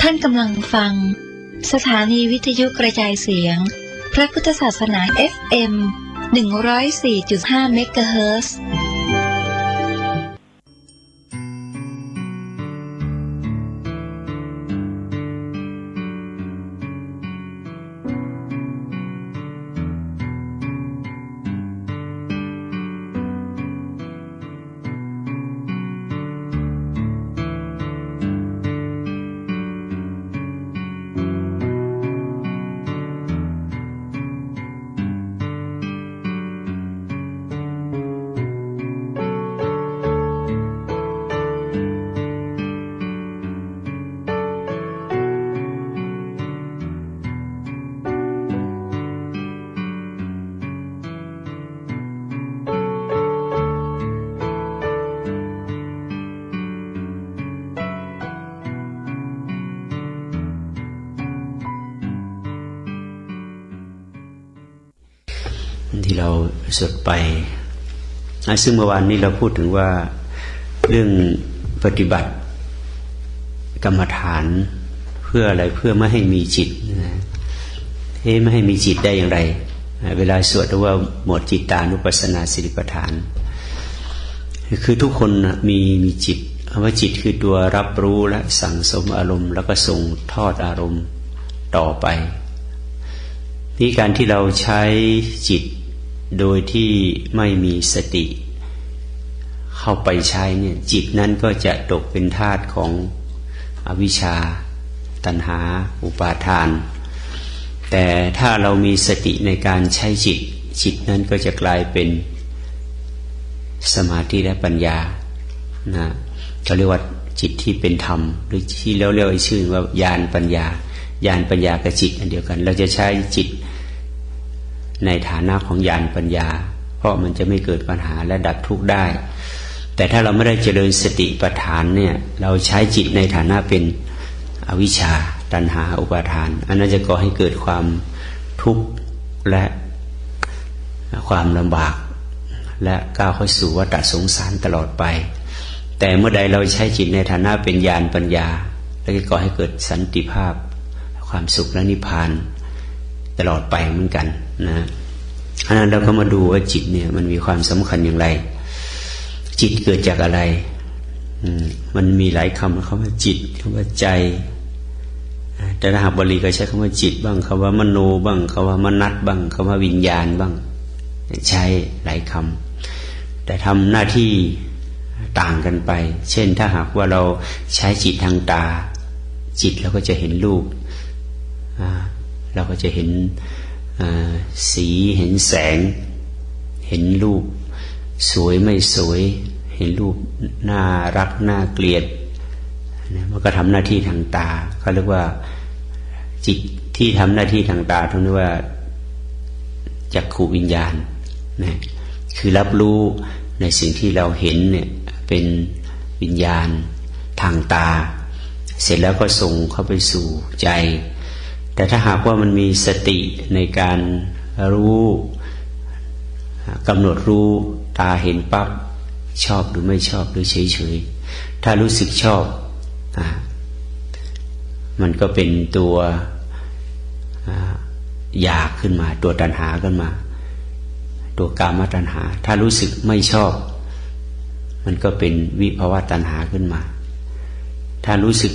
ท่านกำลังฟังสถานีวิทยุกระจายเสียงพระพุทธศาสนา FM 104.5 เมกะเฮิรตซ์ที่เราสวดไปซึ่งเมื่อวานนี้เราพูดถึงว่าเรื่องปฏิบัติกรรมฐานเพื่ออะไรเพื่อไม่ให้มีจิตนะไม่ให้มีจิตได้อย่างไรเวลาสวดเรียกว่าหมวดจิตตานุปัสสนาสติปัฏฐานคือทุกคนมีจิตคำว่าจิตคือตัวรับรู้และสั่งสมอารมณ์แล้วก็ส่งทอดอารมณ์ต่อไปนี่การที่เราใช้จิตโดยที่ไม่มีสติเข้าไปใช้เนี่ยจิตนั้นก็จะตกเป็นทาสของอวิชชาตัณหาอุปาทานแต่ถ้าเรามีสติในการใช้จิตนั้นก็จะกลายเป็นสมาธิและปัญญานะเขาเรียกว่าจิตที่เป็นธรรมหรือที่เราเรียกชื่อว่าญาณปัญญาญาณปัญญากับจิตอันเดียวกันเราจะใช้จิตในฐานะของญาณปัญญาเพราะมันจะไม่เกิดปัญหาและดับทุกข์ได้แต่ถ้าเราไม่ได้เจริญสติปัฏฐานเนี่ยเราใช้จิตในฐานะเป็นอวิชชาตัณหาอุปาทานอันนั้นจะก่อให้เกิดความทุกข์และความลำบากและก้าวเข้าสู่วัฏสงสารตลอดไปแต่เมื่อใดเราใช้จิตในฐานะเป็นญาณปัญญาแล้วก็ก่อให้เกิดสันติภาพความสุขและนิพพานตลอดไปเหมือนกันนะอันนั้นเราก็มาดูว่าจิตเนี่ยมันมีความสำคัญอย่างไรจิตเกิดจากอะไรมันมีหลายคำคำว่าจิตคำว่าใจแต่ถ้าหากบาลีก็ใช้คำว่าจิตบ้างคำว่ามโนบ้างคำว่ามนัสบ้างคำว่าวิญญาณบ้างใช้หลายคำแต่ทำหน้าที่ต่างกันไปเช่นถ้าหากว่าเราใช้จิตทางตาจิตเราก็จะเห็นรูปเราก็จะเห็นสีเห็นแสงเห็นรูปสวยไม่สวยเห็นรูปน่ารักน่าเกลียดมันก็ทำหน้าที่ทางตาเขาเรียกว่าจิตที่ทำหน้าที่ทางตาตรงนี้ว่าจักขุวิญญาณนะคือรับรู้ในสิ่งที่เราเห็นเนี่ยเป็นวิญญาณทางตาเสร็จแล้วก็ส่งเข้าไปสู่ใจแต่ถ้าหากว่ามันมีสติในการรู้กำหนดรู้ตาเห็นปั๊บชอบหรือไม่ชอบหรือเฉยๆถ้ารู้สึกชอบมันก็เป็นตัวอยากขึ้นมาตัวตัณหาขึ้นมาตัวกามตัณหาถ้ารู้สึกไม่ชอบมันก็เป็นวิภวตัณหาขึ้นมาถ้ารู้สึก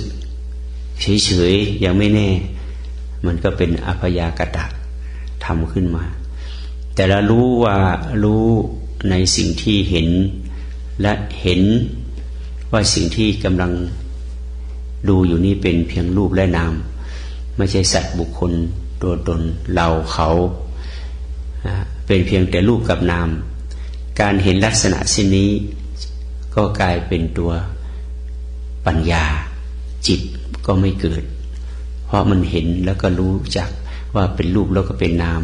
เฉยๆยังไม่แน่มันก็เป็นอัพยากตะทำขึ้นมาแต่เรารู้ในสิ่งที่เห็นและเห็นว่าสิ่งที่กำลังดูอยู่นี้เป็นเพียงรูปและนามไม่ใช่สัตว์บุคคลตัวตนเราเขาเป็นเพียงแต่รูปกับนามการเห็นลักษณะเช่นนี้ก็กลายเป็นตัวปัญญาจิตก็ไม่เกิดเพราะมันเห็นแล้วก็รู้จักว่าเป็นรูปแล้วก็เป็นนาม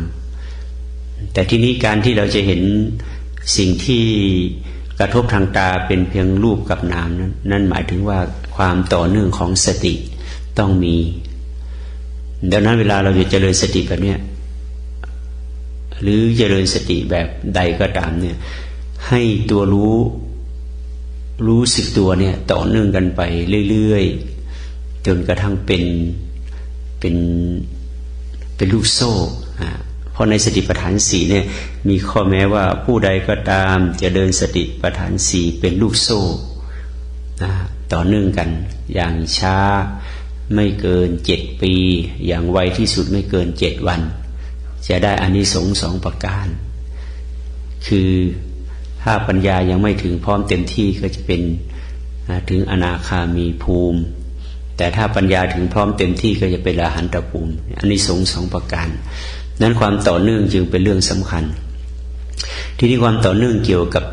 แต่ที่นี้การที่เราจะเห็นสิ่งที่กระทบทางตาเป็นเพียงรูปกับนามนั่นหมายถึงว่าความต่อเนื่องของสติต้องมีดังนั้นเวลาเราจะเจริญสติแบบนี้หรือเจริญสติแบบใดก็ตามเนี่ยให้ตัวรู้สึกตัวเนี่ยต่อเนื่องกันไปเรื่อยๆ จนกระทั่งเป็นลูกโซ่เพราะในสติปัฏฐานสี่เนี่ยมีข้อแม้ว่าผู้ใดก็ตามจะเดินสติปัฏฐานสี่เป็นลูกโซ่ต่อเนื่องกันอย่างช้าไม่เกิน7 ปีอย่างไวที่สุดไม่เกิน7 วันจะได้อานิสงส์2 ประการคือถ้าปัญญายังไม่ถึงพร้อมเต็มที่ก็จะเป็นถึงอนาคามีภูมิแต่ถ้าปัญญาถึงพร้อมเต็มที่ก็จะเป็นอรหันตภูมิอานิสงส์2 ประการนั้นความต่อเนื่องจึงเป็นเรื่องสำคัญที่นี่ความต่อเนื่องเกี่ยวกับ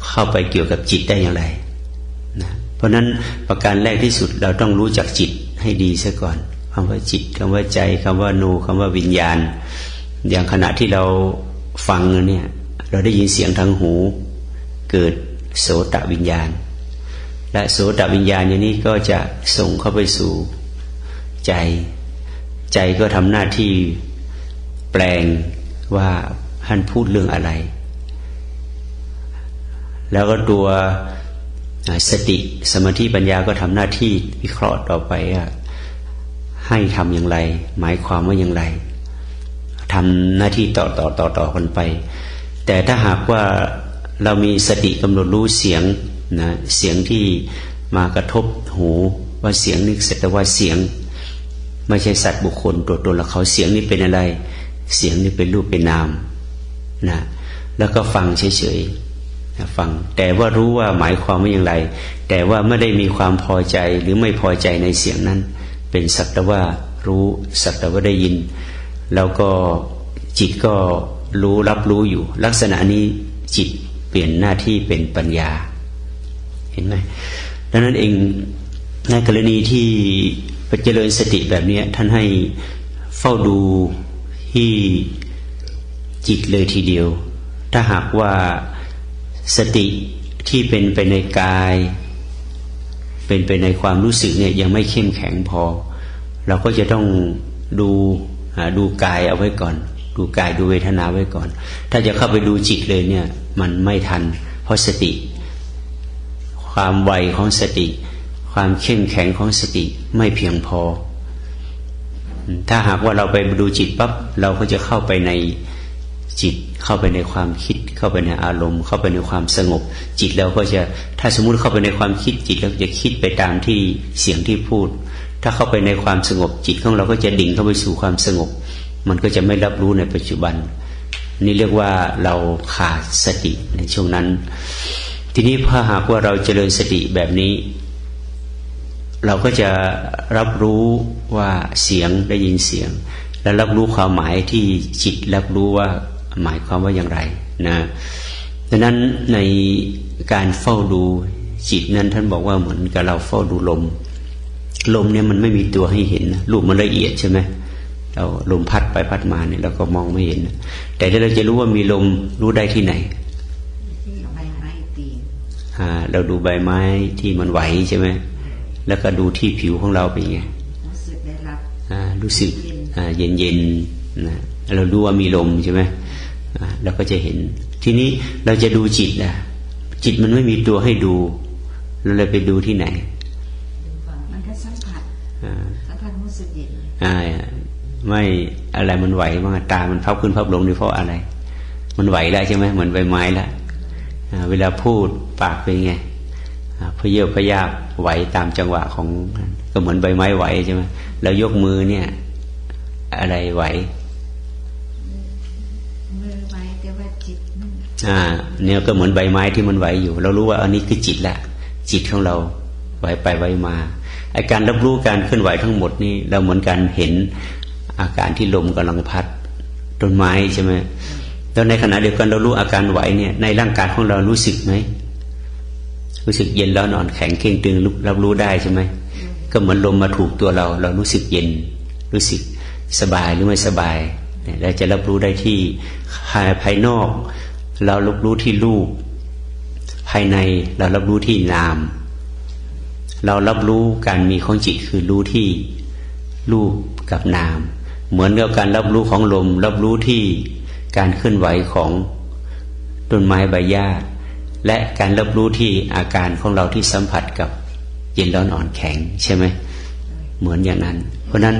เข้าไปเกี่ยวกับจิตได้อย่างไรนะเพราะนั้นประการแรกที่สุดเราต้องรู้จักจิตให้ดีซะก่อนคำว่าจิตคำว่าใจคำว่าโนคำว่าวิญญาณอย่างขณะที่เราฟังเนี่ยเราได้ยินเสียงทางหูเกิดโสตวิญญาณและโสตวิญญาณอย่างนี้ก็จะส่งเข้าไปสู่ใจใจก็ทำหน้าที่แปลงว่าท่านพูดเรื่องอะไรแล้วก็ตัวสติสมาธิปัญญาก็ทำหน้าที่วิเคราะห์ต่อไปให้ทำอย่างไรหมายความว่าอย่างไรทำหน้าที่ต่อกันไปแต่ถ้าหากว่าเรามีสติกำหนดรู้เสียงนะเสียงที่มากระทบหูว่าเสียงนี้สักแต่ว่าเสียงไม่ใช่สัตว์บุคคลตัวตนละเขาเสียงนี้เป็นอะไรเสียงนี้เป็นรูปเป็นนามนะแล้วก็ฟังเฉยๆฟังแต่ว่ารู้ว่าหมายความว่าอย่างไรแต่ว่าไม่ได้มีความพอใจหรือไม่พอใจในเสียงนั้นเป็นสักแต่ว่ารู้สักแต่ว่าได้ยินแล้วก็จิตก็รู้รับรู้อยู่ลักษณะนี้จิตเปลี่ยนหน้าที่เป็นปัญญาเห็นไหมดังนั้นเองในกรณีที่เจริญสติแบบนี้ท่านให้เฝ้าดูที่จิตเลยทีเดียวถ้าหากว่าสติที่เป็นไปในกายเป็นไปในความรู้สึกเนี่ยยังไม่เข้มแข็งพอเราก็จะต้องดูกายเอาไว้ก่อนดูกายดูเวทนาไว้ก่อนถ้าจะเข้าไปดูจิตเลยเนี่ยมันไม่ทันเพราะสติความไวของสติความเข้มแข็งของสติไม่เพียงพอถ้าหากว่าเราไปดูจิตปั๊บเราก็จะเข้าไปในจิตเข้าไปในความคิดเข้าไปในอารมณ์เข้าไปในความสงบจิตเราก็จะถ้าสมมุติเข้าไปในความคิดจิตเราจะคิดไปตามที่เสียงที่พูดถ้าเข้าไปในความสงบจิตของเราก็จะดิ่งเข้าไปสู่ความสงบมันก็จะไม่รับรู้ในปัจจุบันนี่เรียกว่าเราขาดสติในช่วงนั้นทีนี้ถ้าหากว่าเราเจริญสติแบบนี้เราก็จะรับรู้ว่าเสียงได้ยินเสียงและรับรู้ความหมายที่จิตรับรู้ว่าหมายความว่าอย่างไรนะดังนั้นในการเฝ้าดูจิตนั้นท่านบอกว่าเหมือนกับเราเฝ้าดูลมเนี่ยมันไม่มีตัวให้เห็นนะรูปมันละเอียดใช่ไหมเราลมพัดไปพัดมาเนี่ยเราก็มองไม่เห็นแต่ถ้าเราจะรู้ว่ามีลมรู้ได้ที่ไหนใบไม้ตีเราดูใบไม้ที่มันไหวใช่ไหมแล้วก็ดูที่ผิวของเราเป็นไงรู้สึกได้รับรู้สึกเย็นนะเราดูว่ามีลมใช่ไหมเราก็จะเห็นทีนี้เราจะดูจิตนะจิตมันไม่มีตัวให้ดูเราเลยไปดูที่ไหนมันก็สัมผัสรู้สึกเย็นไม่อะไรมันไหวบ้างตามันพับขึ้นพับลงนี่เพราะอะไรมันไหวแล้วใช่ไหมเหมือนใบไม้แล้วเวลาพูดปากเป็นไงพเยอะพยาบไหวตามจังหวะของก็เหมือนใบไม้ไหวใช่ไหมแล้วยกมือเนี่ยอะไรไหวมือไหวแต่ว่าจิตเนี่ยก็เหมือนใบไม้ที่มันไหวอยู่เรารู้ว่าอันนี้คือจิตละจิตของเราไหวไปไหวมาอาการรับรู้การเคลื่อนไหวทั้งหมดนี่เราเหมือนกันเห็นอาการที่ลมกำลังพัดต้นไม้ใช่ไหมแล้วในขณะเดียวกันเรารู้อาการไหวเนี่ยในร่างกายของเรารู้สึกไหมรู้สึกเย็นแล้วนอนแข็งเข่งตึงรับรู้ได้ใช่ไหมก็เหมือนลมมาถูกตัวเรารู้สึกเย็นรู้สึกสบายหรือไม่สบายเราจะรับรู้ได้ที่ภายนอกเรารับรู้ที่รูปภายในเรารับรู้ที่นามเรารับรู้การมีของจิตคือรู้ที่รูปกับนามเหมือนกับการรับรู้ของลมรับรู้ที่การเคลื่อนไหวของต้นไม้ใบหญ้าและการรับรู้ที่อาการของเราที่สัมผัสกับ เย็นร้อนอ่อนแข็งใช่ไหมเหมือนอย่างนั้น เพราะนั้น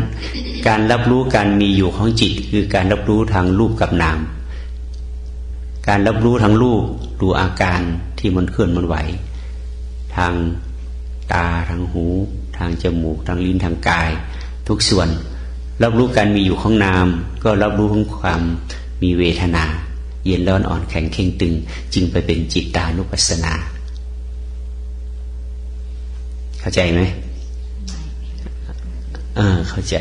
การรับรู้การมีอยู่ของจิตคือการรับรู้ทางรูปกับนามการรับรู้ทางรูปดูอาการที่มันเคลื่อนมันไหวทางตาทางหูทางจมูกทางลิ้นทางกายทุกส่วนรับรู้การมีอยู่ของนามก็รับรู้ของความมีเวทนาเย็นร้อนอ่อนแข็งเข่งตึงจึงไปเป็นจิตตานุปัสสนาเข้าใจไหมเข้าใจ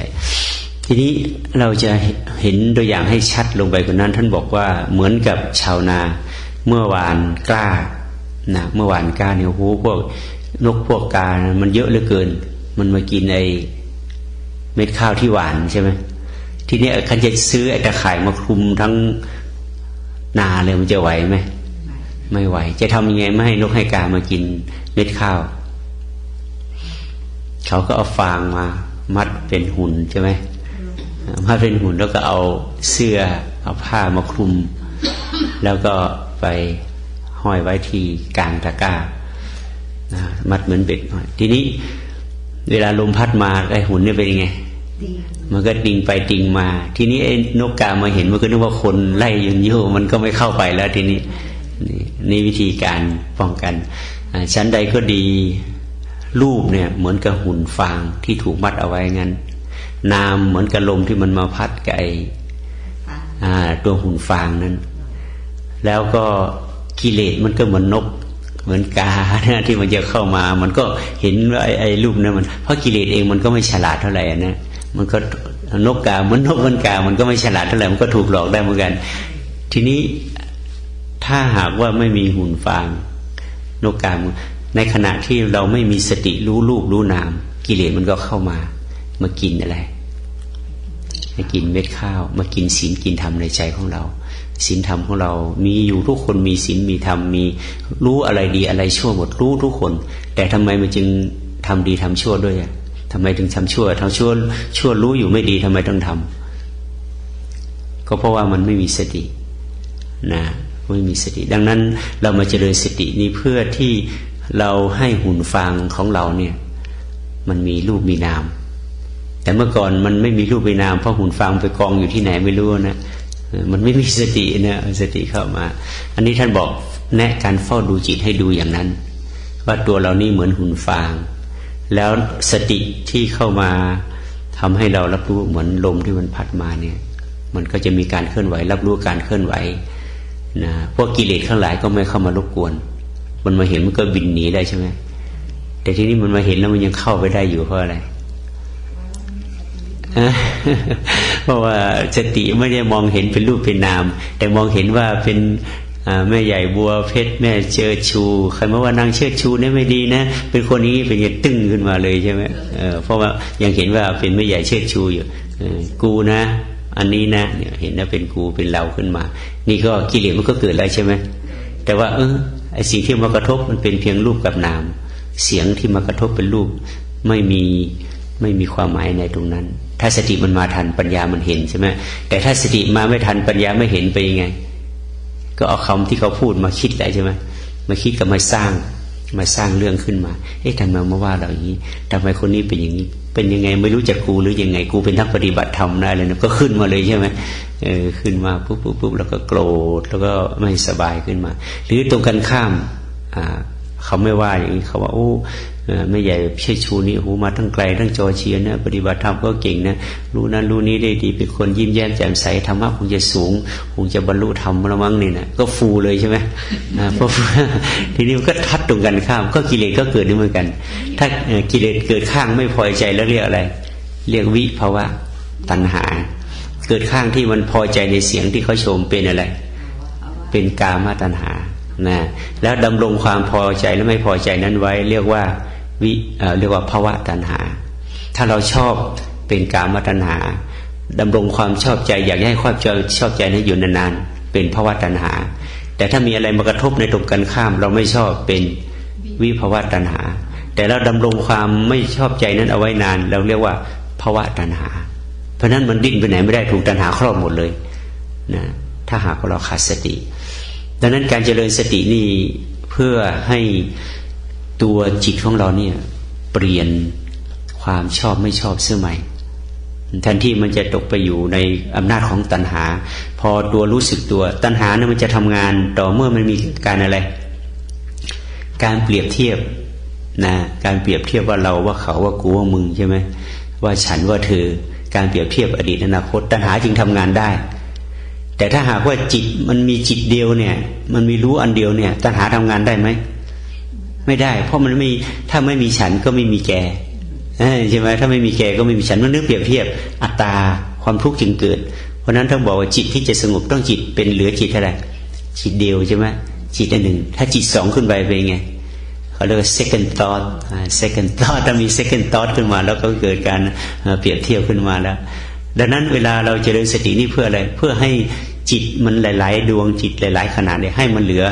ทีนี้เราจะเห็นตัวอย่างให้ชัดลงไปกว่านั้นท่านบอกว่าเหมือนกับชาวนาเมื่อวานกล้านะเมื่อวานกล้าเนี่ยโหพวกนกพวกกามันเยอะเหลือเกินมันมากินไอ้เม็ดข้าวที่หวานใช่ไหมทีนี้คันจะซื้อไอ้ตะข่ายมาคลุมทั้งนาเลยมันจะไหวไหมไม่ไหวจะทำยังไงไม่ให้นกให้กามากินเม็ดข้าวเขาก็เอาฟางมามัดเป็นหุ่นใช่ไหมมัดเป็นหุ่นแล้วก็เอาเสื้อเอาผ้ามาคลุมแล้วก็ไปห้อยไว้ที่กลางตะกร้ามัดเหมือนเบ็ดทีนี้เวลาลมพัดมาไอ้หุ่นนี่เป็นยังไงมันก็ดิ่งไปดิ่งมาทีนี้ไอ้นกกามาเห็นมันก็นึกว่าคนไล่ยืนโย่มันก็ไม่เข้าไปแล้วทีนี้นี่วิธีการป้องกันชั้นใดก็ดีรูปเนี่ยเหมือนกับหุ่นฟางที่ถูกมัดเอาไว้งั้นนามเหมือนกับลมที่มันมาพัดกับไอ้ตัวหุ่นฟางนั้นแล้วก็กิเลสมันก็เหมือนนกเหมือนกาเนี่ยที่มันจะเข้ามามันก็เห็นว่าไอ้รูปนั้นมันเพราะกิเลสเองมันก็ไม่ฉลาดเท่าไหร่นะมันก็นกกาเหมือนนกเหมือนกามันก็ไม่ฉลาดเท่าไหร่มันก็ถูกหลอกได้เหมือนกันทีนี้ถ้าหากว่าไม่มีหุ่นฟางนกกาในขณะที่เราไม่มีสติรู้รูปรู้นามกิเลสมันก็เข้ามากินอะไรมากินเม็ดข้าวมากินศีลกินธรรมในใจของเราศีลธรรมของเรามีอยู่ทุกคนมีศีลมีธรรมมีรู้อะไรดีอะไรชั่วหมดรู้ทุกคนแต่ทำไมมันจึงทำดีทำชั่วด้วยทำไมถึงทำชั่วชั่วรู้อยู่ไม่ดีทำไมต้องทำก็เพราะว่ามันไม่มีสตินะไม่มีสติดังนั้นเรามาเจริญสตินี้เพื่อที่เราให้หุ่นฟางของเราเนี่ยมันมีรูปมีนามแต่เมื่อก่อนมันไม่มีรูปมีนามเพราะหุ่นฟางไปกองอยู่ที่ไหนไม่รู้นะมันไม่มีสตินะสติเข้ามาอันนี้ท่านบอกแนะการเฝ้าดูจิตให้ดูอย่างนั้นว่าตัวเรานี่เหมือนหุ่นฟางแล้วสติที่เข้ามาทำให้เรารับรู้เหมือนลมที่มันพัดมาเนี่ยมันก็จะมีการเคลื่อนไหวรับรู้การเคลื่อนไหวนะพวกกิเลสทั้งหลายก็ไม่เข้ามารบกวนมันมาเห็นมันก็บินหนีได้ใช่ไหมแต่ทีนี้มันมาเห็นแล้วมันยังเข้าไปได้อยู่เพราะอะไรเพราะว่าสติไม่ได้มองเห็นเป็นรูปเป็นนามแต่มองเห็นว่าเป็นแม่ใหญ่บัวเพชรแม่เชิดชูใครมาว่านางเชิดชูเนี่ยไม่ดีนะเป็นคนนี้เป็นอย่างตึ้งขึ้นมาเลยใช่ไหมเพราะว่ายังเห็นว่าเป็นแม่ใหญ่เชิดชูอยู่กูนะอันนี้นะเนี่ยเห็นว่าเป็นกูเป็นเราขึ้นมานี่ก็กิเลสมันก็เกิดแล้วใช่ไหมแต่ว่าไอ้สิ่งที่มากระทบมันเป็นเพียงรูปกับนามเสียงที่มากระทบเป็นรูปไม่มีความหมายในตรงนั้นถ้าสติมันมาทันปัญญามันเห็นใช่ไหมแต่ถ้าสติมาไม่ทันปัญญาไม่เห็นไปยังไงก็เอาคำที่เขาพูดมาคิดได้ใช่ไหมมาคิดกับมาสร้างเรื่องขึ้นมาทำไมมาว่าเราอย่างนี้ทำไมคนนี้เป็นอย่างนี้เป็นยังไงไม่รู้จักกูหรือยังไงกูเป็นนักปฏิบัติธรรมได้เลยนะก็ขึ้นมาเลยใช่ไหมขึ้นมาปุ๊บแล้วก็โกรธแล้วก็ไม่สบายขึ้นมาหรือตรงกันข้ามเขาไม่ว่าอย่างนี้เขาว่าโอ้ไม่ใหญ่เชิดชูนี่โอ้มาทั้งไกลทั้งจอเชียนะปฏิบัติธรรมก็เก่งนะรู้นั้นรู้นี้ได้ดีเป็นคนยิ้มแย้มแจ่มใสธรรมะคงจะสูงคงจะบรรลุธรรมละมั้งนี่นะก็ฟูเลยใช่ไหมเพราะทีนี้มันก็ทัดตรงกันข้ามก็กิเลสก็เกิดด้วยเหมือนกันถ้ากิเลสเกิดข้างไม่พอใจแล้วเรียกอะไรเรียกวิภวะตัณหาเกิดข้างที่มันพอใจในเสียงที่เขาชมเป็นอะไรเป็นกามตัณหานะแล้วดำรงความพอใจและไม่พอใจนั้นไว้เรียกว่าภวะตัณหาถ้าเราชอบเป็นกามตัณหาดำรงความชอบใจอยากให้ความชอบใจนั้นอยู่นานๆเป็นภวะตัณหาแต่ถ้ามีอะไรมากระทบในตรงกันข้ามเราไม่ชอบเป็นวิภวะตัณหาแต่เราดำรงความไม่ชอบใจนั้นเอาไว้นานเราเรียกว่าภวะตัณหาเพราะนั้นมันดิ้นไปไหนไม่ได้ถูกตัณหาครอบหมดเลยนะถ้าหากเราขาดสติดังนั้นการเจริญสตินี่เพื่อให้ตัวจิตของเราเนี่ย เปลี่ยนความชอบไม่ชอบเสื้อใหม่แทนที่มันจะตกไปอยู่ในอำนาจของตัณหาพอตัวรู้สึกตัวตัณหาเนี่ยมันจะทำงานต่อเมื่อมันมีการอะไรการเปรียบเทียบนะการเปรียบเทียบว่าเราว่าเขาว่ากูว่ามึงใช่ไหมว่าฉันว่าเธอการเปรียบเทียบอดีตอนาคตตัณหาจึงทำงานได้แต่ถ้าหากว่าจิตมันมีจิตเดียวเนี่ยมันมีรู้อันเดียวเนี่ยตัณหาทำงานได้ไหมไม่ได้เพราะมันไม่ถ้าไม่มีฉันก็ไม่มีแกใช่ไหมถ้าไม่มีแกก็ไม่มีฉันมันนึกเปรียบเทียบอัตตาความทุกข์จึงเกิดเพราะนั้นต้องบอกว่าจิตที่จะสงบต้องจิตเป็นเหลือจิตเท่าไหร่จิตเดียวใช่ไหมจิตอันหนึ่งถ้าจิตสองขึ้นไปเป็นไงเขาเรียกว่า second thought ถ้ามี second thought ขึ้นมาแล้วก็เกิดการเปรียบเทียบขึ้นมาแล้วดังนั้นเวลาเราเจริญสตินี่เพื่ออะไรเพื่อให้จิตมันหลายๆดวงจิตหลายๆขณะเนี่ยให้มันเหลือ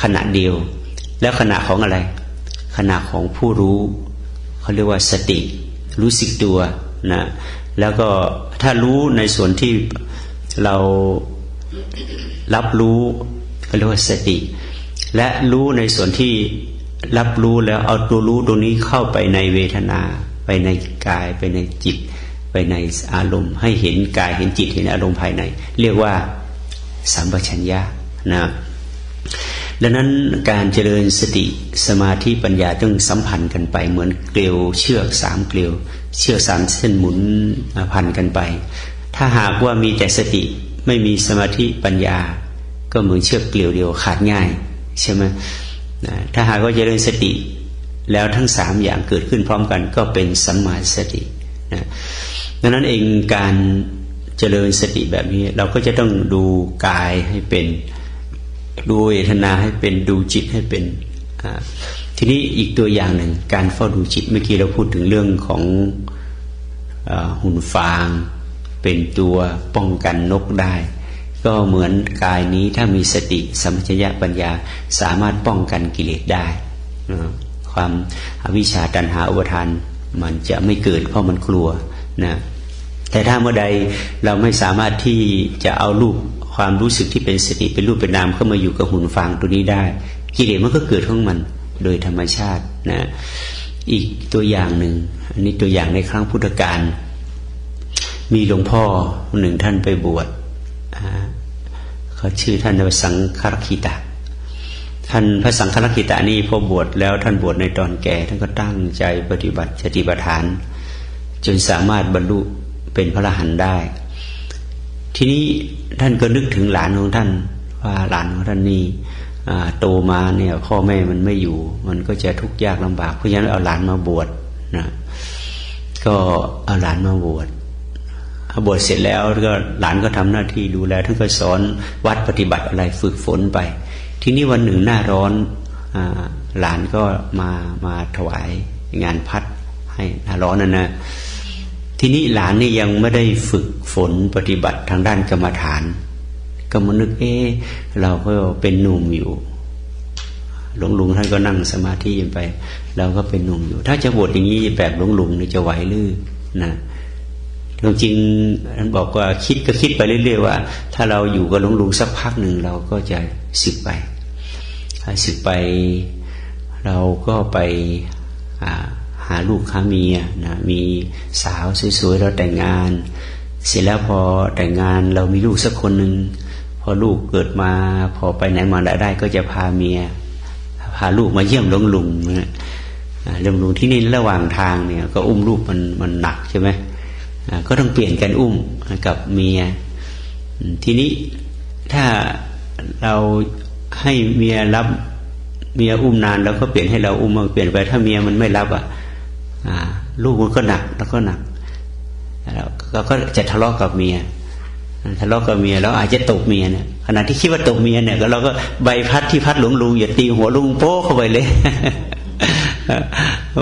ขณะเดียวแล้วขณะของอะไรขณะของผู้รู้เขาเรียกว่าสติรู้สึกตัวนะแล้วก็ถ้ารู้ในส่วนที่เรารับรู้เขาเรียกว่าสติและรู้ในส่วนที่รับรู้แล้วเอาตัวรู้ตรงนี้เข้าไปในเวทนาไปในกายไปในจิตไปในอารมณ์ให้เห็นกายเห็นจิตเห็นอารมณ์ภายในเรียกว่าสัมปชัญญะนะดังนั้นการเจริญสติสมาธิปัญญาต้องสัมพันธ์กันไปเหมือนเกลียวเชือก3เกลียวเชือก3เส้นหมุนพันกันไปถ้าหากว่ามีแต่สติไม่มีสมาธิปัญญาก็เหมือนเชือกเกลียวเดียวขาดง่ายใช่ไหมถ้าหากว่าเจริญสติแล้วทั้ง3อย่างเกิดขึ้นพร้อมกันก็เป็นสัมมาสตินะดังนั้นเองการเจริญสติแบบนี้เราก็จะต้องดูกายให้เป็นดูเวทนาให้เป็นดูจิตให้เป็นทีนี้อีกตัวอย่างหนึ่งการเฝ้าดูจิตเมื่อกี้เราพูดถึงเรื่องของหุ่นฟางเป็นตัวป้องกันนกได้ก็เหมือนกายนี้ถ้ามีสติสัมปชัญญะปัญญาสามารถป้องกันกิเลสได้ความอวิชชาตัณหาอุปาทานมันจะไม่เกิดเพราะมันกลัวนะแต่ถ้าเมื่อใดเราไม่สามารถที่จะเอารูปความรู้สึกที่เป็นสติเป็นรูปเป็นนามเข้ามาอยู่กับหุ่นฟางตัวนี้ได้กิเลสมันก็เกิดของมันโดยธรรมชาตินะอีกตัวอย่างหนึ่งอันนี้ตัวอย่างในครั้งพุทธกาลมีหลวงพ่อหนึ่งท่านไปบวชเขาชื่อท่านพระสังฆรักขิตะท่านพระสังฆรักขิตะนี่พอบวชแล้วท่านบวชในตอนแก่ท่านก็ตั้งใจปฏิบัติสติปัฏฐานจนสามารถบรรลุเป็นพระอรหันต์ได้ทีนี้ท่านก็นึกถึงหลานของท่านว่าหลานของท่านนี่โตมาเนี่ยพ่อแม่มันไม่อยู่มันก็จะทุกข์ยากลำบากเพราะฉะนั้นเอาหลานมาบวชนะก็เอาหลานมาบวชบวชเสร็จแล้วก็หลานก็ทำหน้าที่ดูแลท่านก็สอนวัดปฏิบัติอะไรฝึกฝนไปทีนี้วันหนึ่งหน้าร้อนหลานก็มาถวายงานพัดให้หน้าร้อนนะทีนี้หลานนี่ยังไม่ได้ฝึกฝนปฏิบัติทางด้านกรรมฐานก็มานึกเราก็เป็นหนุ่มอยู่หลวงลุงท่านก็นั่งสมาธิไปเราก็เป็นหนุ่มอยู่ถ้าจะบวชอย่างนี้แบบหลวงลุงนี่จะไหวหรือนะจริงท่านบอกว่าคิดไปเรื่อยๆว่าถ้าเราอยู่กับหลวงลุงสักพักหนึ่งเราก็จะสึกไปเราก็ไปหาลูกหาเมียนะมีสาวสวยๆเราแต่งงานเสร็จแล้วพอแต่งงานเรามีลูกสักคนหนึ่งพอลูกเกิดมาพอไปไหนมาได้ก็จะพาเมียพาลูกมาเยี่ยมหลวงลุงนะหลวงลุงที่นี่ระหว่างทางเนี่ยก็อุ้มลูกมันหนักใช่ไหมก็ต้องเปลี่ยนกันอุ้มกับเมียทีนี้ถ้าเราให้เมียรับเมียอุ้มนานแล้วก็เปลี่ยนให้เราอุ้มมาเปลี่ยนไปถ้าเมียมันไม่รับลูกมันก็หนักแล้วก็หนักเราก็จะทะเลาะกับเมียแล้วอาจจะตบเมียเนี่ยขณะที่คิดว่าตบเมียเนี่ยก็เราก็ใบพัดที่พัดหลวงลุงอย่าตีหัวลุงโป๊ะเข้าไปเลย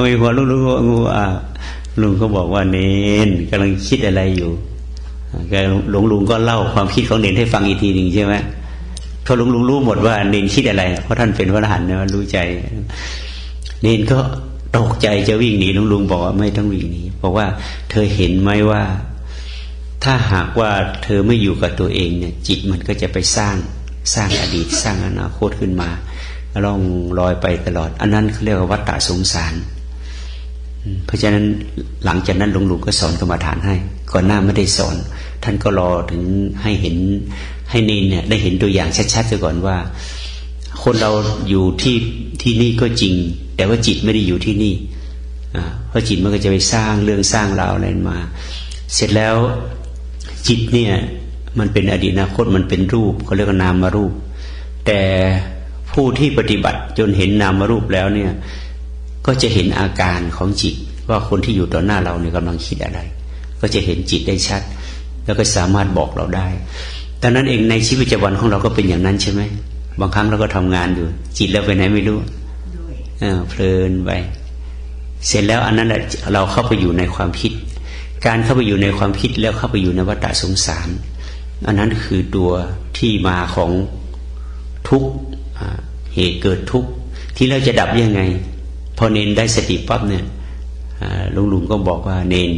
ไม่หัวลุงลุงก็บอกว่าเนนกำลังคิดอะไรอยู่หลวงลุงก็เล่าความคิดของเนนให้ฟังอีกทีหนึ่งใช่ไหมเพราะหลวงลุงรู้หมดว่าเนนคิดอะไรเพราะท่านเป็นพระอรหันต์นะรู้ใจเนนก็ตกใจจะวิ่งหนีหลวงลุงบอกว่าไม่ต้องวิ่งหนีบอกว่าเธอเห็นไหมว่าถ้าหากว่าเธอไม่อยู่กับตัวเองเนี่ยจิตมันก็จะไปสร้างอดีตสร้างอนาคตขึ้นมาล่องลอยไปตลอดอันนั้นเขาเรียกว่าวัฏฏะสงสาร เพราะฉะนั้นหลังจากนั้นหลวงลุงก็สอนกรรมฐานให้ก่อนหน้าไม่ได้สอนท่านก็รอถึงให้เห็นให้เนนเนี่ยได้เห็นตัวอย่างชัดๆซะก่อนว่าคนเราอยู่ที่นี่ก็จริงแต่ว่าจิตไม่ได้อยู่ที่นี่เพราะจิตมันก็จะไปสร้างเรื่องสร้างราวอะไรมาเสร็จแล้วจิตเนี่ยมันเป็นอดีตอนาคตมันเป็นรูปเขาเรียกว่านามรูปแต่ผู้ที่ปฏิบัติจนเห็นนามรูปแล้วเนี่ยก็จะเห็นอาการของจิตว่าคนที่อยู่ต่อหน้าเราเนี่ยกำลังคิดอะไรก็จะเห็นจิตได้ชัดแล้วก็สามารถบอกเราได้ดังนั้นเองในชีวิตประจำวันของเราก็เป็นอย่างนั้นใช่ไหมบางครั้งเราก็ทำงานอยู่จิตเราไปไหนไม่รู้เพลินไปเสร็จแล้วอันนั้นแหละเราเข้าไปอยู่ในความคิดการเข้าไปอยู่ในความคิดแล้วเข้าไปอยู่ในวัฏสงสารอันนั้นคือตัวที่มาของทุกข์เหตุเกิดทุกข์ที่เราจะดับยังไงพอเนนได้สติปั๊บเนี่ยลุงก็บอกว่าเนน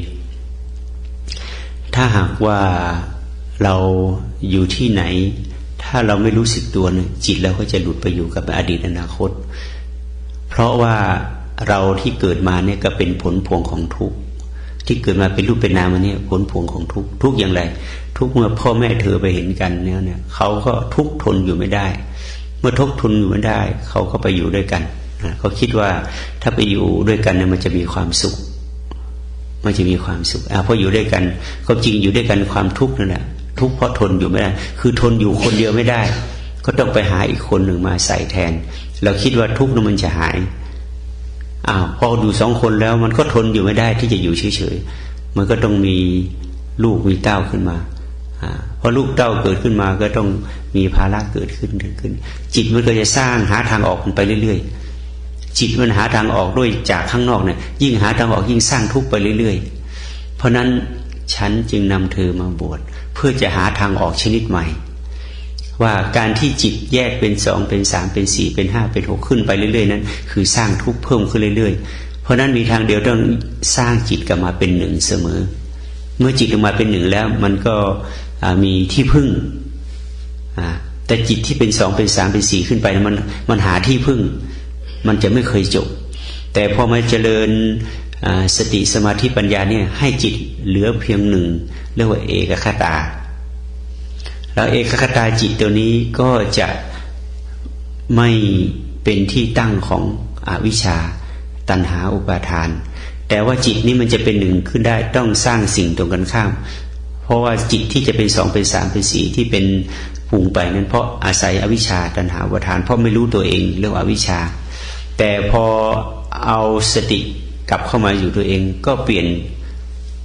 ถ้าหากว่าเราอยู่ที่ไหนถ้าเราไม่รู้สึกตัวเนี่ยจิตเราก็จะหลุดไปอยู่กับอดีตอนาคตเพราะว่าเราที่เกิดมาเนี่ยก็เป็นผลพวงของทุกข์ที่เกิดมาเป็นรูปเป็นนามเนี่ยผลพวงของทุกข์ทุกข์อย่างไรทุกข์เมื่อพ่อแม่เธอไปเห็นกันเนี่ยเขาก็ทุกข์ทนอยู่ไม่ได้เมื่อทุกข์ทนอยู่ไม่ได้เขาก็ไปอยู่ด้วยกันเขาคิดว่าถ้าไปอยู่ด้วยกันเนี่ยมันจะมีความสุขมันจะมีความสุขเพราะอยู่ด้วยกันก็จริงอยู่ด้วยกันความทุกข์นั่นแหละทุกข์เพราะทนอยู่ไม่ได้คือทนอยู่คนเดียวไม่ได้ก็ต้องไปหาอีกคนหนึ่งมาใส่แทนเราคิดว่าทุกข์นั้นมันจะหายพออยู่สองคนแล้วมันก็ทนอยู่ไม่ได้ที่จะอยู่เฉยๆมันก็ต้องมีลูกมีเต้าขึ้นมาพอลูกเต้าเกิดขึ้นมาก็ต้องมีภาระเกิดขึ้นจิตมันก็จะสร้างหาทางออกมันไปเรื่อยๆจิตมันหาทางออกด้วยจากข้างนอกเนี่ยยิ่งหาทางออกยิ่งสร้างทุกข์ไปเรื่อยๆเพราะนั้นฉันจึงนำเธอมาบวชเพื่อจะหาทางออกชนิดใหม่ว่าการที่จิตแยกเป็นสองเป็นสามเป็นสี่เป็นห้าเป็นหกขึ้นไปเรื่อยๆนั้นคือสร้างทุกข์เพิ่มขึ้นเรื่อยๆเพราะนั้นมีทางเดียวต้องสร้างจิตกลับมาเป็นหนึ่งเสมอเมื่อจิตกลับมาเป็นหนึ่งแล้วมันก็มีที่พึ่งแต่จิตที่เป็นสองเป็นสามเป็นสี่ขึ้นไปมันหาที่พึ่งมันจะไม่เคยจบแต่พอมาเจริญสติสมาธิปัญญาเนี่ยให้จิตเหลือเพียงหนึ่งเรียกว่าเอกคตาแล้วเอกคตาจิตตัวนี้ก็จะไม่เป็นที่ตั้งของอวิชชาตัณหาอุปาทานแต่ว่าจิตนี้มันจะเป็นหนึ่งขึ้นได้ต้องสร้างสิ่งตรงกันข้ามเพราะว่าจิตที่จะเป็นสองเป็นสามเป็นสี่ที่เป็นปรุงไปนั้นเพราะอาศัยอวิชชาตัณหาอุปาทานเพราะไม่รู้ตัวเองเรียกว่าอวิชชาแต่พอเอาสติกลับเข้ามาอยู่ตัวเองก็เปลี่ยน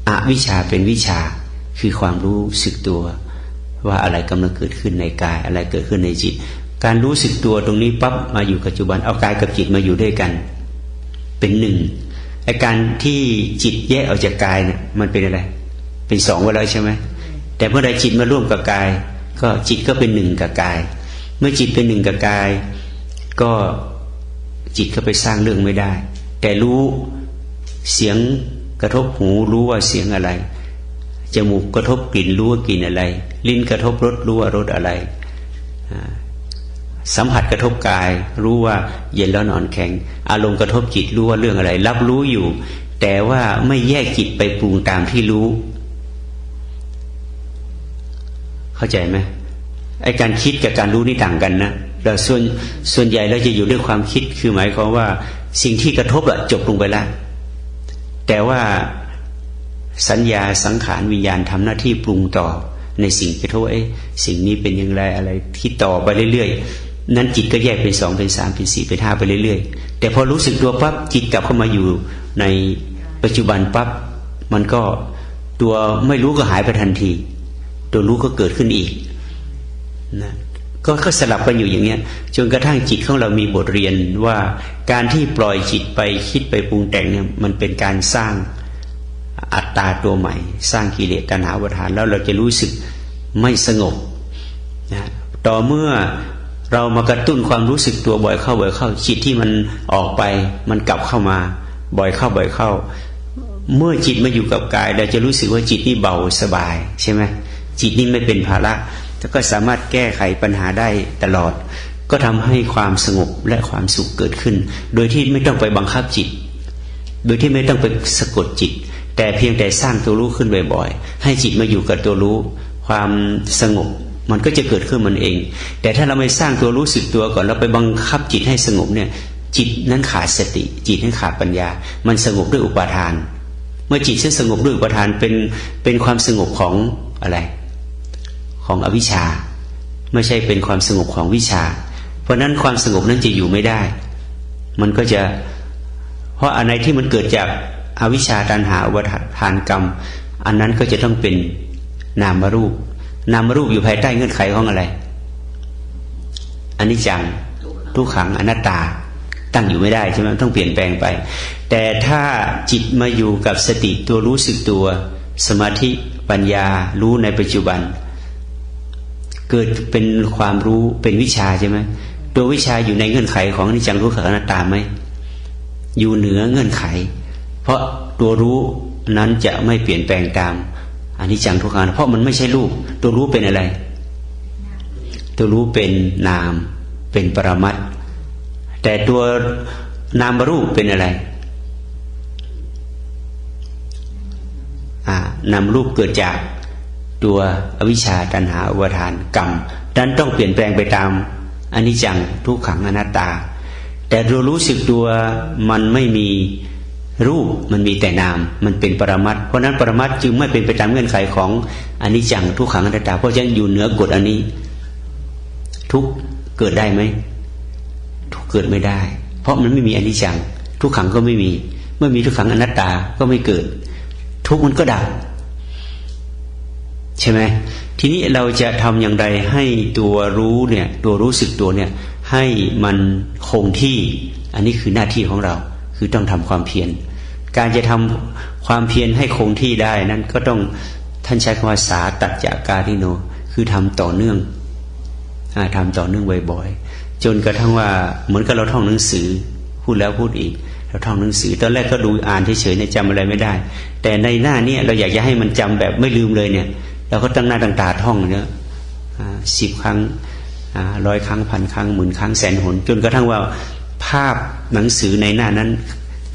อวิชชาเป็นวิชาคือความรู้สึกตัวว่าอะไรกำลังเกิดขึ้นในกายอะไรเกิดขึ้นในจิตการรู้สึกตัวตรงนี้ปั๊บมาอยู่ปัจจุบันเอากายกับจิตมาอยู่ด้วยกันเป็นหนึ่งไอ้การที่จิตแยกออกจากกายเนี่ยมันเป็นอะไรเป็นสองไว้แล้วใช่ไหมแต่เมื่อใดจิตมาร่วมกับกายก็จิตก็เป็นหนึ่งกับกายเมื่อจิตเป็นหนึ่งกับกายก็จิตก็ไปสร้างเรื่องไม่ได้แต่รู้เสียงกระทบหูรู้ว่าเสียงอะไรจมูกกระทบกลิ่นรู้ว่ากลิ่นอะไรลิ้นกระทบรสรู้ว่ารสอะไรสัมผัสกระทบกายรู้ว่าเย็นแล้วนอนแข็งอารมณ์กระทบจิตรู้ว่าเรื่องอะไรรับรู้อยู่แต่ว่าไม่แยกจิตไปปรุงตามที่รู้เข้าใจไหมไอ้การคิดกับการรู้นี่ต่างกันนะเราส่วนใหญ่เราจะอยู่ด้วยความคิดคือหมายความว่าสิ่งที่กระทบจบลงไปแล้วแต่ว่าสัญญาสังขารวิญญาณทำหน้าที่ปรุงต่อในสิ่งกระทบสิ่งนี้เป็นอย่างไรอะไรที่ต่อไปเรื่อยๆนั้นจิตก็แยกเป็นสองเป็นสามเป็นสี่เป็นห้าไปเรื่อยๆแต่พอรู้สึกตัวปั๊บจิตกลับเข้ามาอยู่ในปัจจุบันปั๊บมันก็ตัวไม่รู้ก็หายไปทันทีตัวรู้ก็เกิดขึ้นอีกนะก็สลับกันอยู่อย่างเงี้ยจนกระทั่งจิตของเรามีบทเรียนว่าการที่ปล่อยจิตไปคิดไปปรุงแต่งเนี่ยมันเป็นการสร้างอัตตาตัวใหม่สร้างกิเลสตัณหาอุปาทานแล้วเราจะรู้สึกไม่สงบนะต่อเมื่อเรามากระตุ้นความรู้สึกตัวบ่อยเข้าจิตที่มันออกไปมันกลับเข้ามาบ่อยเข้าเมื่อจิตมาอยู่กับกายเราจะรู้สึกว่าจิตนี่เบาสบายใช่ไหมจิตนี่ไม่เป็นภาระแล้วก็สามารถแก้ไขปัญหาได้ตลอดก็ทำให้ความสงบและความสุขเกิดขึ้นโดยที่ไม่ต้องไปบังคับจิต โดยที่ไม่ต้องไปสะกดจิตแต่เพียงแต่สร้างตัวรู้ขึ้นบ่อยๆให้จิตมาอยู่กับตัวรู้ความสงบมันก็จะเกิดขึ้นมันเองแต่ถ้าเราไม่สร้างตัวรู้สึกตัวก่อนเราไปบังคับจิตให้สงบเนี่ยจิตนั้นขาดสติจิตนั้นขาดปัญญามันสงบด้วยอุปาทานเมื่อจิตสงบด้วยอุปาทานเป็นความสงบของอะไรของอวิชชาไม่ใช่เป็นความสงบของวิชาเพราะนั้นความสงบนั้นจะอยู่ไม่ได้มันก็จะเพราะอะไรที่มันเกิดจากอวิชชาตัณหาอุปทานกรรมอันนั้นก็จะต้องเป็นนามรูปนามรูปอยู่ภายใต้เงื่อนไขของอะไรอนิจจังทุกขังอนัตตาตั้งอยู่ไม่ได้ใช่ไหมต้องเปลี่ยนแปลงไปแต่ถ้าจิตมาอยู่กับสติตัวรู้สึกตัวสมาธิปัญญารู้ในปัจจุบันเกิดเป็นความรู้เป็นวิชาใช่ไหมตัววิชาอยู่ในเงื่อนไขของอนิจจังทุกขังอนัตตาไหมอยู่เหนือเงื่อนไขเพราะตัวรู้นั้นจะไม่เปลี่ยนแปลงตามอนิจจังทุกขังเพราะมันไม่ใช่รูปตัวรู้เป็นอะไรตัวรู้เป็นนามเป็นปรมัตถ์แต่ตัวนามรูปเป็นอะไรนามรูปเกิดจากตัวอวิชชาตัณหาอุปาทานกรรมดังนั้นต้องเปลี่ยนแปลงไปตามอนิจจังทุกขังอนัตตาแต่ตัวรู้สึกตัวมันไม่มีรูปมันมีแต่นามมันเป็นปรมัตถ์เพราะนั้นปรมัตถ์จึงไม่เป็นไปตามเงื่อนไขของอนิจจังทุกขังอนัตตาเพราะฉะนั้นอยู่เหนือกฎอันนี้ทุกเกิดได้ไหมทุกเกิดไม่ได้เพราะมันไม่มีอนิจจังทุกขังก็ไม่มีเมื่อมีทุกขังอนัตตาก็ไม่เกิดทุกมันก็ดับใช่ไหมทีนี้เราจะทำอย่างไรให้ตัวรู้เนี่ยตัวรู้สึกตัวเนี่ยให้มันคงที่อันนี้คือหน้าที่ของเราคือต้องทำความเพียรการจะทำความเพียรให้คงที่ได้นั้นก็ต้องท่านใช้คำว่าสาตัจจการิโนคือทำต่อเนื่องทำต่อเนื่องบ่อยๆจนกระทั่งว่าเหมือนกับเราท่องหนังสือพูดแล้วพูดอีกเราท่องหนังสือตอนแรกก็ดูอ่านเฉยๆเนี่ยจำอะไรไม่ได้แต่ในหน้านี้เราอยากจะให้มันจำแบบไม่ลืมเลยเนี่ยเราก็ตั้งหน้าตั้งตาท่องเนี่ย10 ครั้ง100 ครั้ง1,000 ครั้ง10,000 ครั้งแสนหนจนกระทั่งว่าภาพหนังสือในหน้านั้น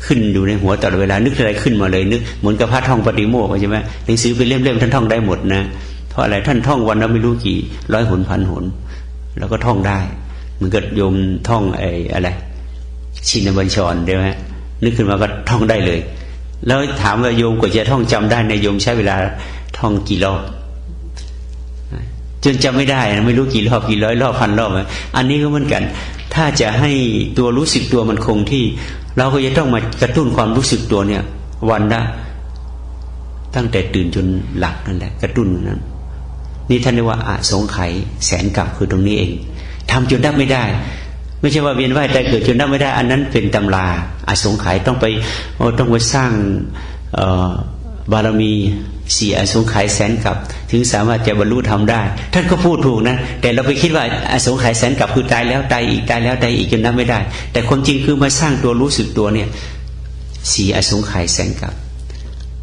ขึ้นอยู่ในหัวตลอดเวลานึกอะไรขึ้นมาเลยนึกเหมือนกับพระท่องปฏิโมกข์ใช่ไหมหนังสือเป็นเล่มๆท่านท่องได้หมดนะเพราะอะไรท่านท่องวันละไม่รู้กี่100 หน1,000 หนแล้วก็ท่องได้เหมือนกับโยมท่องอะไรชินบัญชรใช่ไหมนึกขึ้นมาก็ท่องได้เลยแล้วถามว่าโยมกว่าจะท่องจำได้ในโยมใช้เวลาท่องกี่รอบจนจำไม่ได้นะไม่รู้กี่รอบกี่ร้อยรอบ1,000 รอบอันนี้ก็เหมือนกันถ้าจะให้ตัวรู้สึกตัวมันคงที่เราก็จะต้องมากระตุ้นความรู้สึกตัวเนี่ยวันละตั้งแต่ตื่นจนหลับนั่นแหละกระตุ้นนั้นนี่ท่านเรียกว่าอสงไขยแสนกลับคือตรงนี้เองทำจนดับไม่ได้ไม่ใช่ว่าเวียนว่ายตายเกิดจนดับไม่ได้อันนั้นเป็นตำราอสงไขยต้องไปสร้างบารมี4 อสงไขยแสนกลับถึงสามารถจะบรรลุธรรมได้ท่านก็พูดถูกนะแต่เราไปคิดว่าอสงไขยแสนกลับคือตายแล้วตายอีกตายแล้วตายอีกจนนับไม่ได้แต่ความจริงคือมาสร้างตัวรู้สึกตัวเนี่ย4 อสงไขยแสนกลับ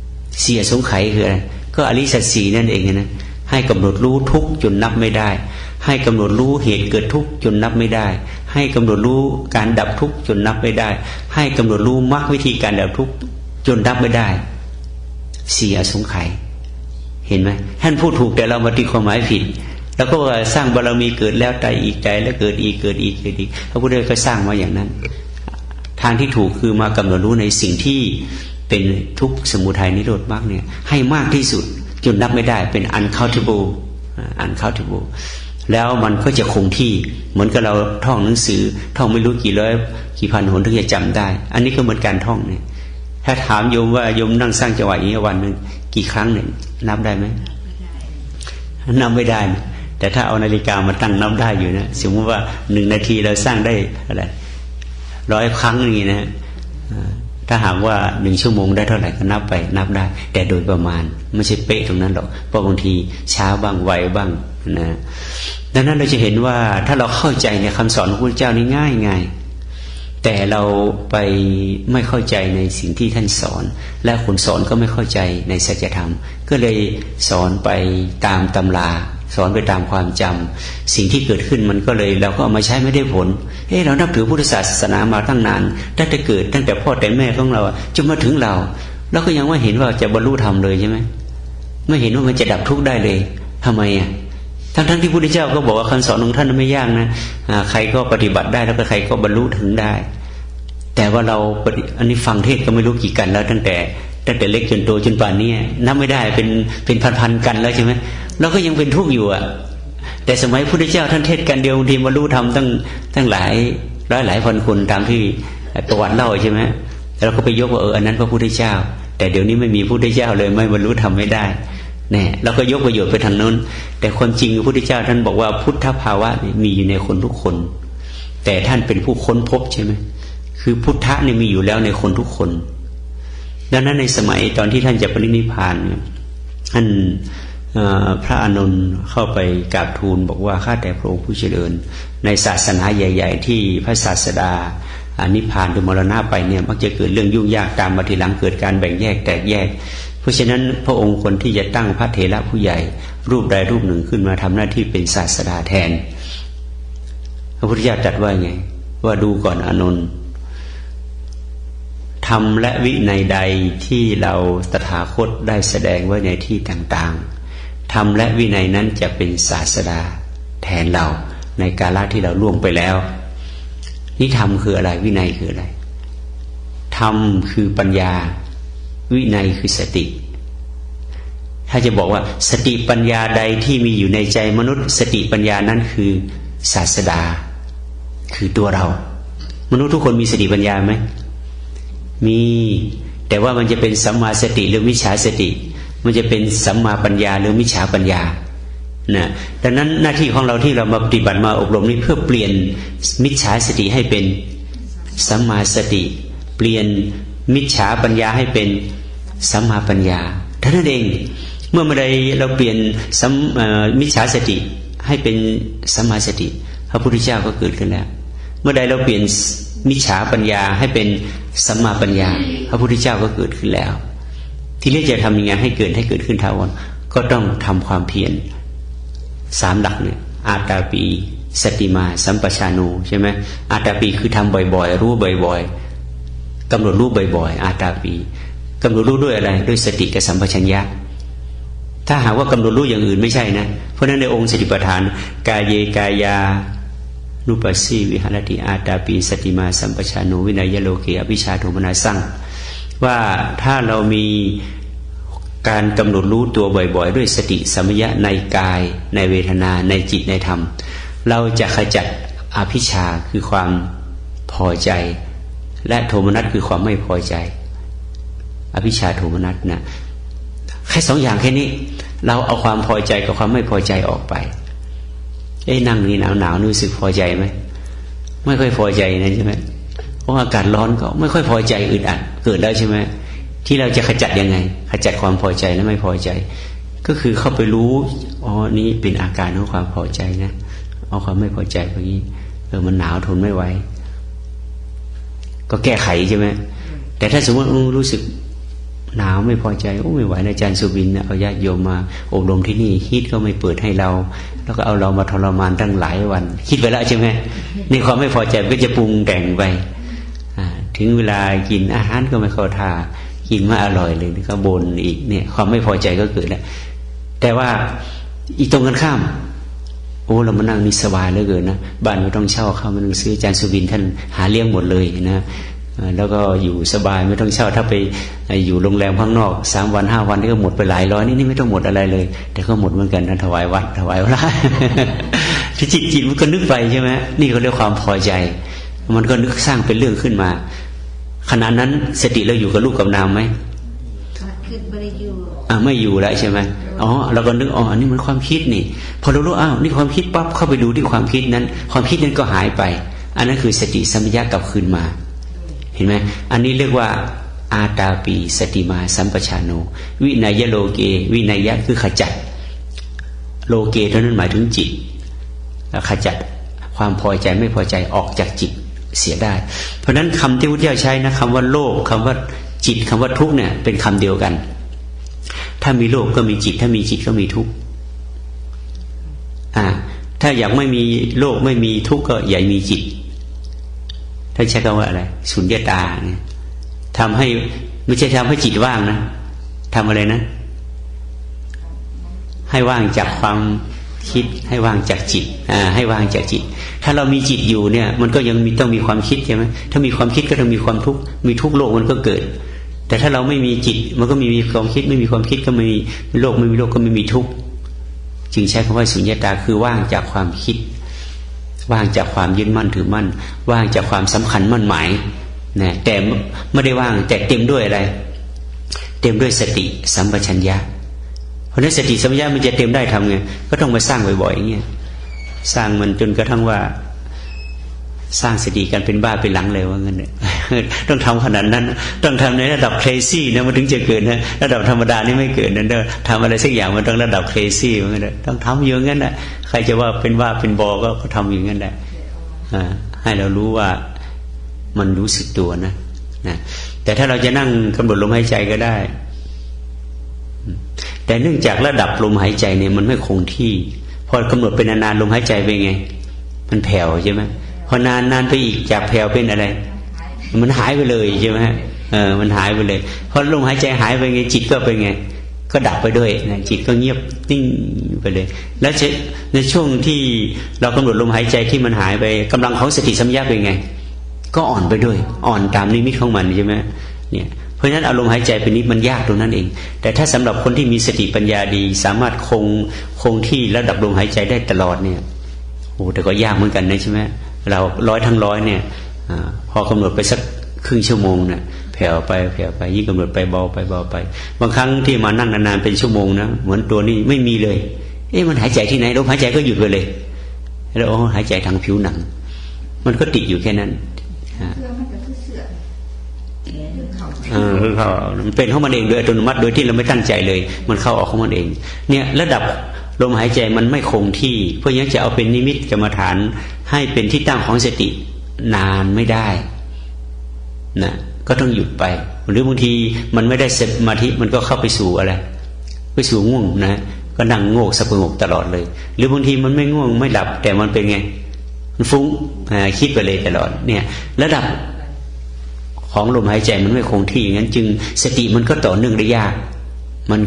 4 อสงไขยคืออะไรก็อริยสัจ 4นั่นเองนะให้กำหนดรู้ทุกข์จนนับไม่ได้ให้กำหนดรู้เหตุเกิดทุกข์จนนับไม่ได้ให้กำหนดรู้การดับทุกข์จนนับไม่ได้ให้กำหนดรู้มรรควิธีการดับทุกข์จนนับไม่ได้4 อสงไขยเห็นไหมท่านพูดถูกแต่เรามาตีความหมายผิดแล้วก็ว่าสร้างบารมีเกิดแล้วตายอีกตายแล้วเกิดอีกเกิดอีกเกิดอีกพระพุทธเจ้าก็สร้างมาอย่างนั้นทางที่ถูกคือมากำหนดรู้ในสิ่งที่เป็นทุกข์สมุทัยนิโรธมรรคเนี่ยให้มากที่สุดจนนับไม่ได้เป็น uncountable แล้วมันก็จะคงที่เหมือนกับเราท่องหนังสือท่องไม่รู้กี่ร้อยกี่พันหนถึงจะจำได้อันนี้ก็เหมือนการท่องเนี่ยถ้าถามโยมว่าโยมนั่งสร้างจังหวะอย่างนี้วันนึงกี่ครั้งเนี่ยนับได้ไหมนับไม่ได้นะแต่ถ้าเอานาฬิกามาตั้งนับได้อยู่นะสมมติว่า1 นาทีเราสร้างได้อะไร100 ครั้งนี่นะถ้าหากว่า1 ชั่วโมงได้เท่าไหร่ก็นับไปนับได้แต่โดยประมาณไม่ใช่เป๊ะตรงนั้นหรอกเพราะบางทีช้าบ้างไวบ้างนะดังนั้นเราจะเห็นว่าถ้าเราเข้าใจในคำสอนของพระพุทธเจ้านี่ง่ายแต่เราไปไม่เข้าใจในสิ่งที่ท่านสอนและคนสอนก็ไม่เข้าใจในสัจธรรมก็เลยสอนไปตามตำรา สอนไปตามความจำสิ่งที่เกิดขึ้นมันก็เลยเราก็เอามาใช้ไม่ได้ผลเรานับถือพุทธศาสนามาตั้งนานตั้งแต่เกิดตั้งแต่พ่อแต่แม่ของเราจนมาถึงเราก็ยังไม่เห็นว่าจะบรรลุธรรมเลยใช่ไหมไม่เห็นว่ามันจะดับทุกข์ได้เลยทำไมทั้งที่พระพุทธเจ้าก็บอกว่าคำสอนของท่านไม่ยากนะใครก็ปฏิบัติได้แล้วก็ใครก็บรรลุถึงได้แต่ว่าเราอันนี้ฟังเทศก็ไม่รู้กี่กันแล้วตั้งแต่เล็กจนโตจนป่านนี้นับไม่ได้เป็นพันๆกันแล้วใช่ไหมเราก็ยังเป็นทุกข์อยู่แต่สมัยพระพุทธเจ้าท่านเทศกันเดียวบางทีบรรลุธรรมตั้งหลายหลายพันคนตามที่ประวัติเล่าใช่ไหมแล้วเราก็ไปยกว่าอันนั้นพระพุทธเจ้าแต่เดี๋ยวนี้ไม่มีพระพุทธเจ้าเลยไม่บรรลุธรรมไม่ได้เนี่ยเราก็ยกประโยชน์ไปทางนั้นแต่ความจริงพระพุทธเจ้าท่านบอกว่าพุทธภาวะมีอยู่ในคนทุกคนแต่ท่านเป็นผู้ค้นพบใช่ไหมคือพุทธะเนี่ยมีอยู่แล้วในคนทุกคนดังนั้นในสมัยตอนที่ท่านจะปรินิพพานท่านพระอานนท์เข้าไปกราบทูลบอกว่าข้าแต่พระองค์ผู้เจริญในศาสนาใหญ่ๆที่พระศาสดานิพพานหรือมรณะไปเนี่ยมักจะเกิดเรื่องยุ่งยากตามมาทีหลังเกิดการแบ่งแยกแตกแยกเพราะฉะนั้นพระองค์คนที่จะตั้งพระเถระผู้ใหญ่รูปใดรูปหนึ่งขึ้นมาทำหน้าที่เป็นศาสดาแทนพระพุทธเจ้าตรัสว่าไงว่าดูก่อนอานนท์ธรรมและวินัยใดที่เราตถาคตได้แสดงไว้ในที่ต่างๆธรรมและวินัยนั้นจะเป็นศาสดาแทนเราในกาลที่เราล่วงไปแล้วนี่ธรรมคืออะไรวินัยคืออะไรธรรมคือปัญญาวินัยคือสติถ้าจะบอกว่าสติปัญญาใดที่มีอยู่ในใจมนุษย์สติปัญญานั้นคือศาสดาคือตัวเรามนุษย์ทุกคนมีสติปัญญาไหมมีแต่ว่ามันจะเป็นสัมมาสติหรือมิจฉาสติมันจะเป็นสัมมาปัญญาหรือมิจฉาปัญญานะดังนั้นหน้าที่ของเราที่เรามาปฏิบัติมาอบรมนี้เพื่อเปลี่ยนมิจฉาสติให้เป็นสัมมาสติเปลี่ยนมิจฉาปัญญาให้เป็นสัมมาปัญญาเท่านั้นเองเมื่อเมื่อใดเราเปลี่ยนมิจฉาสติให้เป็นสัมมาสติพระพุทธเจ้าก็เกิดขึ้นแล้วเมื่อใดเราเปลี่ยนมิจฉาปัญญาให้เป็นสัมมาปัญญาพระพุทธเจ้าก็เกิดขึ้นแล้วที่นี้จะทำยังไงให้เกิดขึ้นถาวรก็ต้องทำความเพียร3หลักเนี่ยอาตาปีสติมาสัมปชาโนใช่ไหมอาตาปีคือทำบ่อยๆรู้บ่อยๆกำหนดรู้บ่อยๆอาตาปีกำหนดรู้ด้วยอะไรด้วยสติกับสัมปชัญญะถ้าหากว่ากำหนดรู้อย่างอื่นไม่ใช่นะเพราะฉะนั้นในองค์สติปัฏฐานกายเยกายานุปัสสีวิหารติอาตาปีสติมาสัมปชาโนวินัยโลเกอภิชาโทมนาสั่งว่าถ้าเรามีการกำหนดรู้ตัวบ่อยๆด้วยสติสัมปชัญญะในกายในเวทนาในจิตในธรรมเราจะขจัดอภิชาคือความพอใจและโทมนัสคือความไม่พอใจอภิชาโทมนัสนะแค่2อย่างแค่นี้เราเอาความพอใจกับความไม่พอใจออกไปนั่งนี่หนาวรู้สึกพอใจไหมไม่ค่อยพอใจนะใช่ไหมเพราะอากาศร้อนก็ไม่ค่อยพอใจอึดอัดเกิดแล้วใช่ไหมที่เราจะขจัดยังไงขจัดความพอใจและไม่พอใจก็คือเข้าไปรู้นี่เป็นอาการของความพอใจนะเอาความไม่พอใจแบบนี้มันหนาวทนไม่ไหวก็แก้ไขใช่ไหมแต่ถ้าสมมติรู้สึกหนาวไม่พอใจไม่ไหวอาจารย์สุบินเอาญาติโยมมาอบรมที่นี่ฮีทก็ไม่เปิดให้เราแล้วก็เอาเรามาทรมานตั้งหลายวันคิดไปแล้วใช่ไหมนี่ความไม่พอใจก็จะปรุงแต่งไปถึงเวลากินอาหารก็ไม่เข้าท่ากินไม่อร่อยเลยก็บ่นอีกเนี่ยความไม่พอใจก็เกิดแล้วแต่ว่าอีกตรงกันข้ามเรามานั่งนี่สบายเหลือเกินนะบ้านไม่ต้องเช่าเข้ามานั่งซื้ออาจารย์สุบินท่านหาเลี้ยงหมดเลยนะแล้วก็อยู่สบายไม่ต้องเช่าถ้าไปอยู่โรงแรมข้างนอก3 วัน5 วันนี่ก็หมดไปหลายร้อยนี่ไม่ต้องหมดอะไรเลยแต่ก็หมดเหมือนกันนะถวายวัดถวายพระ ที่จิตมันก็นึกไปใช่ไหมนี่เขาเรียกความพอใจมันก็นึกสร้างเป็นเรื่องขึ้นมาขณะนั้นสติเราอยู่กับรูปกับนามไหมคือไม่ได้อยู่ไม่อยู่แล้วใช่ไหมเราก็นึกอันนี้มันความคิดนี่พอเรารู้นี่ความคิดปั๊บเข้าไปดูที่ความคิดนั้นความคิดนั้นก็หายไปอันนั้นคือสติสัมปชัญญะกลับคืนมาเห็นไหมอันนี้เรียกว่าอาตาปีสติมาสัมปชาโนวินัยโลเกวินัยคือขจัดโลเกเท่านั้นหมายถึงจิตขจัดความพอใจไม่พอใจออกจากจิตเสียได้เพราะฉะนั้นคำที่พุทธเจ้าใช้นะคำว่าโลภคำว่าจิตคำว่าทุกข์เนี่ยเป็นคำเดียวกันถ้ามีโลภก็มีจิตถ้ามีจิตก็มีทุกข์ ถ้าอยากไม่มีโลกไม่มีทุกข์ก็อย่ามีจิตท่านใช้คำว่าอะไรสุญญตาเนี่ยทำให้ไม่ใช่ทำให้จิตว่างนะทำอะไรนะให้ว่างจากความคิดให้ว่างจากจิตให้ว่างจากจิตถ้าเรามีจิตอยู่เนี่ยมันก็ยังต้องมีความคิดใช่ไหมถ้ามีความคิดก็ต้องมีความทุกข์มีทุกข์โลกมันก็เกิดแต่ถ้าเราไม่มีจิตมันก็มีความคิดไม่มีความคิดก็ไม่มีโลกไม่มีโลกก็ไม่มีทุกข์จึงใช้คำว่าสุญญตาคือว่างจากความคิดว่างจากความยึดมั่นถือมั่นว่างจากความสำคัญมั่นหมายนะแต่ไม่ได้ว่างแต่เต็มด้วยอะไรเต็มด้วยสติสัมปชัญญะเพราะนั้นสติสัมปชัญญะมันจะเต็มได้ทำไงก็ต้องมาสร้างบ่อยๆอย่างเงี้ยสร้างมันจนกระทั่งว่าสร้างสติกันเป็นบ้าเป็นหลังเลยว่างั้นเนี่ยต้องทำขนาดนั้นต้องทำในระดับเครซี่นะมันถึงจะเกิดนะระดับธรรมดานี่ไม่เกิดนั่นเด้อทำอะไรสักอย่างมันต้องระดับเครซี่ว่างั้นต้องทำอย่างนั้นนะใครจะว่าเป็นบ้าเป็นบอก็ทำอย่างนั้นแหละให้เรารู้ว่ามันรู้สึกตัวนะแต่ถ้าเราจะนั่งกำหนดลมหายใจก็ได้แต่เนื่องจากระดับลมหายใจเนี่ยมันไม่คงที่พอกำหนดเป็นนานๆลมหายใจเป็นไงมันแผ่วใช่ไหมพอนานๆไปอีกจากแผ่วเป็นอะไรมันหายไปเลยใช่ไหมมันหายไปเลยพอลมหายใจหายไปไงจิตก็เป็นไงก็ดับไปด้วยนะจิตก็เงียบนิ่งไปเลยแล้วในช่วงที่เรากำหนดลมหายใจที่มันหายไปกำลังของสติสัมปชัญญะเป็นไงก็อ่อนไปด้วยอ่อนตามนิมิตของมันใช่ไหมเนี่ยเพราะฉะนั้นอารมณ์หายใจเป็นนิดมันยากตรงนั้นเองแต่ถ้าสำหรับคนที่มีสติปัญญาดีสามารถคงที่ระดับลมหายใจได้ตลอดเนี่ยโอ้แต่ก็ยากเหมือนกันนะใช่ไหมเรา100 เนี่ยพอกำหนดไปสักครึ่งชั่วโมงเนี่ยแผ่วไปยิ่งกำหนดไปเบาไปบางครั้งที่มานั่งนานๆเป็นชั่วโมงนะเหมือนตัวนี้ไม่มีเลยมันหายใจที่ไหนลมหายใจก็หยุดไปเลยแล้วหายใจทางผิวหนังมันก็ติดอยู่แค่นั้นเข้ามันเป็นของมันเองโดยอัตโนมัติโดยที่เราไม่ตั้งใจเลยมันเข้าออกของมันเองเนี่ยระดับลมหายใจมันไม่คงที่เพราะงั้นจะเอาเป็นนิมิตกรรมฐานให้เป็นที่ตั้งของสตินานไม่ได้นะก็ต้องหยุดไปหรือบางทีมันไม่ได้สมาธิมันก็เข้าไปสู่อะไรไปสู่ง่วงนะก็นั่งโงกสงบตลอดเลยหรือบางทีมันไม่ง่วงไม่หลับแต่มันเป็นไงมันฟุ้งคิดไปเลยตลอดเนี่ยระดับของลมหายใจมันไม่คงที่อย่างนั้นจึงสติมันก็ต่อเนื่องได้ยากมัน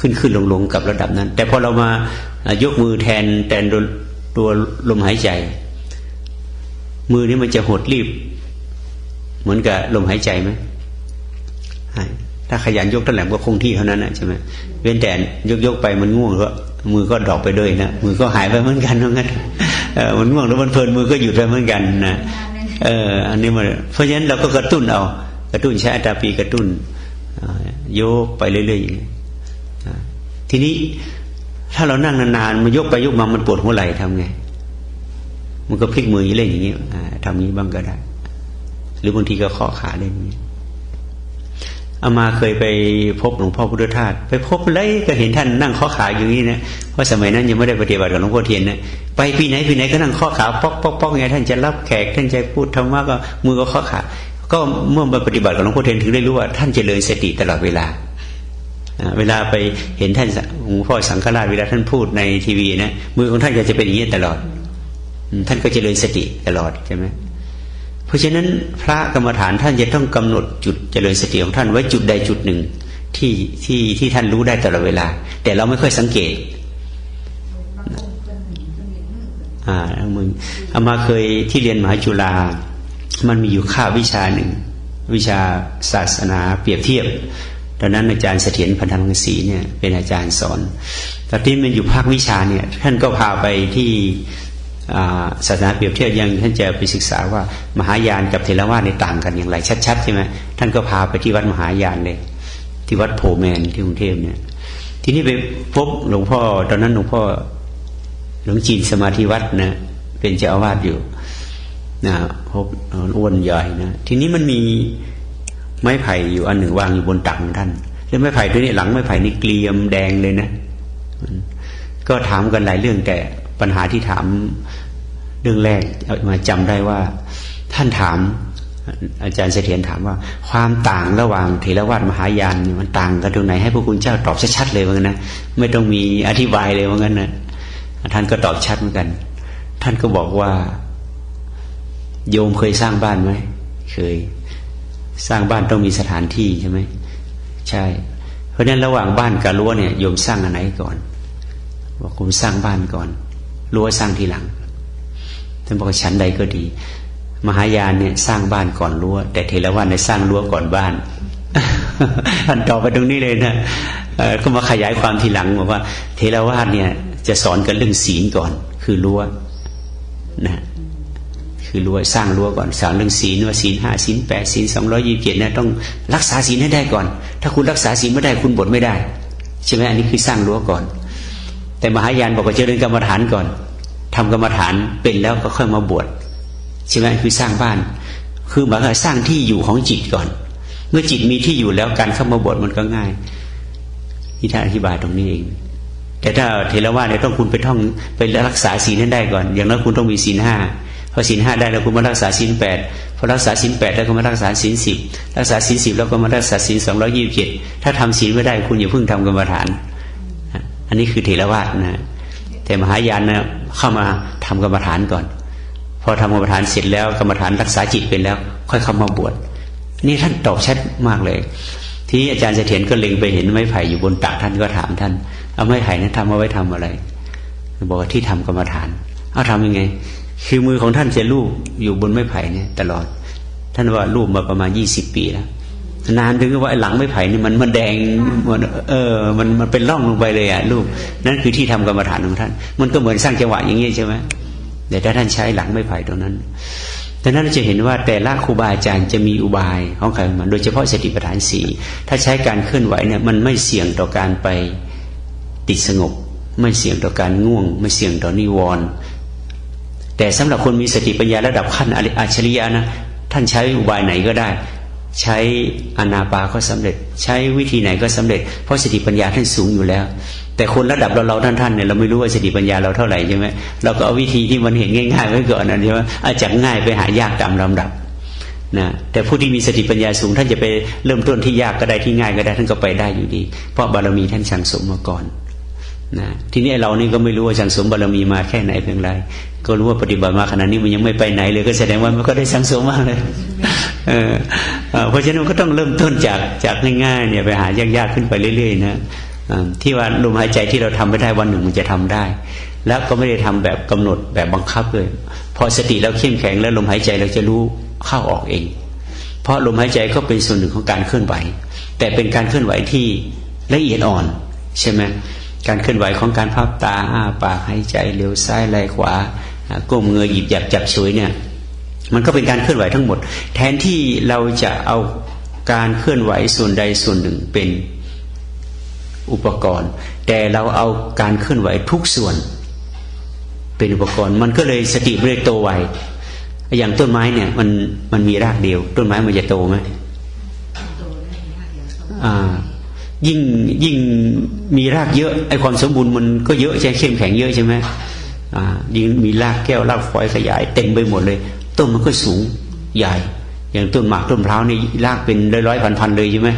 ขึ้นลงกับระดับนั้นแต่พอเรามายกมือแทนตัวลมหายใจมือนี้มันจะหดรีบเหมือนกับลมหายใจไหมถ้าขยันยกตะแหลมก็คงที่เท่านั้นนะใช่ไหมเว้นแต่ยกไปมันง่วงก็มือก็ดรอปไปด้วยนะมือก็หายไปเหมือนกันเพราะงั้นมันง่วงแล้วมันเพลินมือก็หยุดไปเหมือนกันนะอันนี้มันเพราะฉะนั้นเราก็กระตุ้นเอากระตุ้นใช้อัตตาปีกระตุ้นโยกไปเรื่อยๆทีนี้ถ้าเรานั่งนานๆมันยกไปยกมามันปวดหัวไหล่ทำไงมันก็พลิกมือเล่นอย่างนี้ทำนี้บ้างก็ได้หรือบางทีก็ข้อขาเล่นอย่างนี้อามาเคยไปพบหลวงพ่อพุทธทาสไปพบเลยก็เห็นท่านนั่งข้อขาอย่างนี้นะเพราะสมัยนั้นยังไม่ได้ปฏิบัติกับหลวงพ่อเทียนนะไปปีไหนก็นั่งข้อขาป๊อกไงท่านจะรับแขกท่านจะพูดธรรมะก็มือก็ข้อขาก็เมื่อมาปฏิบัติกับหลวงพ่อเทียนถึงได้รู้ว่าท่านเจริญสติตลอดเวลาเวลาไปเห็นท่านหลวงพ่อสังฆราชเวลาท่านพูดในทีวีนะมือของท่านก็จะเป็นอย่างนี้ตลอดท่านก็เจริญสติตลอดใช่ไหมเพราะฉะนั้นพระกรรมฐานท่านจะต้องกำหนดจุดเจริญสติของท่านไว้จุดใดจุดหนึ่งที่ท่านรู้ได้ตลอดเวลาแต่เราไม่ค่อยสังเกตมึงอามาเคยที่เรียนมหาจุฬามันมีอยู่ค่าวิชาหนึ่งวิชาศาสนาเปรียบเทียบตอนนั้นอาจารย์เสถียรพันธรังสีเนี่ยเป็นอาจารย์สอนตอนที่มันอยู่ภาควิชาเนี่ยท่านก็พาไปที่ศาสนาเปรียบเทียบยังท่านจะไปศึกษาว่ามหายานกับเทรวาสในต่างกันอย่างไรชัดๆใช่ไหมท่านก็พาไปที่วัดมหายานเลยที่วัดโพแมนที่กรุงเทพเนี่ยทีนี้ไปพบหลวงพ่อตอนนั้นหลวงพ่อหลวงจีนสมาธิวัดนะเป็นเจ้าอาวาสอยู่นะพบอ้วนใหญ่นะทีนี้มันมีไม้ไผ่อยู่อันหนึ่งวางอยู่บนตักของท่านแล้วไม้ไผ่ตัวนี้หลังไม้ไผ่นี่เกลียมแดงเลยนะก็ถามกันหลายเรื่องแต่ปัญหาที่ถามเรื่องแรกมาจำได้ว่าท่านถามอาจารย์เสถียรถามว่าความต่างระหว่างเถรวาทมหายานมันต่างกันตรงไหนให้พระคุณเจ้าตอบชัดๆเลยว่างั้นนะไม่ต้องมีอธิบายเลยว่างั้นนะ ท่านก็ตอบชัดเหมือนกันท่านก็บอกว่าโยมเคยสร้างบ้านไหมเคยสร้างบ้านต้องมีสถานที่ใช่ไหมใช่เพราะฉะนั้นระหว่างบ้านกับรั้วเนี่ยโยมสร้างอันไหนก่อนบอกผมสร้างบ้านก่อนรั้วสร้างทีหลังท่านบอกฉันใดก็ดีมหายานเนี่ยสร้างบ้านก่อนรั้วแต่เถรวาทเนี่ยสร้างรั้วก่อนบ้าน ท่านตอบไปตรงนี้เลยนะก็มาขยายความทีหลังบอกว่าเถรวาทเนี่ยจะสอนกันเรื่องศีลก่อนคือรั้วนะคือรั้วสร้างรั้วก่อนสอนเรื่องศีลว่าศีล 5 ศีล 8 ศีล 227เนี่ยต้องรักษาศีลให้ได้ก่อนถ้าคุณรักษาศีลไม่ได้คุณบวชไม่ได้ใช่ไหมอันนี้คือสร้างรั้วก่อนแต่มหายานบอกว่าเจริญกรรมฐานก่อนทำกรรมฐานเป็นแล้วก็ค่อยมาบวชใช่ไหมคือสร้างบ้านคือหมายถึงสร้างที่อยู่ของจิตก่อนเมื่อจิตมีที่อยู่แล้วการเข้ามาบวชมันก็ง่ายที่ท่านอธิบายตรงนี้เองแต่ถ้าเถรวาทเนี่ยต้องคุณไปท่องไปรักษาศีลให้ได้ก่อนอย่างน้อยคุณต้องมีศีล 5พอศีล 5ได้แล้วคุณมารักษาศีล 8พอรักษาศีล 8แล้วก็มารักษาศีล 10รักษาศีล 10แล้วก็มารักษาศีล 227ถ้าทำศีลไม่ได้คุณอย่าเพิ่งทำกรรมฐานอันนี้คือเถรวาทนะแต่มหายานนะเข้ามาทำกรรมฐานก่อนพอทำกรรมฐานเสร็จแล้วกรรมฐานรักษาจิตเป็นแล้วค่อยเข้ามาบวชนี่ท่านตอบชัดมากเลยที่อาจารย์เสถียรก็เล็งไปเห็นไม้ไผ่อยู่บนตักท่านก็ถามท่านเอาไม้ไผ่นั้นทำเอาไว้ทำอะไรบอกว่าที่ทำกรรมฐานเอาทำยังไงคือมือของท่านจะลูบอยู่บนไม้ไผ่เนี่ยตลอดท่านว่าลูบมาประมาณ20 ปีแล้วนานถึงว่าหลังไม้ไผ่นี่มันแดงมันเป็นร่องลงไปเลยอ่ะลูบนั่นคือที่ทำกรรมฐานของท่านมันก็เหมือนสร้างจังหวะอย่างนี้ใช่ไหมแต่ถ้าท่านใช้หลังไม้ไผ่ตรงนั้นดังนั้นเราจะเห็นว่าแต่ละครูบาอาจารย์จะมีอุบายของใครมันโดยเฉพาะสติปัฏฐาน4ถ้าใช้การเคลื่อนไหวเนี่ยมันไม่เสี่ยงต่อการไปติดสงบไม่เสี่ยงต่อการง่วงไม่เสี่ยงต่อนิวรณ์แต่สำหรับคนมีสติปัญญาระดับขั้นอัจฉริยะนะท่านใช้อุบายไหนก็ได้ใช้อานาปานก็สำเร็จใช้วิธีไหนก็สำเร็จเพราะสติปัญญาท่านสูงอยู่แล้วแต่คนระดับเราท่านเนี่ยเราไม่รู้ว่าสติปัญญาเราเท่าไหร่ใช่ไหมเราก็เอาวิธีที่มันเห็นง่ายๆไว้ก่อนนะใช่ไหมอาจจะง่ายไปหายากตามลำดับนะแต่ผู้ที่มีสติปัญญาสูงท่านจะไปเริ่มต้นที่ยากก็ได้ที่ง่ายก็ได้ท่านก็ไปได้อยู่ดีเพราะบารมีท่านสั่งสมมาก่อนนะทีนี้เรานี่ก็ไม่รู้ว่าสั่งสมบารมีมาแค่ไหนเพียงไรก็รู้ว่าปฏิบัติมาขนาดนี้มันยังไม่ไปไหนเลยก็แสดงว่ามันก็ได้สั่งสมมากเลยเพราะฉะนั้นก็ต้องเริ่มต้นจากง่ายๆเนี่ยไปหายากๆขึ้นไปเรื่อยๆนะที่ว่าลมหายใจที่เราทำไม่ได้วันหนึ่งมันจะทำได้แล้วก็ไม่ได้ทำแบบกำหนดแบบบังคับเลยพอสติเราเข้มแข็งแล้วลมหายใจเราจะรู้เข้าออกเองเพราะลมหายใจก็เป็นส่วนหนึ่งของการเคลื่อนไหวแต่เป็นการเคลื่อนไหวที่ละเอียดอ่อนใช่ไหมการเคลื่อนไหวของการพับตาอ้าปากหายใจเลี้ยวซ้ายไหล่ขวาก้มเงยหยิบจับฉวยเนี่ยมันก็เป็นการเคลื่อนไหวทั้งหมดแทนที่เราจะเอาการเคลื่อนไหวส่วนใดส่วนหนึ่งเป็นอุปกรณ์แต่เราเอาการเคลื่อนไหวทุกส่วนเป็นอุปกรณ์มันก็เลยสติไม่ได้โตไวอย่างต้นไม้เนี่ยมันมีรากเดียวต้นไม้มันจะโตไหมยิ่งมีรากเยอะไอ้ความสมบูรณ์มันก็เยอะใช่เข้มแข็งเยอะใช่ไหมยิ่งมีรากแก้วรากฝอยขยายเต็มไปหมดเลยต้นมันก็สูงใหญ่อย่างต้นหมากต้นพร้าวนี่รากเป็นร้อยๆพันๆเลยใช่ไหม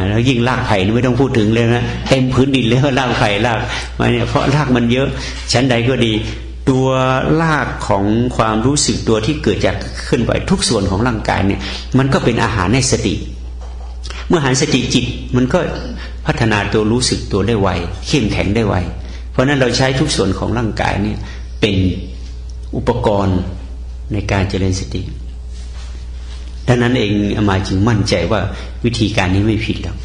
แล้วยิ่งรากไผ่นี่ไม่ต้องพูดถึงเลยนะเต็มพื้นดินเลยรากไผ่รากมาเนี่ยเพราะรากมันเยอะชั้นใดก็ดีตัวรากของความรู้สึกตัวที่เกิดจากเคลื่อนไหวทุกส่วนของร่างกายเนี่ยมันก็เป็นอาหารในสติเมื่ออาหารสติจิตมันก็พัฒนาตัวรู้สึกตัวได้ไวเข้มแข็งได้ไวเพราะนั้นเราใช้ทุกส่วนของร่างกายเนี่ยเป็นอุปกรณ์ในการเจริญสติดังนั้นเองอามาจึงมั่นใจว่าวิธีการนี้ไม่ผิดหรอก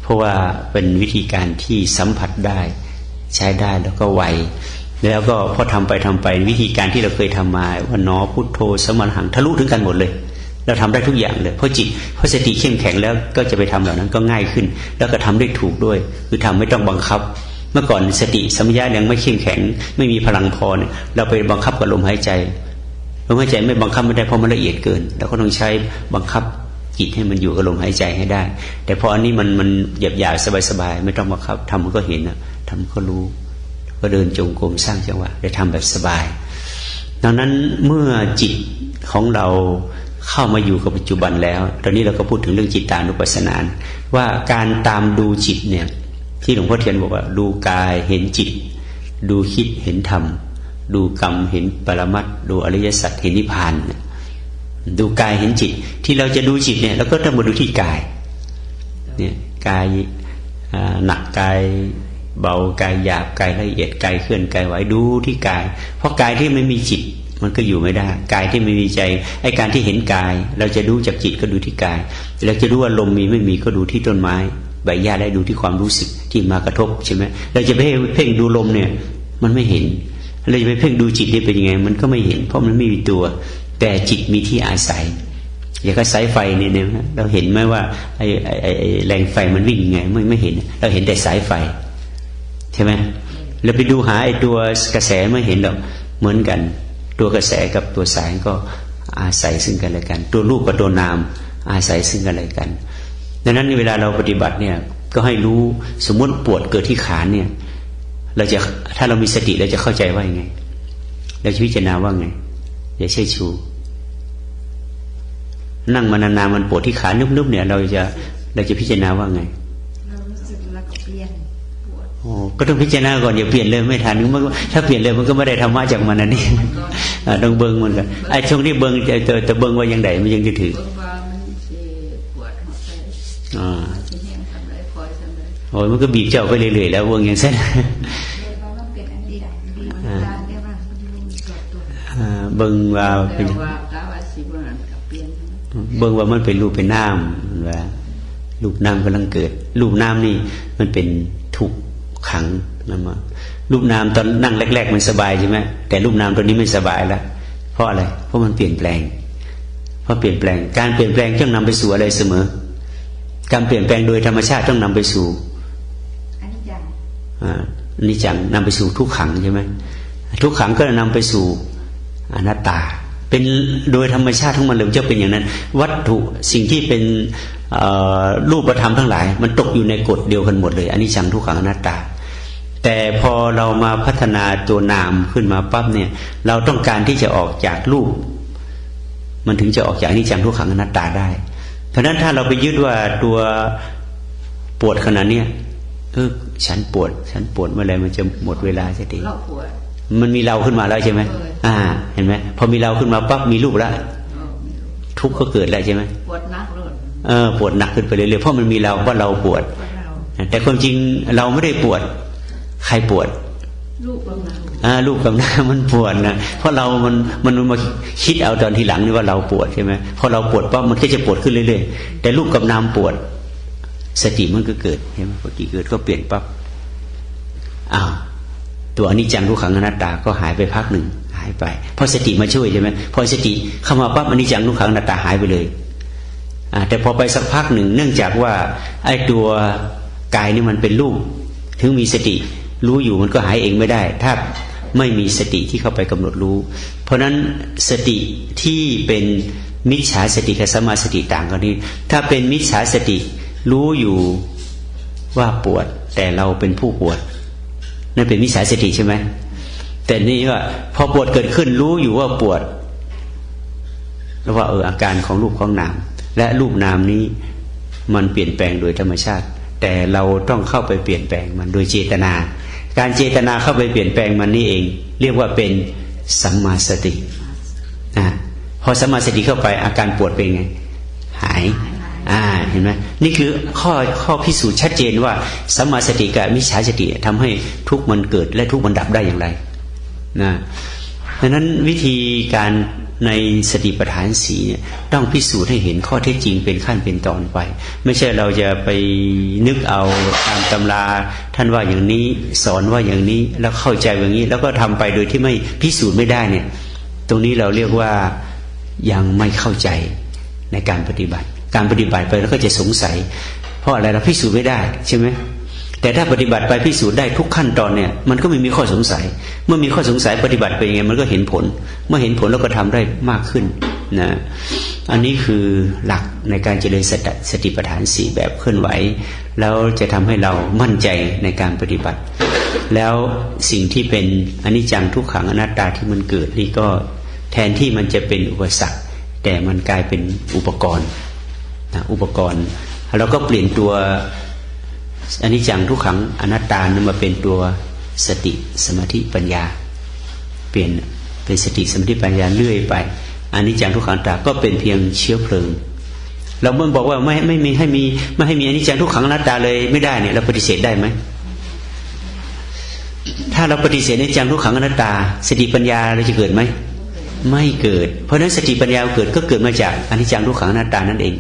เพราะว่าเป็นวิธีการที่สัมผัสได้ใช้ได้แล้วก็ไวแล้วก็พอทำไปวิธีการที่เราเคยทำมาว่าหนอพุทโธสมถะทะลุถึงกันหมดเลยเราทำได้ทุกอย่างเลยเพราะสติเข้มแข็งแล้วก็จะไปทำเหล่านั้นก็ง่ายขึ้นแล้วก็ทำได้ถูกด้วยคือทำไม่ต้องบังคับเมื่อก่อนสติสัมปชัญญะยังไม่เข้มแข็งไม่มีพลังพอเนี่ยเราไปบังคับกับลมหายใจลมหายใจไม่บังคับไม่ได้เพราะมันละเอียดเกินแล้วก็ต้องใช้บังคับจิตให้มันอยู่กับลมหายใจให้ได้แต่พออันนี้มันหยาบๆสบายๆไม่ต้องบังคับทำมันก็เห็นนะทำก็รู้ก็เดินจงกรมสร้างจังหวะได้ทำแบบสบายดังนั้นเมื่อจิตของเราเข้ามาอยู่กับปัจจุบันแล้วตอนนี้เราก็พูดถึงเรื่องจิตตานุปัสสนาว่าการตามดูจิตเนี่ยที่หลวงพ่อเทียนบอกว่าดูกายเห็นจิต ดูคิดเห็นธรรมดูกรรมเห็นปรมัตถ์ดูอริยสัจเห็นนิพพานดูกายเห็นจิตที่เราจะดูจิตเนี่ยเราก็ต้องมาดูที่กายเนี่ยกายหนักกายเบากายหยาบกายละเอียดกายเคลื่อนกายไหวดูที่กายเพราะกายที่ไม่มีจิตมันก็อยู่ไม่ได้กายที่ไม่มีใจไอ้การที่เห็นกายเราจะดูจากจิตก็ดูที่กายเราจะรู้ว่าลมมีไม่มีก็ดูที่ต้นไม้ใบหญ้าได้ดูที่ความรู้สึกที่มากระทบใช่ไหมเราจะไปเพ่งดูลมเนี่ยมันไม่เห็นเราจะไปเพ่งดูจิตนี่เป็นยังไงมันก็ไม่เห็นเพราะมันไม่มีตัวแต่จิตมีที่อาศัยอย่างกับสายไฟเนี่ยเราเห็นไหมว่าไอ้แรงไฟมันวิ่งยังไงไม่เห็นเราเห็นแต่สายไฟใช่ไหมเราไปดูหาไอ้ตัวกระแสไม่เห็นหรอกเหมือนกันตัวกระแสกับตัวสายก็อาศัยซึ่งกันและกันตัวรูปกับตัวนามอาศัยซึ่งกันและกันดังนั้นเวลาเราปฏิบัติเนี่ยก็ให้รู้สมมติปวดเกิดที่ขาเนี่ยเราจะถ้าเรามีสติเราจะเข้าใจว่ายังไงเราจะพิจารณาว่าไงอย่าเชื่อชูนั่งมานานๆมันปวดที่ขานุบๆเนี่ยเราจะพิจารณาว่าไงเรารู้สึกแล้วก็เปลี่ยนปวดโอ้ก็ต้องพิจารณาก่อนอย่าเปลี่ยนเลยไม่ทันถ้าเปลี่ยนเลยมันก็ไม่ได้ธรรมะจากมันนะนี่ต้องเบิ่งมันกันไอ้ช่วงที่เบิ่งจะเบิ่งว่ายังไงมันยังจะถือโอ้ยมันก็บีบเจ้าไปเรื่อยๆแล้ววงอย่างเส้นเบิ่งว่าเป็นเบิ่งว่ามันเป็นรูปเป็นน้ำว่ารูปน้ำกำลังเกิดรูปน้ำนี่มันเป็นทุกขังนั่นมารูปน้ำตอนนั่งแรกๆมันสบายใช่ไหมแต่รูปน้ำตัวนี้ไม่สบายแล้วเพราะอะไรเพราะมันเปลี่ยนแปลงเพราะเปลี่ยนแปลงการเปลี่ยนแปลงต้องนำไปสู่อะไรเสมอการเปลี่ยนแปลงโดยธรรมชาติต้องนำไปสู่อนิจจังนำไปสู่ทุกขังใช่ไหมทุกขังก็นำไปสู่อนัตตาเป็นโดยธรรมชาติทั้งมันเลยจะเป็นอย่างนั้นวัตถุสิ่งที่เป็นรูปธรรมทั้งหลายมันตกอยู่ในกฎเดียวกันหมดเลยอนิจจังทุกขังอนัตตาแต่พอเรามาพัฒนาตัวนามขึ้นมาปั๊บเนี่ยเราต้องการที่จะออกจากรูปมันถึงจะออกจากอนิจจังทุกขังอนัตตาได้เพราะฉะนั้นถ้าเราไปยึดว่าตัวปวดขนาดเนี้ยฉันปวดเมื่อไรมันจะหมดเวลาสักทีมันมีเราขึ้นมาแล้วใช่ไหมเห็นไหมพอมีเราขึ้นมาปั๊บมีรูปแล้วทุกข์ก็เกิดแล้วใช่ไหมปวดหนักเลยปวดหนักขึ้นไปเรื่อยๆเพราะมันมีเราว่าเราปวดแต่ความจริงเราไม่ได้ปวดใครปวดรูปกับนามรูปกับนามมันปวดนะเพราะเรามันมาคิดเอาตอนทีหลังนี่ว่าเราปวดใช่ไหมพอเราปวดปั๊บมันก็จะปวดขึ้นเรื่อยๆแต่รูปกับนามปวดสติมันก็เกิดเห็นไหมสติเกิดก็เปลี่ยนปั๊บตัวอนิจจังทุกขังอนัตตาก็หายไปพักหนึ่งหายไปพอสติมาช่วยใช่ไหมพอสติเข้ามาปั๊บอนิจจังทุกขังอนัตตาหายไปเลยแต่พอไปสักพักหนึ่งเนื่องจากว่าไอ้ตัวกายนี่มันเป็นรูปถึงมีสติรู้อยู่มันก็หายเองไม่ได้ถ้าไม่มีสติที่เข้าไปกำหนดรู้เพราะนั้นสติที่เป็นมิจฉาสติกับสัมมาสติต่างกันนี้ถ้าเป็นมิจฉาสติรู้อยู่ว่าปวดแต่เราเป็นผู้ปวดนั่นเป็นมิจฉาสติใช่ไหมแต่นี่ว่าพอปวดเกิดขึ้นรู้อยู่ว่าปวดแล้วว่าอาการของรูปของนามและรูปนามนี้มันเปลี่ยนแปลงโดยธรรมชาติแต่เราต้องเข้าไปเปลี่ยนแปลงมันโดยเจตนาการเจตนาเข้าไปเปลี่ยนแปลงมันนี่เองเรียกว่าเป็นสัมมาสติพอสัมมาสติเข้าไปอาการปวดเป็นไงหายเห็นไหมนี่คือข้อพิสูจน์ชัดเจนว่าสัมมาสติกับมิจฉาสติทำให้ทุกข์มันเกิดและทุกข์มันดับได้อย่างไรนะดังนั้นวิธีการในสติปัฏฐานสีเนี่ยต้องพิสูจน์ให้เห็นข้อเท็จจริงเป็นขั้นเป็นตอนไปไม่ใช่เราจะไปนึกเอาตามตำราท่านว่าอย่างนี้สอนว่าอย่างนี้แล้วเข้าใจอย่างนี้แล้วก็ทำไปโดยที่ไม่พิสูจน์ไม่ได้เนี่ยตรงนี้เราเรียกว่ายังไม่เข้าใจในการปฏิบัติไปแล้วก็จะสงสัยเพราะอะไรเราพิสูจน์ไม่ได้ใช่ไหมแต่ถ้าปฏิบัติไปพิสูจน์ได้ทุกขั้นตอนเนี่ยมันก็ไม่มีข้อสงสัยเมื่อมีข้อสงสัยปฏิบัติไปยังไงมันก็เห็นผลเมื่อเห็นผลแล้วก็ทำได้มากขึ้นนะอันนี้คือหลักในการเจริญสติปัฏฐาน4แบบเคลื่อนไหวแล้วจะทำให้เรามั่นใจในการปฏิบัติแล้วสิ่งที่เป็นอนิจจังทุกขังอนัตตาที่มันเกิดนี่ก็แทนที่มันจะเป็นอุปสรรคแต่มันกลายเป็นอุปกรณ์เราก็เปลี่ยนตัวอนิจจังทุกขังอนัตตามาเป็นตัว สติสมาธิปัญญาเปลี่ยนเป็นสติสมาธิปัญญาเรื่อยไปอนิจจังทุกขังอนัตตาก็เป็นเพียงเชื้อเพลิงเราเมื่อบอกว่าไม่ให้มีอนิจจังทุกขังอนัตตาเลยไม่ได้เนี่ยเราปฏิเสธได้ไหมถ้าเราปฏิเสธอนิจจังทุกขังอนัตตาสติปัญญาเราจะเกิดไหมไม่เกิดเพราะฉะนั้นสติปัญญาเกิดก็เกิดมาจากอนิจจังทุกขังอนัตตานั่นเอง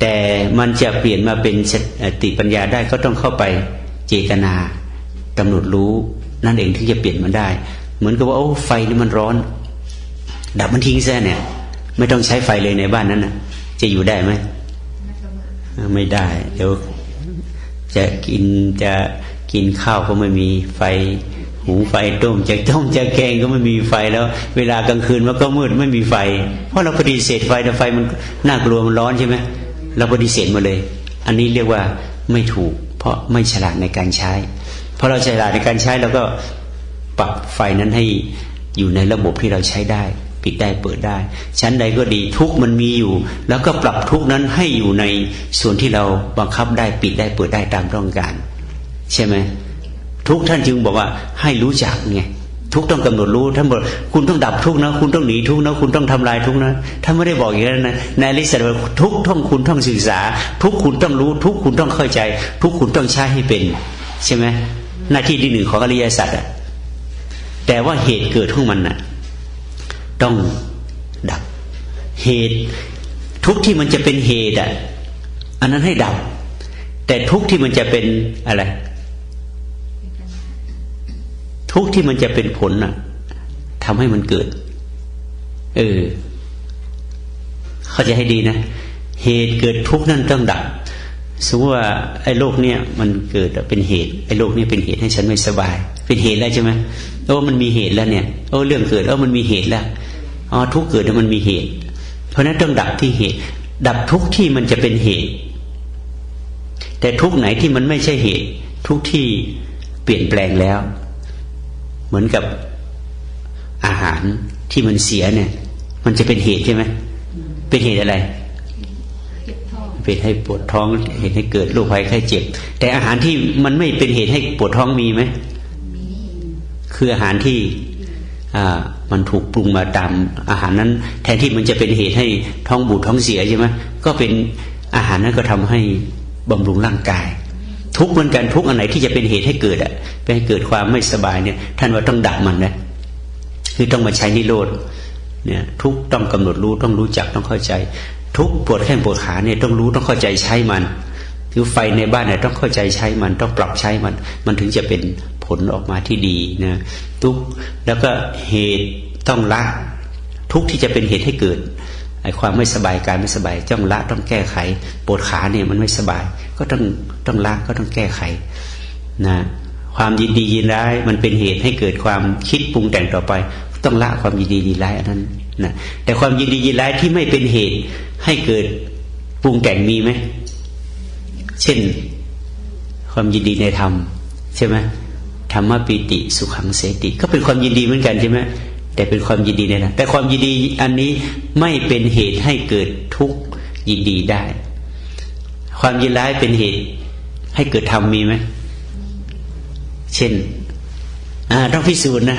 แต่มันจะเปลี่ยนมาเป็นสติปัญญาได้ก็ต้องเข้าไปเจตนากำหนดรู้นั่นเองที่จะเปลี่ยนมันได้เหมือนกับว่าโอ้ไฟนี่มันร้อนดับมันทิ้งซะเนี่ยไม่ต้องใช้ไฟเลยในบ้านนั้นนะจะอยู่ได้ไหมไม่ได้เดี๋ยวจะกินข้าวก็ไม่มีไฟหุงไฟต้มจะแกงก็ไม่มีไฟแล้วเวลากลางคืนมันก็มืดไม่มีไฟเพราะเราปฏิเสธไฟแต่ไฟมันน่ากลัวมันร้อนใช่ไหมเราปฏิเสธมาเลยอันนี้เรียกว่าไม่ถูกเพราะไม่ฉลาดในการใช้เพราะเราฉลาดในการใช้เราก็ปรับไฟนั้นให้อยู่ในระบบที่เราใช้ได้ปิดได้เปิดได้ชั้นใดก็ดีทุกมันมีอยู่แล้วก็ปรับทุกนั้นให้อยู่ในส่วนที่เราบังคับได้ปิดได้เปิดได้ตามต้องการใช่ไหมทุกท่านจึงบอกว่าให้รู้จักไงทุกต้องกำหนดรู้ท่านบอกคุณต้องดับทุกนะคุณต้องหนีทุกนะคุณต้องทำลายทุกนะท่านไม่ได้บอกอย่างนั้นนะในอริยสัจทุกต้องคุณต้องศึกษาทุกคุณต้องรู้ทุกคุณต้องเข้าใจทุกคุณต้องใช้ให้เป็นใช่ไหมหน้าที่ที่หนึ่งของอริยสัจอะแต่ว่าเหตุเกิดของมันน่ะต้องดับเหตุทุกที่มันจะเป็นเหตุอ่ะอันนั้นให้ดับแต่ทุกที่มันจะเป็นอะไรทุกที่มันจะเป็นผลน่ะทำให้มันเกิดเข้าใจให้ดีนะเหตุเกิดทุกนั่นต้องดับสมมติว่าไอ้โรคเนี่ยมันเกิดเป็นเหตุไอ้โรคนี้เป็นเหตุให้ฉันไม่สบายเป็นเหตุแล้วใช่ไหมโอ้มันมีเหตุแล้วเนี่ยโอ้เรื่องเกิดมันมีเหตุแล้วอ๋อทุกเกิดแล้วมันมีเหตุเพราะนั้นต้องดับที่เหตุดับทุกที่มันจะเป็นเหตุแต่ทุกไหนที่มันไม่ใช่เหตุทุกที่เปลี่ยนแปลงแล้วเหมือนกับอาหารที่มันเสียเนี่ยมันจะเป็นเหตุใช่ไหมเป็นเหตุอะไรเป็นให้ปวดท้องเหตุให้เกิดโรคภัยไข้เจ็บแต่อาหารที่มันไม่เป็นเหตุให้ปวดท้องมีไหมคืออาหารที่มันถูกปรุงมาตามอาหารนั้นแทนที่มันจะเป็นเหตุให้ท้องบูดท้องเสียใช่ไหมก็เป็นอาหารนั้นก็ทำให้บำรุงร่างกายทุกเหมือนกันทุกอันไหนที่จะเป็นเหตุให้เกิดเป็นให้เกิดความไม่สบายเนี่ยท่านว่าต้องดับมันนะคือต้องมาใช้นิโรธเนี่ยทุกต้องกำหนดรู้ต้องรู้จักต้องเข้าใจทุกปวดแข้งปวดขาเนี่ยต้องรู้ต้องเข้าใจใช้มันคือไฟในบ้านเนี่ยต้องเข้าใจใช้มันต้องปรับใช้มันถึงจะเป็นผลออกมาที่ดีนะทุกแล้วก็เหตุต้องละทุกที่จะเป็นเหตุให้เกิดไอ้ความไม่สบายกายไม่สบายต้องละต้องแก้ไขปวดขาเนี่ยมันไม่สบายก็ต้องละก็ต้องแก้ไขนะความยินดียินร้ายมันเป็นเหตุให้เกิดความคิดปรุงแต่งต่อไปต้องละความยินดียินร้ายอันนั้นนะแต่ความยินดียินร้ายที่ไม่เป็นเหตุให้เกิดปรุงแต่งมีไหมเช่นความยินดีในธรรมใช่ไหมธรรมปิติสุขังเสติก็เป็นความยินดีเหมือนกันใช่ไหมแต่เป็นความยินดีในธรรมแต่ความยินดีอันนี้ไม่เป็นเหตุให้เกิดทุกข์ยินดีได้ความยินร้ายเป็นเหตุให้เกิดธรรมมีไหมเช่นต้องพิสูจน์นะ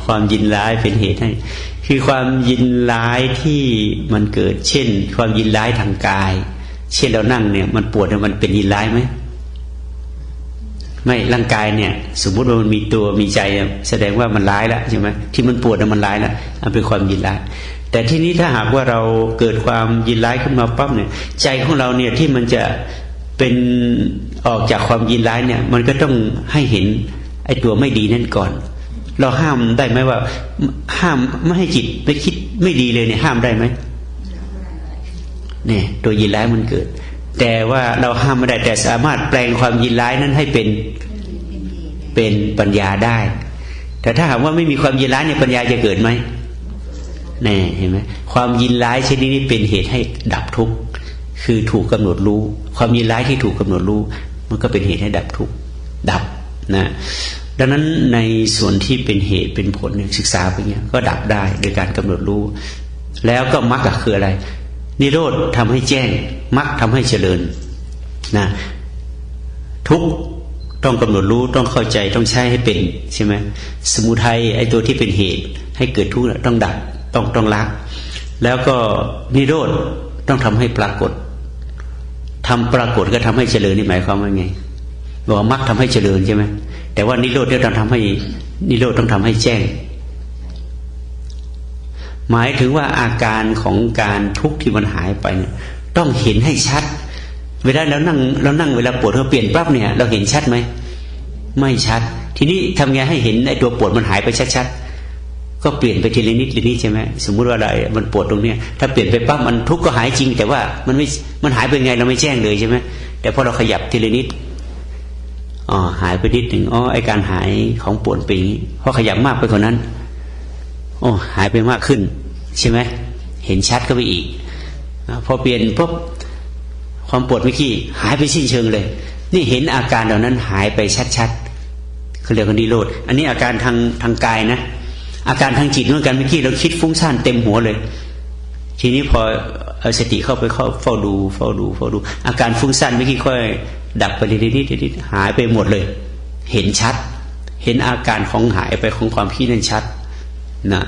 ความยินร้ายเป็นเหตุให้คือความยินร้ายที่มันเกิดเช่นความยินร้ายทางกายเช่นเรานั่งเนี่ยมันปวดมันเป็นยินร้ายไหมไม่ร่างกายเนี่ยสมมุติว่ามันมีตัวมีใจแสดงว่ามันร้ายแล้วใช่ไหมที่มันปวดมันร้ายแล้วมันเป็นความยินร้ายแต่ที่นี้ถ้าหากว่าเราเกิดความยินร้ายขึ้นมาปั๊บเนี่ยใจของเราเนี่ยที่มันจะเป็นออกจากความยินร้ายเนี่ยมันก็ต้องให้เห็นไอ้ตัวไม่ดีนั่นก่อนเราห้ามได้ไหมว่าห้ามไม่ให้จิตไปคิดไม่ดีเลยเนี่ยห้ามได้ไหมเนี่ยตัวยินร้ายมันเกิดแต่ว่าเราห้ามไม่ได้แต่สามารถแปลงความยินร้ายนั้นให้เป็นปัญญาได้แต่ถ้าหากว่าไม่มีความยินร้ายเนี่ยปัญญาจะเกิดไหมแน่เห็นไหมความยินร้ายชนิดนี้เป็นเหตุให้ดับทุกข์คือถูกกำหนดรู้ความยินร้ายที่ถูกกำหนดรู้มันก็เป็นเหตุให้ดับทุกข์ดับนะดังนั้นในส่วนที่เป็นเหตุเป็นผลเนี่ยศึกษาไปเงี้ยก็ดับได้โดยการกำหนดรู้แล้วก็มรรคคืออะไรนิโรธทำให้แจ้งมรรคทำให้เจริญนะ ทุกข์ต้องกำหนดรู้ต้องเข้าใจต้องใช้ให้เป็นใช่ไหมสมุทัยไอ้ตัวที่เป็นเหตุให้เกิดทุกข์ต้องดับต้องละแล้วก็นิโรธต้องทำให้ปรากฏทำปรากฏก็ทำให้เจริญนี่หมายความว่าไงบอกว่ามรรคทำให้เจริญใช่ไหมแต่ว่านิโรธต้องทำให้นิโรธต้องทำให้แจ้งหมายถึงว่าอาการของการทุกข์ที่มันหายไปเนี่ยต้องเห็นให้ชัดเวลาเรานั่งเวลาปวดเราเปลี่ยนปั๊บเนี่ยเราเห็นชัดไหมไม่ชัดทีนี้ทำไงให้เห็นไอ้ตัวปวดมันหายไปชัดๆก็เปลี่ยนไปทีละนิดใช่ไหมสมมุติว่าอะไรมันปวดตรงเนี้ยถ้าเปลี่ยนไปปั๊บมันทุกข์ก็หายจริงแต่ว่ามันหายไปไงเราไม่แจ้งเลยใช่ไหมแต่พอเราขยับทีละนิดหายไปนิดหนึ่งไอ้การหายของปวดปีพอขยับมากไปกว่านั้นหายไปมากขึ้นใช่ไหมเห็นชัดก็ไปอีกพอเปลี่ยนปุ๊บความปวดเมื่อกี้หายไปสิ้นเชิงเลยนี่เห็นอาการเหล่านั้นหายไปชัดๆเขาเรียกว่านิโรธอันนี้อาการทางกายนะอาการทางจิตเหมือนกันเมื่อกี้เราคิดฟุ้งซ่านเต็มหัวเลยทีนี้พอเอาสติเข้าไปเฝ้าดูอาการฟุ้งซ่านเมื่อกี้ค่อยดับไปนิดหายไปหมดเลยเห็นชัดเห็นอาการของหายไปของความคิดนั้นชัดนะ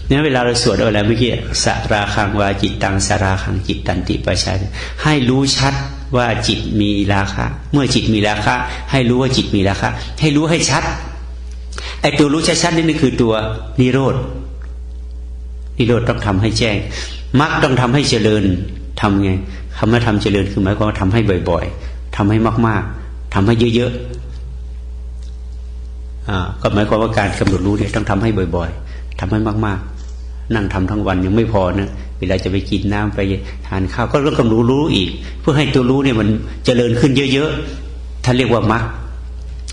เนี่ยเวลาเราสวดอะไรเมื่อกี้สราคังวาจิตตังสราคังจิตตันติปัชชาให้รู้ชัดว่าจิตมีราคะเมื่อจิตมีราคะให้รู้ว่าจิตมีราคะให้รู้ให้ชัดไอ้ตัวรู้ชัดๆนี่คือตัวนิโรธต้องทำให้แจ้งมรรคต้องทำให้เจริญทำไงคำว่าทำเจริญคือหมายความว่าทำให้บ่อยๆทำให้มากๆทำให้เยอะๆก็หมายความว่าการกำหนดรู้เนี่ยต้องทำให้บ่อยๆทำให้มากๆนั่งทำทั้งวันยังไม่พอนะเวลาจะไปกินน้ำไปทานข้าวก็ต้องกำหนดรู้อีกเพื่อให้ตัวรู้เนี่ยมันเจริญขึ้นเยอะๆท่านเรียกว่ามรรค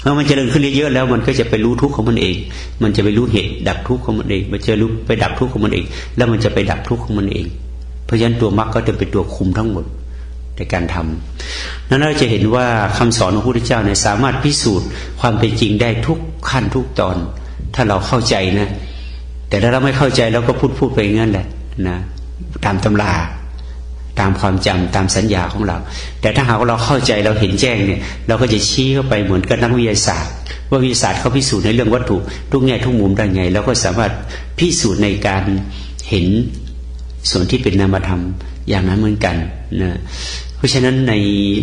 เมื่อมันเจริญขึ้นเยอะๆแล้วมันก็จะไปรู้ทุกข์ของมันเองมันจะไปรู้เหตุดับทุกข์ของมันเองมันจะรู้ไปดับทุกข์ของมันเองแล้วมันจะไปดับทุกข์ของมันเองเพราะฉะนั้นตัวมรรคก็จะเป็นตัวคุมทั้งหมดในการทำนั้นเราจะเห็นว่าคำสอนของพระพุทธเจ้าเนี่ยสามารถพิสูจน์ความเป็นจริงได้ทุกขั้นทุกตอนถ้าเราเข้าใจนะแต่ถ้าเราไม่เข้าใจเราก็พูดไปงั้นแหละนะตามตำราตามความจำตามสัญญาของเราแต่ถ้าหากว่าเราเข้าใจเราเห็นแจ้งเนี่ยเราก็จะชี้เข้าไปเหมือนกับนักวิทยาศาสตร์ว่าวิทยาศาสตร์เขาพิสูจน์ในเรื่องวัตถุทุกแง่ทุกมุมได้ไงแล้วก็สามารถพิสูจน์ในการเห็นส่วนที่เป็นนามธรรมอย่างนั้นเหมือนกันนะเพราะฉะนั้นใน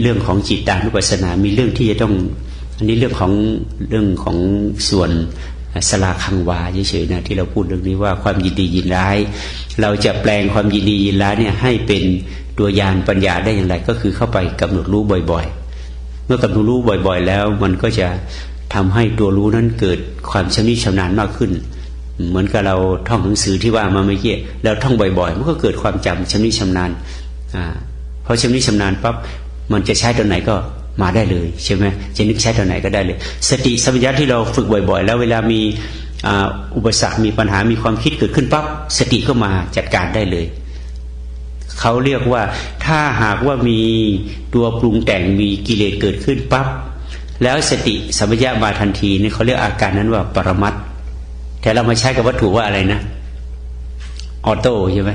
เรื่องของจิตตานุปัสสนามีเรื่องที่จะต้องอันนี้เรื่องของส่วนสลาคังวาเฉยๆนะที่เราพูดเรื่องนี้ว่าความยินดียินร้ายเราจะแปลงความยินดียินร้ายเนี่ยให้เป็นตัวญาณปัญญาได้อย่างไรก็คือเข้าไปกำหนดรู้บ่อยๆเมื่อกำหนดรู้บ่อยๆแล้วมันก็จะทำให้ตัวรู้นั้นเกิดความชำนิชำนาญมากขึ้นเหมือนกับเราท่องหนังสือที่ว่ามาเมื่อกี้เราท่องบ่อยๆมันก็เกิดความจำชำนิชำนาญพอชำนิชำนาญปั๊บมันจะใช้ตัวไหนก็มาได้เลยใช่ไหมจะนึกใช้ตัวไหนก็ได้เลยสติสัมปชัญญะที่เราฝึกบ่อยๆแล้วเวลามีอุปสรรคมีปัญหามีความคิดเกิดขึ้นปั๊บสติก็มาจัดการได้เลยเขาเรียกว่าถ้าหากว่ามีตัวปรุงแต่งมีกิเลสเกิดขึ้นปั๊บแล้วสติสัมปชัญญะมาทันทีนี่เขาเรียกอาการนั้นว่าปรมัตถ์แต่เรามาใช้กับวัตถุว่าอะไรนะออโต้ใช่ไหม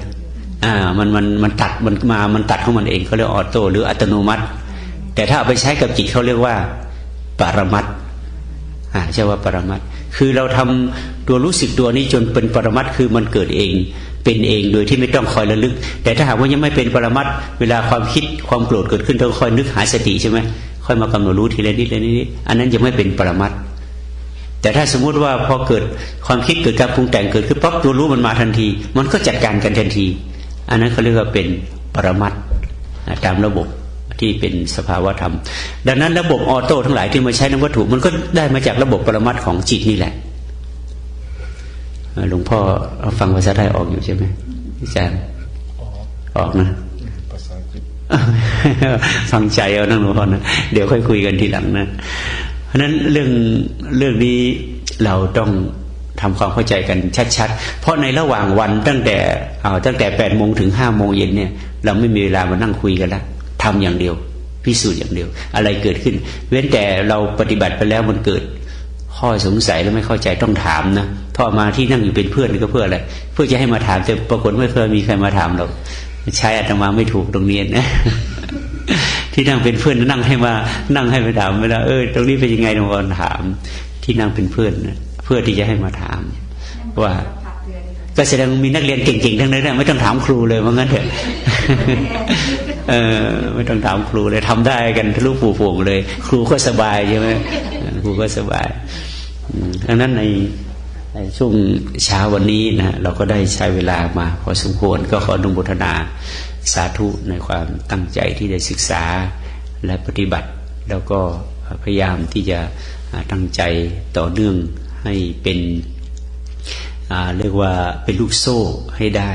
มันตัดมันตัดของมันเองเขาเรียกออโต้หรืออัตโนมัติแต่ถ้าเอาไปใช้กับจิตเขาเรียกว่าปรมัตถ์ใช่ว่าปรมัตถ์คือเราทำตัวรู้สึกตัวนี้จนเป็นปรมัตถ์คือมันเกิดเองเป็นเองโดยที่ไม่ต้องคอยระลึกแต่ถ้าหากว่ายังไม่เป็นปรมัตถ์เวลาความคิดความโกรธเกิดขึ้นต้องคอยนึกหาสติใช่ไหมค่อยมากำหนดรู้ทีละนิดอันนั้นยังไม่เป็นปรมัตถ์แต่ถ้าสมมุติว่าพอเกิดความคิดเกิดการปรุงแต่งเกิดขึ้นปั๊บตัวรู้มันมาทันทีมันก็จัดการกันทันทีอันนั้นเขาเรียกว่าเป็นปรมัตถ์ตามระบบที่เป็นสภาวะธรรมดังนั้นระบบออโต้ทั้งหลายที่มาใช้ในวัตถุมันก็ได้มาจากระบบปรมัตถ์ของจิตนี่แหละหลวงพ่อฟังภาษาไทยออกอยู่ใช่ไหมอาจารย์ออกนะภาษาอังกฤษฟังใจเอานั่งหลวงพ่อนะเดี๋ยวค่อยคุยกันทีหลังนะเพราะฉะนั้นเรื่องนี้เราต้องทำความเข้าใจกันชัดๆเพราะในระหว่างวันตั้งแต่8 โมงถึง5 โมงเย็นเนี่ยเราไม่มีเวลามานั่งคุยกันแล้วทำอย่างเดียวพิสูจน์อย่างเดียวอะไรเกิดขึ้นเว้นแต่เราปฏิบัติไปแล้วมันเกิดข้อสงสัยแล้วไม่เข้าใจต้องถามนะถ้ามาที่นั่งอยู่เป็นเพื่อนก็เพื่ออะไรเพื่อจะให้มาถามแต่ปรากฏไม่เคยมีใครมาถามเราใช้อาตมาไม่ถูกตรงนี้นะ ที่นั่งเป็นเพื่อนนั่งให้ไปถามเวลาตรงนี้เป็นยังไงบางคนถามที่นั่งเป็นเพื่อนเพื่อที่จะให้มาถามว่าก็แสดงมีนักเรียนเก่งๆทั้งนั้นไม่ต้องถามครูเลยว่างั้นเถอะไม่ต้องถามครูเลยทำได้กันทะลุปูโป่งเลยครูก็สบายใช่ไหมครูก็สบายดังนั้นในช่วงเช้าวันนี้นะเราก็ได้ใช้เวลามาพอสมควรก็ขออนุโมทนาสาธุในความตั้งใจที่ได้ศึกษาและปฏิบัติแล้วก็พยายามที่จะตั้งใจต่อเนื่องให้เป็นเรียกว่าเป็นลูกโซ่ให้ได้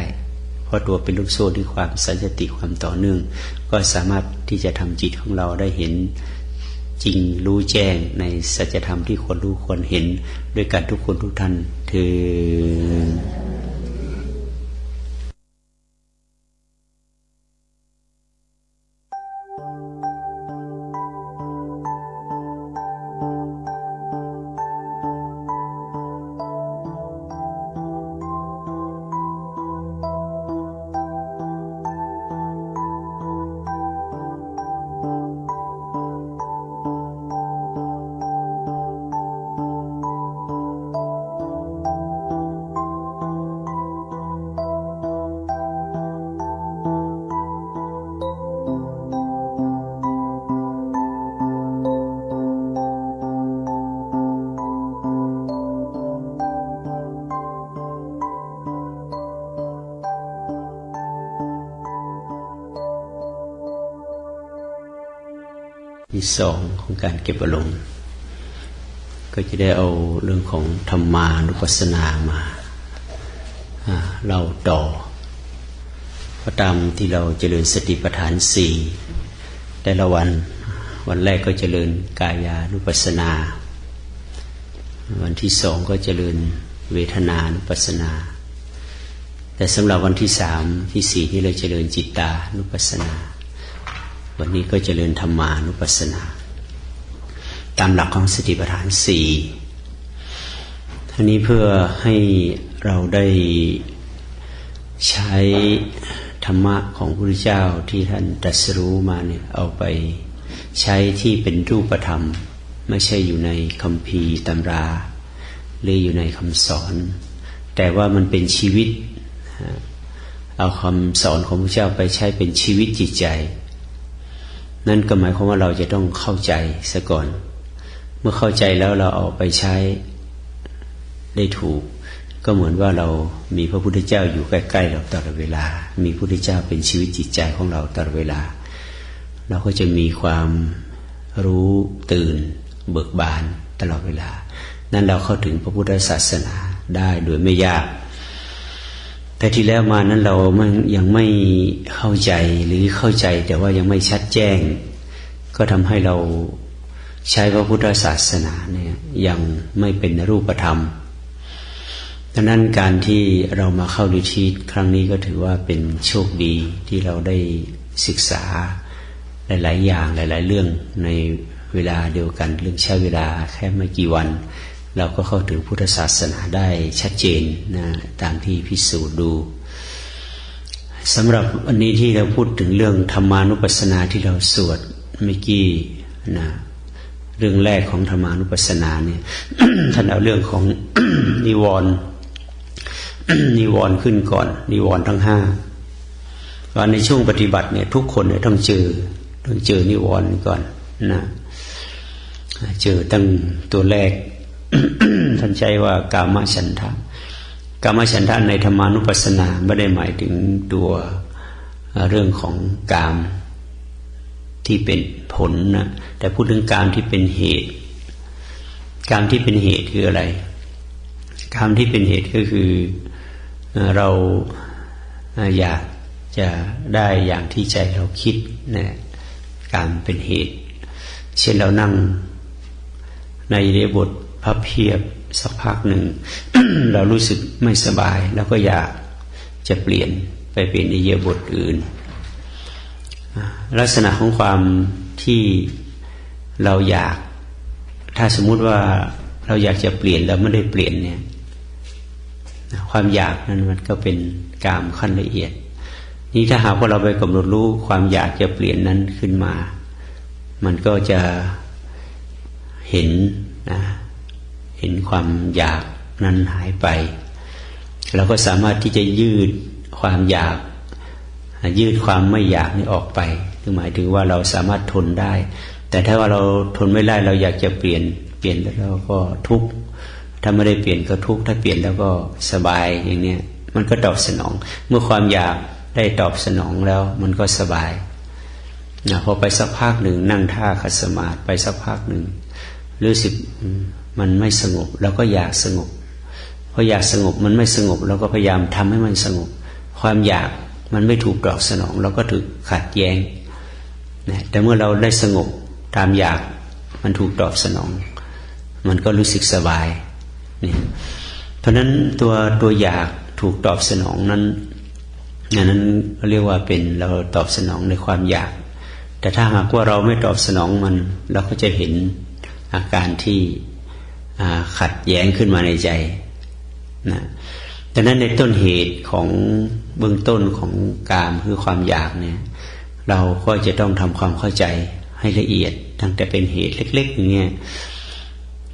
เพราะตัวเป็นลูกโซ่ด้วยความสัจจะความต่อเนื่องก็สามารถที่จะทำจิตของเราได้เห็นจริงรู้แจ้งในสัจธรรมที่ควรรู้ควรเห็นด้วยกันทุกคนทุกท่านเถิดที่สองของการเก็บอารมณ์ก็จะได้เอาเรื่องของธรรมานุปัสสนามาเล่าต่อเพราะตามที่เราเจริญสติปัฏฐานสี่แต่ละวันแรกก็เจริญกายานุปัสสนาวันที่สองก็เจริญเวทนานุปัสสนาแต่สำหรับวันที่สามที่สี่ที่เราเจริญจิตตานุปัสสนาวันนี้ก็เจริญธรรมานุปัสสนาตามหลักของสติปัฏฐานสี่ทั้งนี้เพื่อให้เราได้ใช้ธรรมะของพระพุทธเจ้าที่ท่านตรัสรู้มาเนี่ยเอาไปใช้ที่เป็นรูปธรรมไม่ใช่อยู่ในคัมภีร์ตำราหรืออยู่ในคำสอนแต่ว่ามันเป็นชีวิตเอาคำสอนของพระเจ้าไปใช้เป็นชีวิตจิตใจนั่นก็หมายความว่าเราจะต้องเข้าใจซะก่อนเมื่อเข้าใจแล้วเราเอาไปใช้ได้ถูกก็เหมือนว่าเรามีพระพุทธเจ้าอยู่ใกล้ๆเราตลอดเวลามีพระพุทธเจ้าเป็นชีวิตจิตใจของเราตลอดเวลาเราก็จะมีความรู้ตื่นเบิกบานตลอดเวลานั่นเราเข้าถึงพระพุทธศาสนาได้โดยไม่ยากแต่ที่แล้วมานั้นเรายังไม่เข้าใจหรือเข้าใจแต่ว่ายังไม่ชัดแจ้งก็ทำให้เราใช้พระพุทธศาสนาเนี่ยยังไม่เป็นรูปธรรมดังนั้นการที่เรามาเข้าฤทธิ์ครั้งนี้ก็ถือว่าเป็นโชคดีที่เราได้ศึกษาหลายๆอย่างหลายๆเรื่องในเวลาเดียวกันเรื่องใช้เวลาแค่ไม่กี่วันเราก็เข้าถึงพุทธศาสนาได้ชัดเจนนะตามที่พิสูจน์ดูสำหรับวันนี้ที่เราพูดถึงเรื่องธรรมานุปัสสนาที่เราสวดเมื่อกี้นะเรื่องแรกของธรรมานุปัสสนาเนี่ย ท่านเอาเรื่องของ นิวรณ์ขึ้นก่อนนิวรณ์ทั้งห้าว่าในช่วงปฏิบัติเนี่ยทุกคนเนี่ยต้องเจอนิวรณ์ก่อนนะเจอตั้งตัวแรก ท่านใช้ว่ากามฉันทะกามฉันทะในธรรมานุปัสสนาไม่ได้หมายถึงตัวเรื่องของกามที่เป็นผลนะแต่พูดถึงกามที่เป็นเหตุกามที่เป็นเหตุคืออะไรกามที่เป็นเหตุก็คือเราอยากจะได้อย่างที่ใจเราคิดนะกามเป็นเหตุเช่นเรานั่งในอิริยาบถพับเพียบสักพักหนึ่ง เรารู้สึกไม่สบายแล้วก็อยากจะเปลี่ยนไปเป็นอิริยาบถอื่นลักษณะของความที่เราอยากถ้าสมมุติว่าเราอยากจะเปลี่ยนแล้วไม่ได้เปลี่ยนเนี่ยความอยากนั้นมันก็เป็นกามขั้นละเอียดนี่ถ้าหากว่าเราไปกำหนดรู้ความอยากจะเปลี่ยนนั้นขึ้นมา มันก็จะเห็นเห็นความอยากนั้นหายไปเราก็สามารถที่จะยืดความอยากยืดความไม่อยากนี่ออกไปคือหมายถึงว่าเราสามารถทนได้แต่ถ้าว่าเราทนไม่ได้เราอยากจะเปลี่ยนแล้วเราก็ทุกข์ถ้าไม่ได้เปลี่ยนก็ทุกข์ถ้าเปลี่ยนแล้วก็สบายอย่างเนี้ยมันก็ตอบสนองเมื่อความอยากได้ตอบสนองแล้วมันก็สบายพอไปสักพักหนึ่งนั่งท่าขัดสมาธิไปสักพักหนึ่งรู้สึกมันไม่สงบแล้วก็อยากสงบพออยากสงบมันไม่สงบเราก็พยายามทำให้มันสงบความอยากมันไม่ถูกตอบสนองเราก็ถูกขัดแย้งนะแต่เมื่อเราได้สงบตามอยากมันถูกตอบสนองมันก็รู้สึกสบายนี่เพราะนั้นตัวอยากถูกตอบสนองนั้นเรียกว่าเป็นเราตอบสนองในความอยากแต่ถ้าหากว่าเราไม่ตอบสนองมันเราก็จะเห็นอาการที่ขัดแย้งขึ้นมาในใจนะดังนั้นในต้นเหตุของเบื้องต้นของกามคือความอยากเนี่ยเราก็จะต้องทำความเข้าใจให้ละเอียดตั้งแต่เป็นเหตุเล็กๆอย่างเงี้ย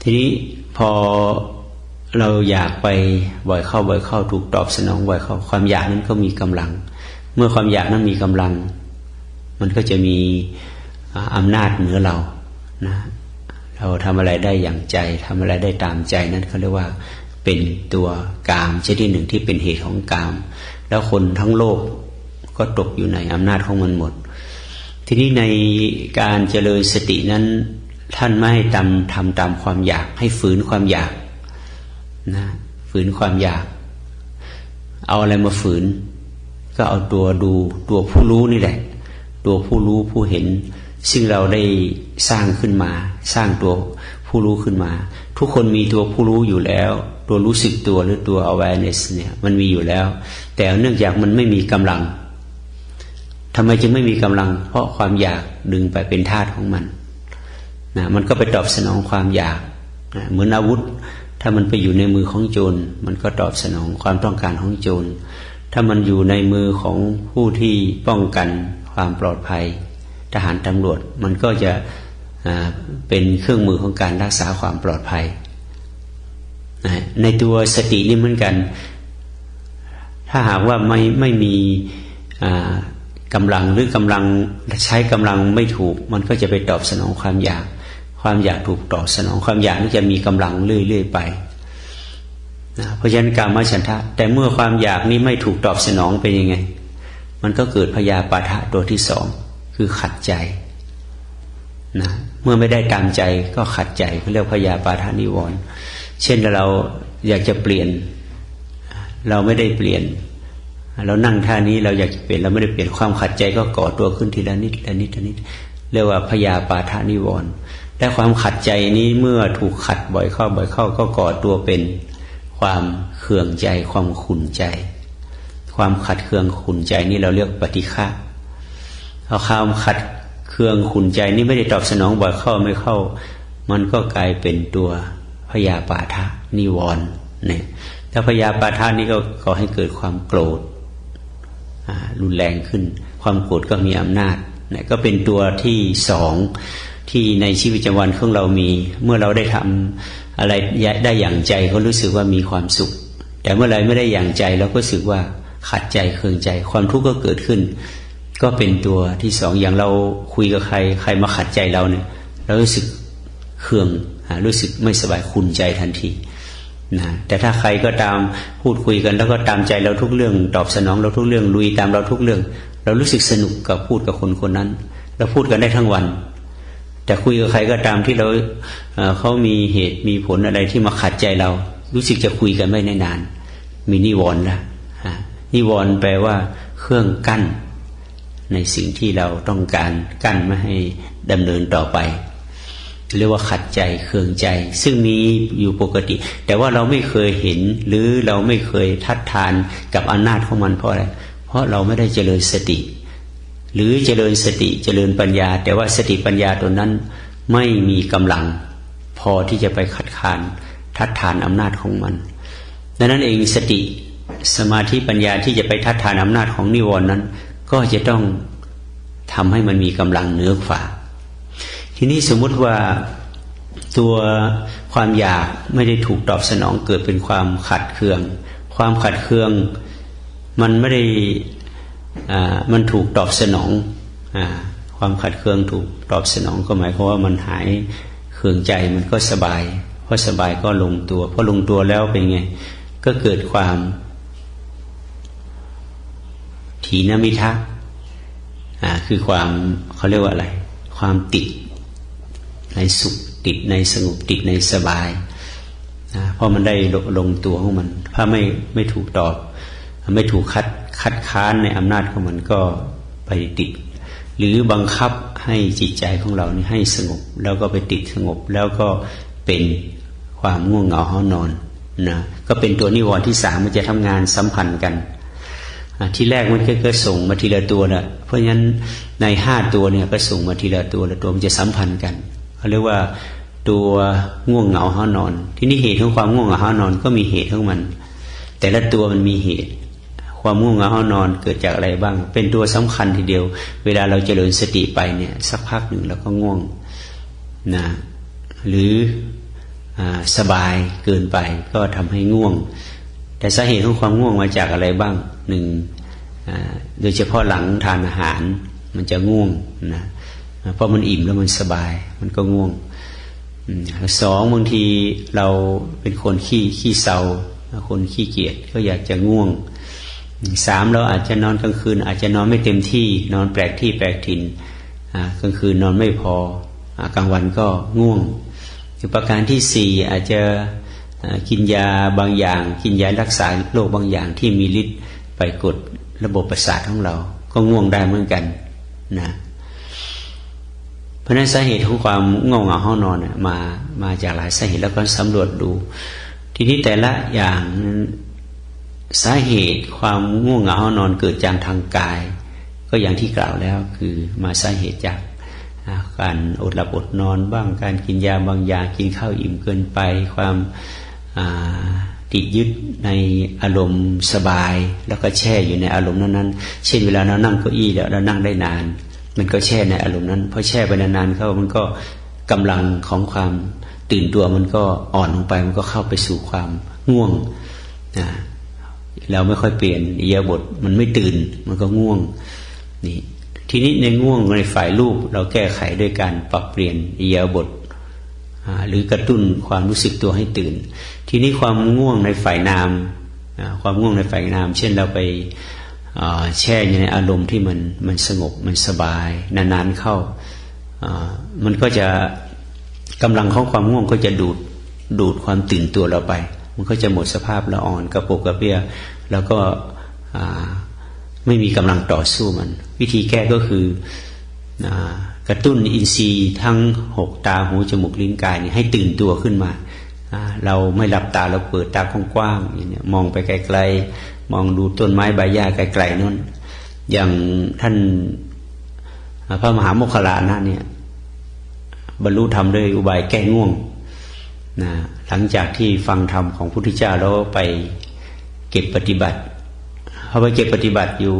ทีนี้พอเราอยากไปบ่อยเข้าถูกตอบสนองบ่อยเข้าความอยากนั้นก็มีกำลังเมื่อความอยากนั้นมีกำลังมันก็จะมีอำนาจเหนือเรานะเราทำอะไรได้อย่างใจทำอะไรได้ตามใจนั้นเขาเรียกว่าเป็นตัวกามชนิดหนึ่งที่เป็นเหตุของกามแล้วคนทั้งโลกก็ตกอยู่ในอำนาจของมันหมดทีนี้ในการเจริญสตินั้นท่านไม่ให้ทำตามความอยากให้ฝืนความอยากนะฝืนความอยากเอาอะไรมาฝืนก็เอาตัวดูตัวผู้รู้นี่แหละตัวผู้รู้ผู้เห็นซึ่งเราได้สร้างขึ้นมาสร้างตัวผู้รู้ขึ้นมาทุกคนมีตัวผู้รู้อยู่แล้วตัวรู้สึกตัวหรือตัว awareness เนี่ยมันมีอยู่แล้วแต่เนื่องจากมันไม่มีกำลังทำไมจึงไม่มีกำลังเพราะความอยากดึงไปเป็นธาตุของมันนะมันก็ไปตอบสนองความอยากนะเหมือนอาวุธถ้ามันไปอยู่ในมือของโจรมันก็ตอบสนองความต้องการของโจรถ้ามันอยู่ในมือของผู้ที่ป้องกันความปลอดภัยทหารตำรวจมันก็จะเป็นเครื่องมือของการรักษาความปลอดภัยในตัวสตินี่เหมือนกันถ้าหากว่าไม่มีกำลังหรือกำลังใช้กำลังไม่ถูกมันก็จะไปตอบสนองความอยากถูกตอบสนองความอยากนี่จะมีกำลังเรื่อยๆไปนะเพราะฉะนั้นกามฉันทะแต่เมื่อความอยากนี้ไม่ถูกตอบสนองเป็นยังไงมันก็เกิดพยาปาทะตัวที่สองคือขัดใจนะเมื่อไม่ได้ตามใจก็ขัดใจเขาเรียกพยาปาทานิวรณ์เช่นเราอยากจะเปลี่ยนเราไม่ได้เปลี่ยนเรานั่งท่านี้เราอยากจะเปลี่ยนเราไม่ได้เปลี่ยนความขัดใจก็ก่อตัวขึ้นทีละนิดเรียกว่าพยาปาทานิวรณ์และความขัดใจนี้เมื่อถูกขัดบ่อยเข้าก็ก่อตัวเป็นความเคืองใจความขุ่นใจความขัดเคืองขุ่นใจนี่เราเรียกปฏิฆะเอาความขัดเคืองขุ่นใจนี่ไม่ได้ตอบสนองบ่อยเข้าไม่เข้ามันก็กลายเป็นตัวพยาปาทะนิวรณ์เนี่ยถ้าพยาปาทะนี่ก็ก่อให้เกิดความโกรธรุนแรงขึ้นความโกรธก็มีอำนาจเนี่ยก็เป็นตัวที่สองที่ในชีวิตประจำวันของเรามีเมื่อเราได้ทำอะไรได้อย่างใจก็รู้สึกว่ามีความสุขแต่เมื่อไรไม่ได้อย่างใจเราก็รู้สึกว่าขัดใจเคืองใจความทุกข์ก็เกิดขึ้นก็เป็นตัวที่สองอย่างเราคุยกับใครมาขัดใจเราเนี่ยเรารู้สึกเคืองรู้สึกไม่สบายขุ่นใจทันทีนะแต่ถ้าใครก็ตามพูดคุยกันแล้วก็ตามใจเราทุกเรื่องตอบสนองเราทุกเรื่องลุยตามเราทุกเรื่องเรารู้สึกสนุกกับพูดกับคนนั้นเราพูดกันได้ทั้งวันแต่คุยกับใครก็ตามที่เราเขามีเหตุมีผลอะไรที่มาขัดใจเรารู้สึกจะคุยกันไม่ได้นานมีนิวรณ์ละนิวรณ์แปลว่าเครื่องกั้นในสิ่งที่เราต้องการกั้นไม่ให้ดำเนินต่อไปเรียกว่าขัดใจเคืองใจซึ่งมีอยู่ปกติแต่ว่าเราไม่เคยเห็นหรือเราไม่เคยทัดทานกับอำนาจของมันเพราะอะไรเพราะเราไม่ได้เจริญสติหรือเจริญสติเจริญปัญญาแต่ว่าสติปัญญาตัวนั้นไม่มีกำลังพอที่จะไปขัดขานทัดทานอำนาจของมันดังนั้นเองสติสมาธิปัญญาที่จะไปทัดทานอำนาจของนิวรณ์นั้นก็จะต้องทำให้มันมีกำลังเหนือกว่า ทีนี้สมมุติว่าตัวความอยากไม่ได้ถูกตอบสนองเกิดเป็นความขัดเคืองความขัดเคืองมันไม่ได้มันถูกตอบสนองความขัดเคืองถูกตอบสนองก็หมายความว่ามันหายเคืองใจมันก็สบายพอสบายก็ลงตัวพอลงตัวแล้วเป็นไงก็เกิดความถีนมิทะคือความเขาเรียกว่าอะไรความติดในสุขติดในสงบติดในสบายเพราะมันได้ลงตัวของมันถ้าไม่ถูกตอบไม่ถูกคัดค้านในอำนาจของมันก็ไปติดหรือบังคับให้จิตใจของเรานี่ให้สงบแล้วก็ไปติดสงบแล้วก็เป็นความง่วงเหงาห้านอนนะก็เป็นตัวนิวรณ์ที่สามมันจะทำงานสัมพันธ์กันที่แรกมันก็ส่งมาทีละตัวนะเพราะฉะนั้นใน5ตัวเนี่ยก็ส่งมาทีละตัวละตัวมันจะสัมพันธ์กันเขาเรียกว่าตัวง่วงเหงาห้านอนที่นี่เหตุของความง่วงเหงาห้านอนก็มีเหตุของมันแต่ละตัวมันมีเหตุความง่วงเหงาห้านอนเกิดจากอะไรบ้างเป็นตัวสำคัญทีเดียวเวลาเราเจริญสติไปเนี่ยสักพักหนึ่งเราก็ง่วงนะหรือสบายเกินไปก็ทำให้ง่วงแต่สาเหตุของความง่วงมาจากอะไรบ้างหนึ่งโดยเฉพาะหลังทานอาหารมันจะง่วงนะเพราะมันอิ่มแล้วมันสบายมันก็ง่วงสองบางทีเราเป็นคนขี้เศร้าคนขี้เกียจก็อยากจะง่วงสามเราอาจจะนอนกลางคืนอาจจะนอนไม่เต็มที่นอนแปลกที่แปลกถิ่นกลางคืนนอนไม่พอกลางวันก็ง่วงประการที่สี่อาจจะกินยาบางอย่างกินยารักษาโรคบางอย่างที่มีฤทธิ์ไปกดระบบประสาทของเราก็ง่วงได้เหมือนกันนะเพราะฉะนั้นสาเหตุของความง่วงเหงาห้านอนมาจากหลายสาเหตุแล้วก็สำรวจดูทีนี้แต่ละอย่างสาเหตุความง่วงเหงาห้านอนเกิดจากทางกายก็อย่างที่กล่าวแล้วคือมาสาเหตุจากการอดหลับอดนอนบ้างการกินยาบางอย่างกินข้าวอิ่มเกินไปความติดยึดในอารมณ์สบายแล้วก็แช่อยู่ในอารมณ์นั้นๆเช่นเวลาเรานั่งเก้าอี้แล้วเรานั่งได้นานมันก็แช่ในอารมณ์นั้นพอแช่ไปนานๆเข้ามันก็กำลังของความตื่นตัวมันก็อ่อนลงไปมันก็เข้าไปสู่ความง่วงเราไม่ค่อยเปลี่ยนอิริยาบถมันไม่ตื่นมันก็ง่วงนี่ทีนี้ในง่วงในฝ่ายรูปเราแก้ไขด้วยการปรับเปลี่ยนอิริยาบถหรือกระตุ้นความรู้สึกตัวให้ตื่นทีนี้ความง่วงในฝ่ายนามความง่วงในฝ่ายนามเช่นเราไปแช่อยู่ในอารมณ์ที่มันสงบมันสบายนานๆเข้ามันก็จะกำลังของความง่วงก็จะดูดความตื่นตัวเราไปมันก็จะหมดสภาพละอ่อนกระปกกระเปี้ยแล้วก็ไม่มีกำลังต่อสู้มันวิธีแก้ก็คือกระตุ้นอินทรีย์ทั้ง6ตาหูจมูกลิ้นกายนี่ให้ตื่นตัวขึ้นมาเราไม่หลับตาเราเปิดตากว้างๆอย่างนี้มองไปไกลๆมองดูต้นไม้ใบหญ้าไกลๆนั่นอย่างท่านพระมหาโมคคัลลานะเนี่ยบรรลุธรรมด้วยอุบายแก้ง่วงนะหลังจากที่ฟังธรรมของพระพุทธเจ้าแล้วไปเก็บปฏิบัติเขาไปเก็บปฏิบัติอยู่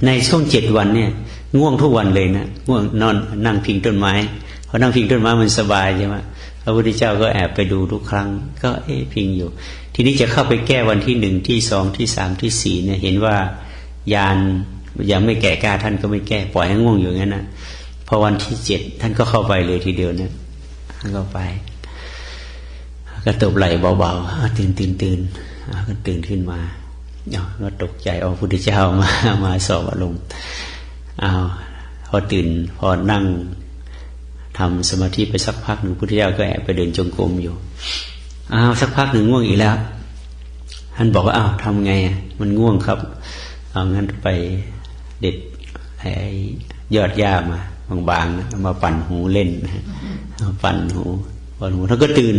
ในช่วง7 วันเนี่ยง่วงทุกวันเลยนะง่วงนอนนั่งพิงต้นไม้พอนั่งพิงต้นไม้มันสบายใช่ไหมพระพุทธเจ้าก็แอบไปดูทุกครั้งก็พิงอยู่ทีนี้จะเข้าไปแก้วันที่1ที่2ที่3ที่4เนี่ยเห็นว่ายานยังไม่แก่กล้าท่านก็ไม่แก้ปล่อยให้ง่วงอยู่งั้นนะพอวันที่7ท่านก็เข้าไปเลยทีเดียวเนี่ยท่านก็ไปก็ตบไหล่เบาๆตื่นก็ตื่นขึ้นมาก็ตกใจพระพุทธเจ้ามาสอบอารมณ์พอตื่นพอนั่งทำสมาธิไปสักพักหนึ่งพระพุทธเจ้าก็แอบไปเดินจงกรมอยู่สักพักหนึ่งง่วงอีกแล้วท่านบอกว่าทำไงมันง่วงครับงั้นไปเด็ดยอดหญ้ามาบางๆมาปั่นหูเล่นปั่นหูท่านก็ตื่น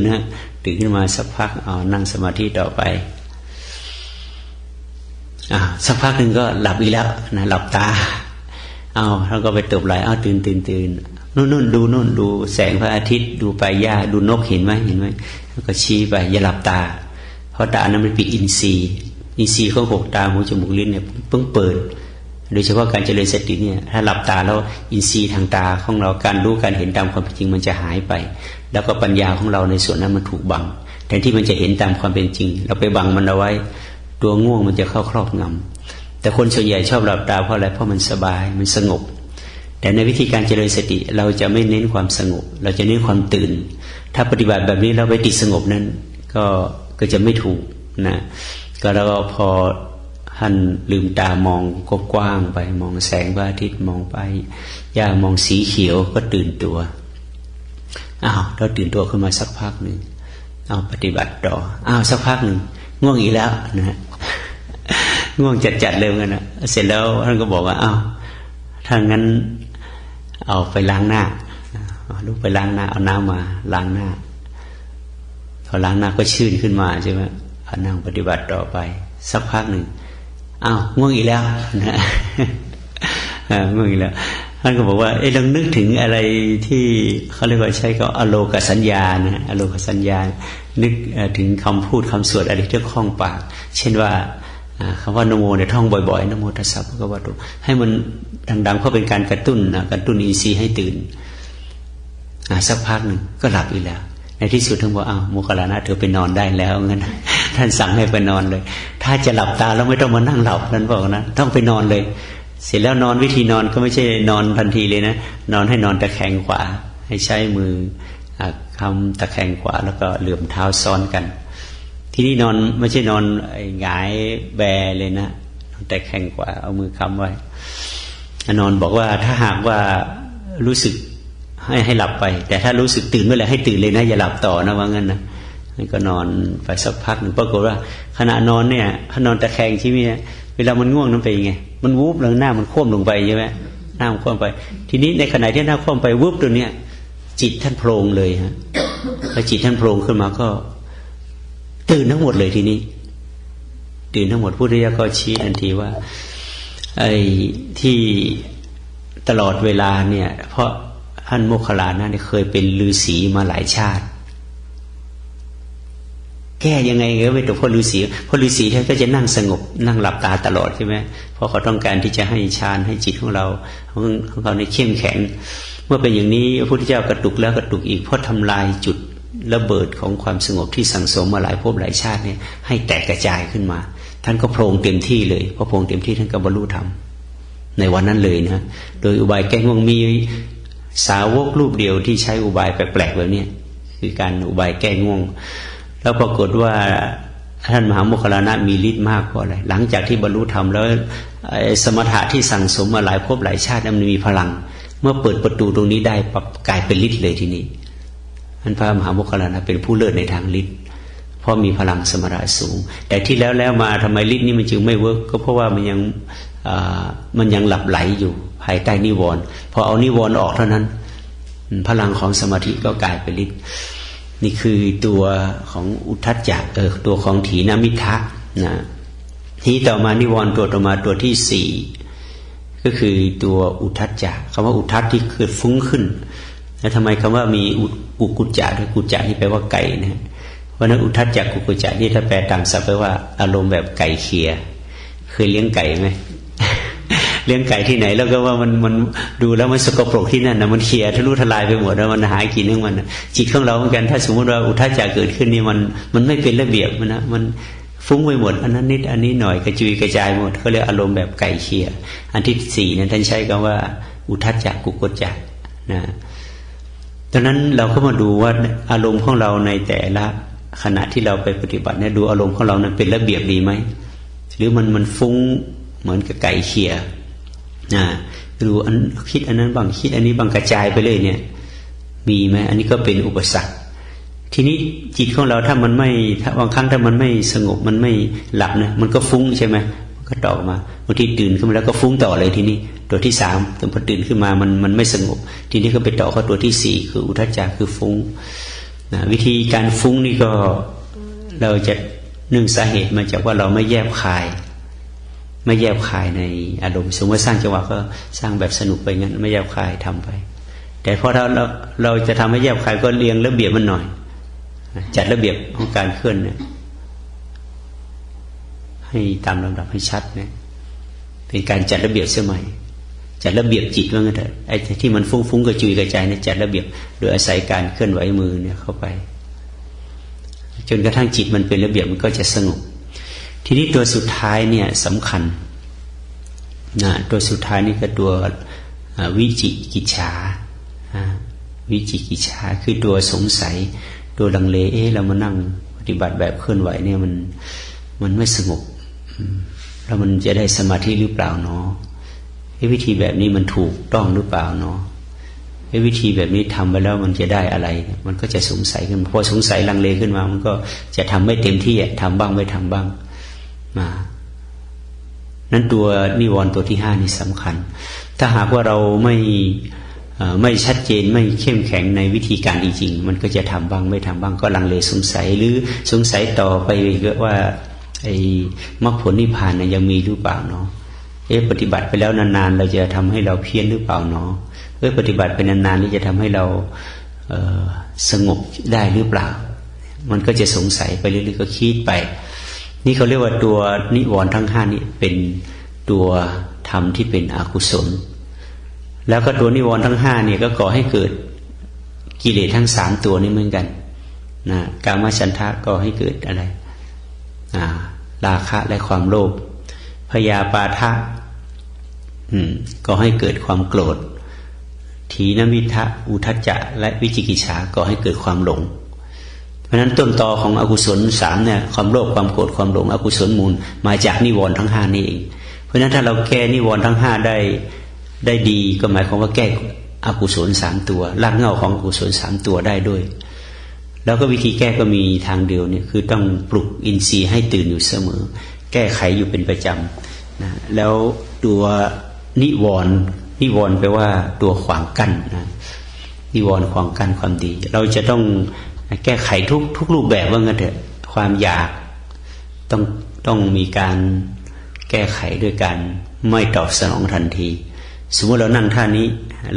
ตื่นขึ้นมาสักพักนั่งสมาธิต่อไปสักพักหนึ่งก็หลับอีกแล้วนะหลับตาท่านก็ไปตบไหล่ตื่นนู่นดูแสงพระอาทิตย์ดูใบหญ้าดูนกเห็นไหมแล้วก็ชี้ไปอย่าหลับตาเพราะตานั้นมันเป็นอินทรีย์ของ6ตาหูจมูกลิ้นเนี่ยเพิ่งเปิด โดยเฉพาะการเจริญสติเนี่ยถ้าหลับตาแล้วอินทรีย์ทางตาของเราการรู้การเห็นตามความเป็นจริงมันจะหายไปแล้วก็ปัญญาของเราในส่วนนั้นมันถูกบังแทนที่มันจะเห็นตามความเป็นจริงเราไปบังมันเอาไว้ตัวง่วงมันจะเข้าครอบงำแต่คนส่วนใหญ่ชอบหลับตาเพราะอะไรเพราะมันสบายมันสงบแต่ในวิธีการเจริญสติเราจะไม่เน้นความสงบเราจะเน้นความตื่นถ้าปฏิบัติแบบนี้เราไปติดสงบนั้นก็จะไม่ถูกนะก็แล้วพอท่านลืมตามองกว้างไปมองแสงพระอาทิตย์มองไปย่ามองสีเขียวก็ตื่นตัวเราตื่นตัวขึ้นมาสักพักหนึ่งปฏิบัติต่อสักพักหนึ่งง่วงอีกแล้วนะง่วงจัดเลยกันนะเสร็จแล้วท่านก็บอกว่าถ้างั้นเอาไปล้างหน้าลุกไปล้างหน้าเอาน้ำมาล้างหน้าพอล้างหน้าก็ชื่นขึ้นมาใช่ไหมนั่งปฏิบัติต่อไปสักพักหนึ่งง่วงอีกแล้วนะง่วงอีกแล้วท่านก็บอกว่าลองนึกถึงอะไรที่เขาเรียกว่าใช้ก็อโลกสัญญานะอโลกสัญญานึกถึงคำพูดคำสวดอะไรที่คล่องปากเช่นว่าคำว่านโมเนี่ยท่องบ่อยๆนโมตัสสะภะคะวะโตให้มันดังๆเพราะเป็นการกระตุ้นอินทรีย์ให้ตื่นสักพักหนึ่งก็หลับอีกแล้วในที่สุดท่านบอกโมคคัลลานะเธอไปนอนได้แล้วงั้นท่านสั่งให้ไปนอนเลยถ้าจะหลับตาแล้วไม่ต้องมานั่งหลับท่านบอกนะต้องไปนอนเลยเสร็จแล้วนอนวิธีนอนก็ไม่ใช่นอนทันทีเลยนะนอนให้นอนตะแคงขวาให้ใช้มือคำตะแคงขวาแล้วก็เหลื่อมเท้าซ้อนกันที่นี่นอนไม่ใช่นอนหงายแบเลยนะนอนตะแคงขวาเอามือค้ำไว้นอนบอกว่าถ้าหากว่ารู้สึกให้หลับไปแต่ถ้ารู้สึกตื่นเมื่อไหร่ให้ตื่นเลยนะอย่าหลับต่อนะว่างั้นนะก็นอนไปสักพักหนึ่งปรากฏว่าขณะนอนเนี่ยถ้านอนตะแคงใช่ไหมเวลามันง่วงนั้นเป็นยังไงมันวูบลงหน้ามันโค้งลงไปใช่ไหมหน้ามันโค้งไปทีนี้ในขณะที่หน้าโค้งไปวูบตัวเนี้ยจิตท่านโพลงเลยฮะพอจิตท่านโพลงขึ้นมาก็ตื่นทั้งหมดเลยทีนี้ตื่นทั้งหมดพุทธิยถาก็ชี้ทันทีว่าไอ้ที่ตลอดเวลาเนี่ยเพราะท่านโมคคัลลานะเคยเป็นฤาษีมาหลายชาติแก้ยังไงก็ไม่ตกเพราะฤาษีท่านก็จะนั่งสงบนั่งหลับตาตลอดใช่ไหมเพราะเขาต้องการที่จะให้ฌานให้จิตของเราของเขาในเข้มแข็งเมื่อเป็นอย่างนี้พระพุทธเจ้ากระตุกแล้วกระตุกอีกเพราะทำลายจุดระเบิดของความสงบที่สั่งสมมาหลายภพหลายชาติเนี่ยให้แตกกระจายขึ้นมาท่านก็โพลงเต็มที่เลยพอโพลงเต็มที่ท่านก็บรรลุธรรมในวันนั้นเลยนะโดยอุบายแก้ง่วงมีสาวกรูปเดียวที่ใช้อุบายแปลกๆแบบนี้คือการอุบายแก้ง่วงแล้วปรากฏว่าท่านมหาโมคคัลลานะมีฤทธิ์มากเพราะอะไรหลังจากที่บรรลุธรรมแล้วสมถะที่สั่งสมมาหลายภพหลายชาติมันมีพลังเมื่อเปิดประตูตรงนี้ได้ปั๊บกลายเป็นฤทธิ์เลยทีนี้ท่านพระมหาโมคคัลลานะเป็นผู้เลิศในทางฤทธิ์เพราะมีพลังสมถะสูงแต่ที่แล้วมาทำไมฤทธิ์นี้มันจึงไม่เวิร์กก็เพราะว่ามันยังหลับไหลอยู่ภายใต้นิวรณ์พอเอานิวรณ์ออกเท่านั้นพลังของสมาธิก็กลายเป็นฤทธิ์นี่คือตัวของอุทธัจจะตัวของถีนมิทธะนะทีต่อมานิวรณ์ตัวต่อมาตัวที่สี่ก็คือตัวอุทธัจจะคำว่าอุทธัจที่เกิดฟุ้งขึ้นแล้วทำไมคำว่ามีอุกุจจะด้วยกุจจะนี่แปลว่าไก่นะเพราะนั้นอุทธัจจะกุกุจจะนี่ถ้าแปลตามศัพท์แปลว่าอารมณ์แบบไก่เคียเคยเลี้ยงไก่ไหม เลี้ยงไก่ที่ไหนแล้วก็ว่ามันดูแล้วมันสกปรกที่นั่นนะมันเคียทะลุทลายไปหมดแล้วมันหากินของมันจิตของเราเหมือนกันถ้าสมมติว่าอุทธัจจะเกิดขึ้นนี่มันไม่เป็นระเบียบมันฟุ้งไปหมดอันนั้นนิดอันนี้หน่อยกระจุยกระจายหมดเขาเรียกอารมณ์แบบไก่เคียอันที่สี่นั้นท่านใช้คำว่าอุทธัจจะกุกุจจะนะตอนนั้นเราก็มาดูว่าอารมณ์ของเราในแต่ละขณะที่เราไปปฏิบัติเนี่ยดูอารมณ์ของเรานั้นเป็นระเบียบดีไหมหรือมันฟุ้งเหมือนกับไก่เคียดูคิดอันนั้นบางคิดอันนี้บางกระจายไปเลยเนี่ยมีไหมอันนี้ก็เป็นอุปสรรคทีนี้จิตของเราถ้ามันไม่บางครั้งถ้ามันไม่สงบมันไม่หลับนะมันก็ฟุ้งใช่ไหมมันก็ต่อมาบางทีตื่นขึ้นมาแล้วก็ฟุ้งต่อเลยทีนี้ตัวที่สามตอนพอตื่นขึ้นมามันไม่สงบทีนี้ก็ไปต่อเข้าตัวที่สี่คืออุทธัจจะคือฟุ้งวิธีการฟุ้งนี่ก็เราจะสาเหตุมาจากว่าเราไม่แยบคายในอารมณ์สมมติว่าสร้างจังหวะก็สร้างแบบสนุกไปงั้นไม่แยบคายทำไปแต่พอเราจะทำให้แยบคายก็เรียงระเบียบมันหน่อยจัดระเบียบของการเคลื่อนเนี่ยให้ตามลำดับให้ชัดนะ เป็นการจัดระเบียบสมัยจัดระเบียบจิตว่างั้นเถอะไอ้ที่มันฟุ้งกระจุยกระจายเนี่ยจัดระเบียบโดยอาศัยการเคลื่อนไหวมือเนี่ยเข้าไปจนกระทั่งจิตมันเป็นระเบียบมันก็จะสงบทีนี้ตัวสุดท้ายเนี่ยสำคัญนะตัวสุดท้ายนี่ก็ตัววิจิกิจฉาวิจิกิจฉาคือตัวสงสัยตัวลังเลเรามานั่งปฏิบัติแบบเคลื่อนไหวเนี่ยมันไม่สงบแล้วมันจะได้สมาธิหรือเปล่าเนาะวิธีแบบนี้มันถูกต้องหรือเปล่าเนาะวิธีแบบนี้ทำไปแล้วมันจะได้อะไรมันก็จะสงสัยขึ้นพอสงสัยลังเลขึ้นมามันก็จะทำไม่เต็มที่ทำบ้างไม่ทำบ้างมานั้นตัวนิวรณ์ตัวที่5นี่สำคัญถ้าหากว่าเราไม่ชัดเจนไม่เข้มแข็งในวิธีการจริงๆมันก็จะทำบ้างไม่ทำบ้างก็ลังเลสงสัยหรือสงสัยต่อไปว่าไอ้มรรคผลนิพพานยังมีหรือเปล่าเนาะปฏิบัติไปแล้วนานๆเราจะทำให้เราเพี้ยนหรือเปล่าเนาะปฏิบัติไปนานๆนี่จะทำให้เราสงบได้หรือเปล่ามันก็จะสงสัยไปเรื่อยๆก็คิดไปนี่เขาเรียกว่าตัวนิวรณ์ทั้ง5นี่เป็นตัวธรรมที่เป็นอกุศลแล้วก็ตัวนิวรณ์ทั้ง5เนี่ยก็ก่อให้เกิดกิเลสทั้ง3ตัวนี้เหมือนกันนะกามฉันทะก่อให้เกิดอะไรราคะและความโลภพยาปาทะก่อให้เกิดความโกรธถีนมิทะอุทธัจจะและวิจิกิจฉาก่อให้เกิดความหลงเพราะฉะนั้นต้นตอของอกุศล3เนี่ยความโลภความโกรธความหลงอกุศลมูลมาจากนิวรณ์ทั้ง5นี่เองเพราะฉะนั้นถ้าเราแก้นิวรณ์ทั้ง5ได้ดีก็หมายความว่าแก้อกุศล3ตัวรากเหง้าของอกุศล3ตัวได้ด้วยแล้วก็วิธีแก้ก็มีทางเดียวเนี่ยคือต้องปลุกอินทรีย์ให้ตื่นอยู่เสมอแก้ไขอยู่เป็นประจำนะแล้วตัวนิวรณ์แปลว่าตัวขวางกั้นนะนิวรณ์ขวางกั้นความดีเราจะต้องแก้ไขทุกรูปแบบว่างั้นเถอะความอยากต้องมีการแก้ไขด้วยการไม่ตอบสนองทันทีสมมติเรานั่งท่านี้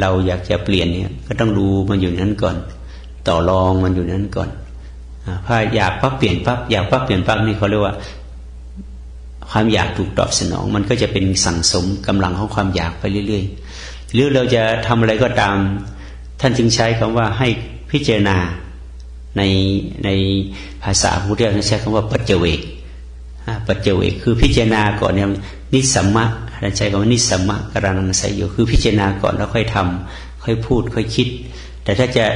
เราอยากจะเปลี่ยนเนี่ยก็ต้องดูมันอยู่นั้นก่อนต่อรองมันอยู่นั้นก่อนถ้าอยากปั๊บเปลี่ยนปั๊บอยากปั๊บเปลี่ยนปั๊บนี่เขาเรียกว่าความอยากถูกตอบสนองมันก็จะเป็นสั่งสมกำลังของความอยากไปเรื่อยๆหรือเราจะทำอะไรก็ตามท่านจึงใช้คำว่าให้พิจารณาในภาษาพุทธเราใช้คำว่าปัจเจเวกปัจเจเวกคือพิจารณาก่อนเนี่ยนิสัมมะท่านใช้คำว่านิสัมมะกรณังสัยโยคือพิจารณาก่อนแล้วค่อยทำค่อยพูดค่อยคิดแต่ถ้าจะ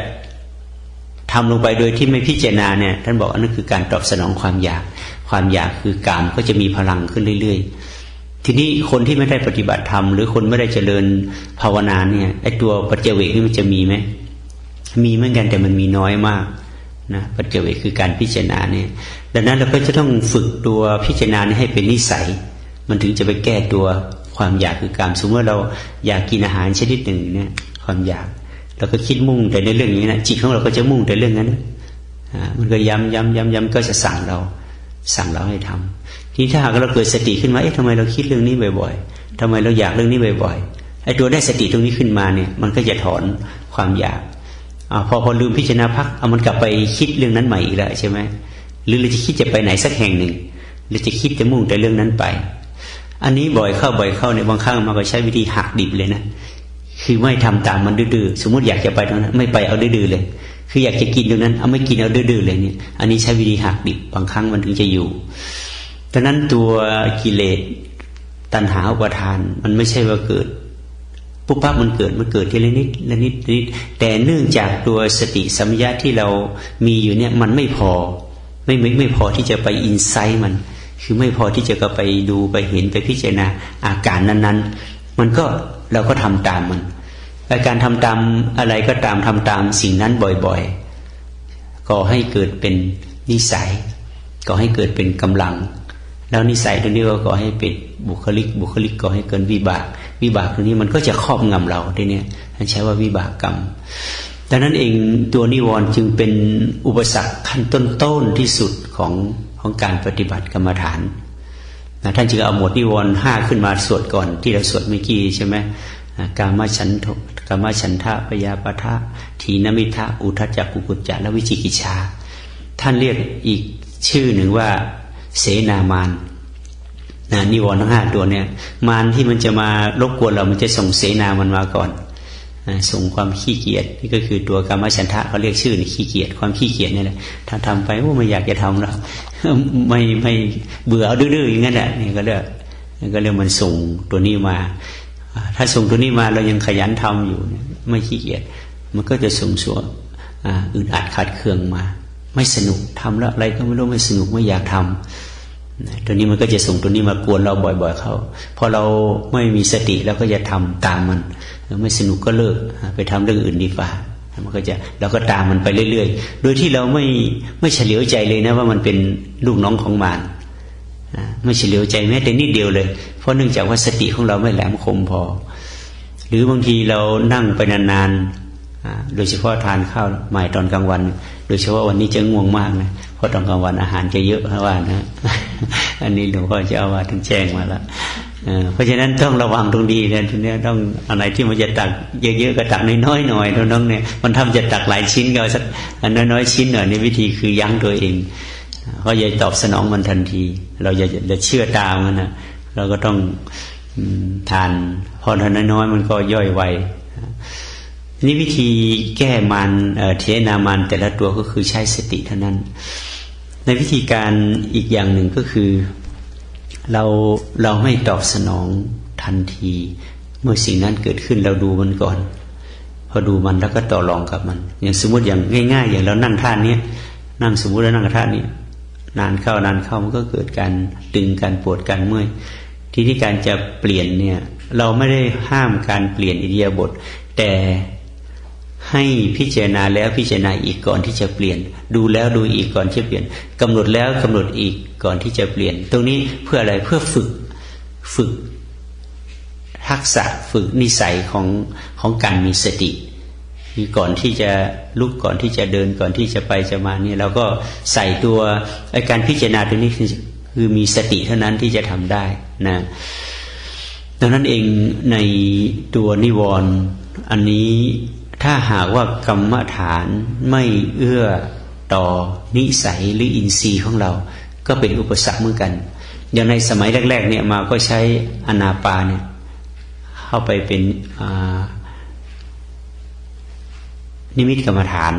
ทำลงไปโดยที่ไม่พิจารณาเนี่ยท่านบอกอันนั้นคือการตอบสนองความอยากคือกามก็จะมีพลังขึ้นเรื่อยๆทีนี้คนที่ไม่ได้ปฏิบัติธรรมหรือคนไม่ได้เจริญภาวนาเนี่ยไอ้ตัวปัจเจเวกนี่มันจะมีไหมมีเหมือนกันแต่มันมีน้อยมากนะปัจเจเวกคือการพิจารณาเนี่ยดังนั้นเราก็จะต้องฝึกตัวพิจารณาให้เป็นนิสัยมันถึงจะไปแก้ตัวความอยากคือกามสมมติว่าเราอยากกินอาหารชนิดหนึ่งเนี่ยความอยากเราก็คิดมุ่งแต่ในเรื่องนี้นะจิตของเราก็จะมุ่งแต่เรื่องนั้นมันก็ย้ำก็จะสั่งเราให้ทำทีนี้ถ้าหากเราเกิดสติขึ้นมาทำไมเราคิดเรื่องนี้บ่อยๆทำไมเราอยากเรื่องนี้บ่อยๆไอ้ตัวได้สติตรงนี้ขึ้นมาเนี่ยมันก็จะถอนความอยากพอลืมพิจารณาพักเอามันกลับไปคิดเรื่องนั้นใหม่อีกแล้วใช่ไหมหรือเราจะคิดจะไปไหนสักแห่งหนึ่งเราจะคิดจะมุ่งแต่เรื่องนั้นไปอันนี้บ่อยเข้าเนี่ยบางครั้งมันก็ใช้วิธีหักดิบเลยนะคือไม่ทำตามมันดื้อๆสมมติอยากจะไปตรงนั้นไม่ไปเอาดื้อๆเลยคืออยากจะกินตรงนั้นเอาไม่กินเอาดื้อๆเลยเนี่ยอันนี้ใช้วิธีหักดิบบางครั้งมันถึงจะอยู่ดังนั้นตัวกิเลสตัณหาอุปาทานมันไม่ใช่ว่าเกิดปุ๊บปั๊บมันเกิดทีละนิดแต่เนื่องจากตัวสติสัมปชัญญะที่เรามีอยู่เนี่ยมันไม่พอไม่พอที่จะไปอินไซต์มันคือไม่พอที่จะก็ไปดูไปเห็นไปพิจารณาอาการนั้นๆมันก็เราก็ทำตามมันการทำตามอะไรก็ตามทำตามสิ่งนั้นบ่อยๆก่อให้เกิดเป็นนิสัยก่อให้เกิดเป็นกำลังแล้วนิสัยตัวนี้ก็ก่อให้เป็นบุคลิกก่อให้เกิดวิบากตัวนี้มันก็จะครอบงำเราทีนี้ท่านใช้ว่าวิบากกรรมดังนั้นเองตัวนิวรณ์จึงเป็นอุปสรรคขั้นต้นที่สุดของการปฏิบัติกรรมฐานท่านจึงเอาหมวดนิวรณ์5ขึ้นมาสวดก่อนที่เราสวดเมื่อกี้ใช่ไหมกามฉันทะพยาปาทะถีนมิทะอุทธัจจะกุกุจจะและวิจิกิจฉาท่านเรียกอีกชื่อหนึ่งว่าเสนามาน นิวรณ์ทั้ง5ตัวเนี่ยมารที่มันจะมารบกวนเรามันจะส่งเสนามันมาก่อนส่งความขี้เกียจนี่ก็คือตัวกามฉันทะเขาเรียกชื่อขี้เกียจความขี้เกียจนี่แหละถ้าทำไปไม่อยากจะทำแล้วไม่เบื่อเอาดื้อๆอย่างนั้นแหละนี่ก็เรียกมันส่งตัวนี้มาถ้าส่งตัวนี้มาเรายังขยันทำอยู่ไม่ขี้เกียจมันก็จะส่งสัวอึดอัดขัดเคืองมาไม่สนุกทำแล้วอะไรก็ไม่รู้ไม่สนุกไม่อยากทำตัวนี้มันก็จะส่งตัวนี้มากวนเราบ่อยๆเข้าพอเราไม่มีสติแล้วก็จะทำตามมันไม่สนุกก็เลิกไปทำเรื่องอื่นดีกว่ามันก็จะเราก็ตามมันไปเรื่อยๆโดยที่เราไม่เฉลียวใจเลยนะว่ามันเป็นลูกน้องของมารไม่เฉลียวใจแม้แต่นิดเดียวเลยเพราะเนื่องจากว่าสติของเราไม่แหลมคมพอหรือบางทีเรานั่งไปนานๆโดยเฉพาะทานข้าวใหม่ตอนกลางวันโดยเฉพาะวันนี้จะง่วงมากนะเพราะตอนกลางวันอาหารจะเยอะเพราะว่านะอันนี้หลวงพ่อจะเอาว่าถึงแจ้งมาแล้วเพราะฉะนั้นต้องระวังตรงนี้นะทีนี้ต้องอะไรที่มันจะตักเยอะๆก็ตักน้อยๆหน่อยน้องๆเนี่ยมันทำจะตักหลายชิ้นก็สักน้อยๆชิ้นหน่อยในวิธีคือยั้งตัวเองเพราะอย่าตอบสนองมันทันทีเราอย่าเชื่อตามมันนะเราก็ต้องทานพอทานน้อยๆมันก็ย่อยไวนี่วิธีแก้มารเทนามารแต่ละตัวก็คือใช้สติเท่านั้นในวิธีการอีกอย่างหนึ่งก็คือเราไม่ตอบสนองทันทีเมื่อสิ่งนั้นเกิดขึ้นเราดูมันก่อนพอดูมันแล้วก็ต่อรองกับมันอย่างสมมติอย่างง่ายๆอย่างเรานั่งท่านี้นั่งสมมติเรานั่งท่านี้นานเข้ามันก็เกิดการตึงการปวดการเมื่อยทีนี้การจะเปลี่ยนเนี่ยเราไม่ได้ห้ามการเปลี่ยนอิริยาบถแต่ให้พิจารณาแล้วพิจารณาอีกก่อนที่จะเปลี่ยนดูแล้วดูอีกก่อนที่จะเปลี่ยนกำหนดแล้วกำหนดอีกก่อนที่จะเปลี่ยนตรงนี้เพื่ออะไรเพื่อฝึกทักษะฝึกนิสัยของการมีสติคือก่อนที่จะลุกก่อนที่จะเดินก่อนที่จะไปจะมานี่เราก็ใส่ตัวการพิจารณาตรงนี้คือมีสติเท่านั้นที่จะทำได้นะดังนั้นเองในตัวนิวรณ์อันนี้ถ้าหากว่ากรรมฐานไม่เอื้อต่อนิสัยหรืออินทรีย์ของเราก็เป็นอุปสรรคเหมือนกันอย่างในสมัยแรกๆเนี่ยมาก็ใช้อานาปานเนี่ยเข้าไปเป็นนิมิตกรรมฐาน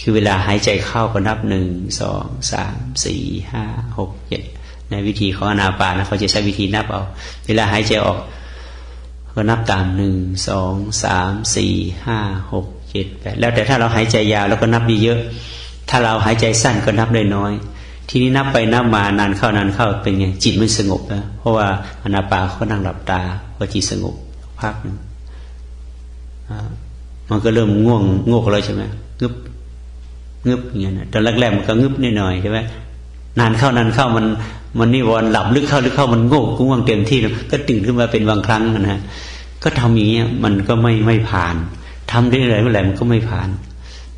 คือเวลาหายใจเข้าก็นับ1 2 3 4 5 6 7ในวิธีของอานาปานนะเขาจะใช้วิธีนับเอาเวลาหายใจออกก็นับตาม1 2 3 4 5 6 7 8แล้วแต่ถ้าเราหายใจยาวแล้วก็นับเยอะถ้าเราหายใจสั้นก็นับได้น้อยทีนี้นับไปนับมานานเข้เป็นไงจิตมันสงบแล้วเพราะว่าอานาปานเขานั่งหลับตาพอจิตสงบพักนึงมันก็เริ่มง่วงแล้วใช่ไหมงึบอย่างเงี้ยนะตอนแรกๆมันก็งึบนิดหน่อยใช่ไหมนานเข้ามันนิวรณ์หลับลึกเข้ามันง่วงเต็มที่ก็ตื่นขึ้นมาเป็นบางครั้งนะก็ทำอย่างเงี้ยมันก็ไม่ผ่านทำได้เมื่อไหร่มันก็ไม่ผ่าน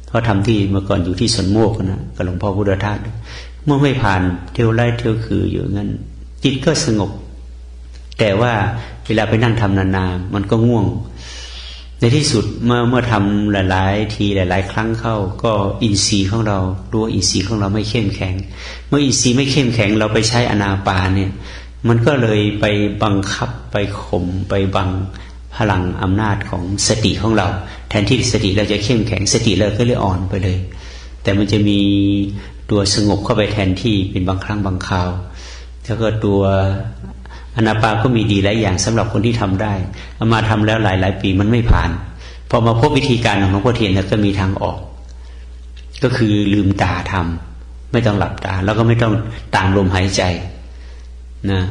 เพราะทำที่เมื่อก่อนอยู่ที่สวนโมกนะกับหลวงพ่อพุทธทาสเมื่อไม่ผ่านเที่ยวไล่เที่ยวคืออยู่งั้นจิตก็สงบแต่ว่าเวลาไปนั่งทำนานๆมันก็ง่วงในที่สุดเมื่อทำหลายๆทีหลายๆครั้งเข้าก็อินทรีย์ของเรารู้อินทรีย์ของเราไม่เข้มแข็งเมื่ออินทรีย์ไม่เข้มแข็งเราไปใช้อานาปานเนี่ยมันก็เลยไปบังคับไปข่มไปบังพลังอำนาจของสติของเราแทนที่สติเราจะเข้มแข็งสติเราก็เลยอ่อนไปเลยแต่มันจะมีตัวสงบเข้าไปแทนที่เป็นบางครั้งบางคราวแล้วก็ตัวอานาปานก็มีดีหลายอย่างสำหรับคนที่ทำได้เอามาทำแล้วหลายปีมันไม่ผ่านพอมาพบวิธีการของหลวงพ่อเทียนแล้วก็มีทางออกก็คือลืมตาทำไม่ต้องหลับตาแล้วก็ไม่ต้องตามลมหายใจนะ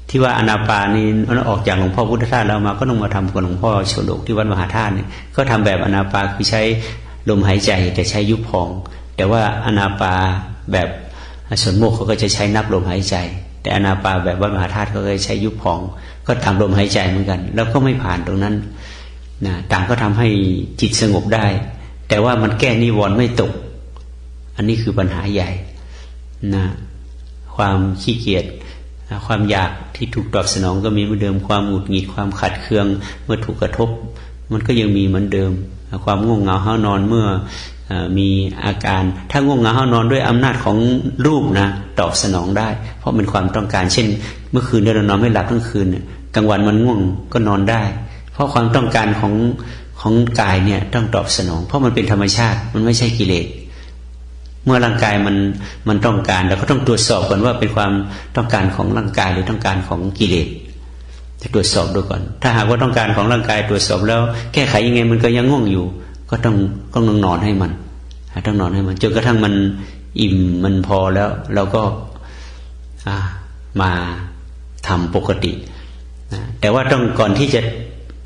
ที่ว่าอานาปานนี่ออกจากหลวงพ่อพุทธทาสแล้วมาก็ต้องมาทำกับหลวงพ่อโชโลกที่วัดมหาธาตุเนี่ยก็ทำแบบอานาปานคือใช้ลมหายใจแต่ใช้ยุบพองแต่ว่าอานาปานแบบสวนโมกเขาก็จะใช้นับลมหายใจแต่อานาปานแบบวัดมหาธาตุเขาก็ใช้ยุบพองก็ตามลมหายใจเหมือนกันแล้วก็ไม่ผ่านตรงนั้นนะต่างก็ทำให้จิตสงบได้แต่ว่ามันแก้นิวรณ์ไม่ตกอันนี้คือปัญหาใหญ่นะความขี้เกียจความอยากที่ถูกตอบสนองก็มีเหมือนเดิมความหงุดหงิดความขัดเคืองเมื่อถูกกระทบมันก็ยังมีเหมือนเดิมความง่วงเหงาห้านอนเมื่อมีอาการถ้าง่วงเหงาห้านอนด้วยอำนาจของรูปนะตอบสนองได้เพราะเป็นความต้องการเช่น มื่อคืนเรานอนไม่หลับทั้งคืนกลางวันมันง่วงก็นอนได้เพราะความต้องการของกายเนี่ยต้องตอบสนองเพราะมันเป็นธรรมชาติมันไม่ใช่กิเลสเมื่อร่างกายมันต้องการเราก็ต้องตรวจสอบก่อนว่าเป็นความต้องการของร่างกายหรือต้องการของกิเลสจะตรวจสอบดูก่อนถ้าหากว่าต้องการของร่างกายตรวจสอบแล้วแก้ไขยังไงมันก็ยังง่วงอยู่ก็ต้องนอนให้มันต้องนอนให้มันจนกระทั่งมันอิ่มมันพอแล้วเราก็มาทำปกติแต่ว่าต้องก่อนที่จะ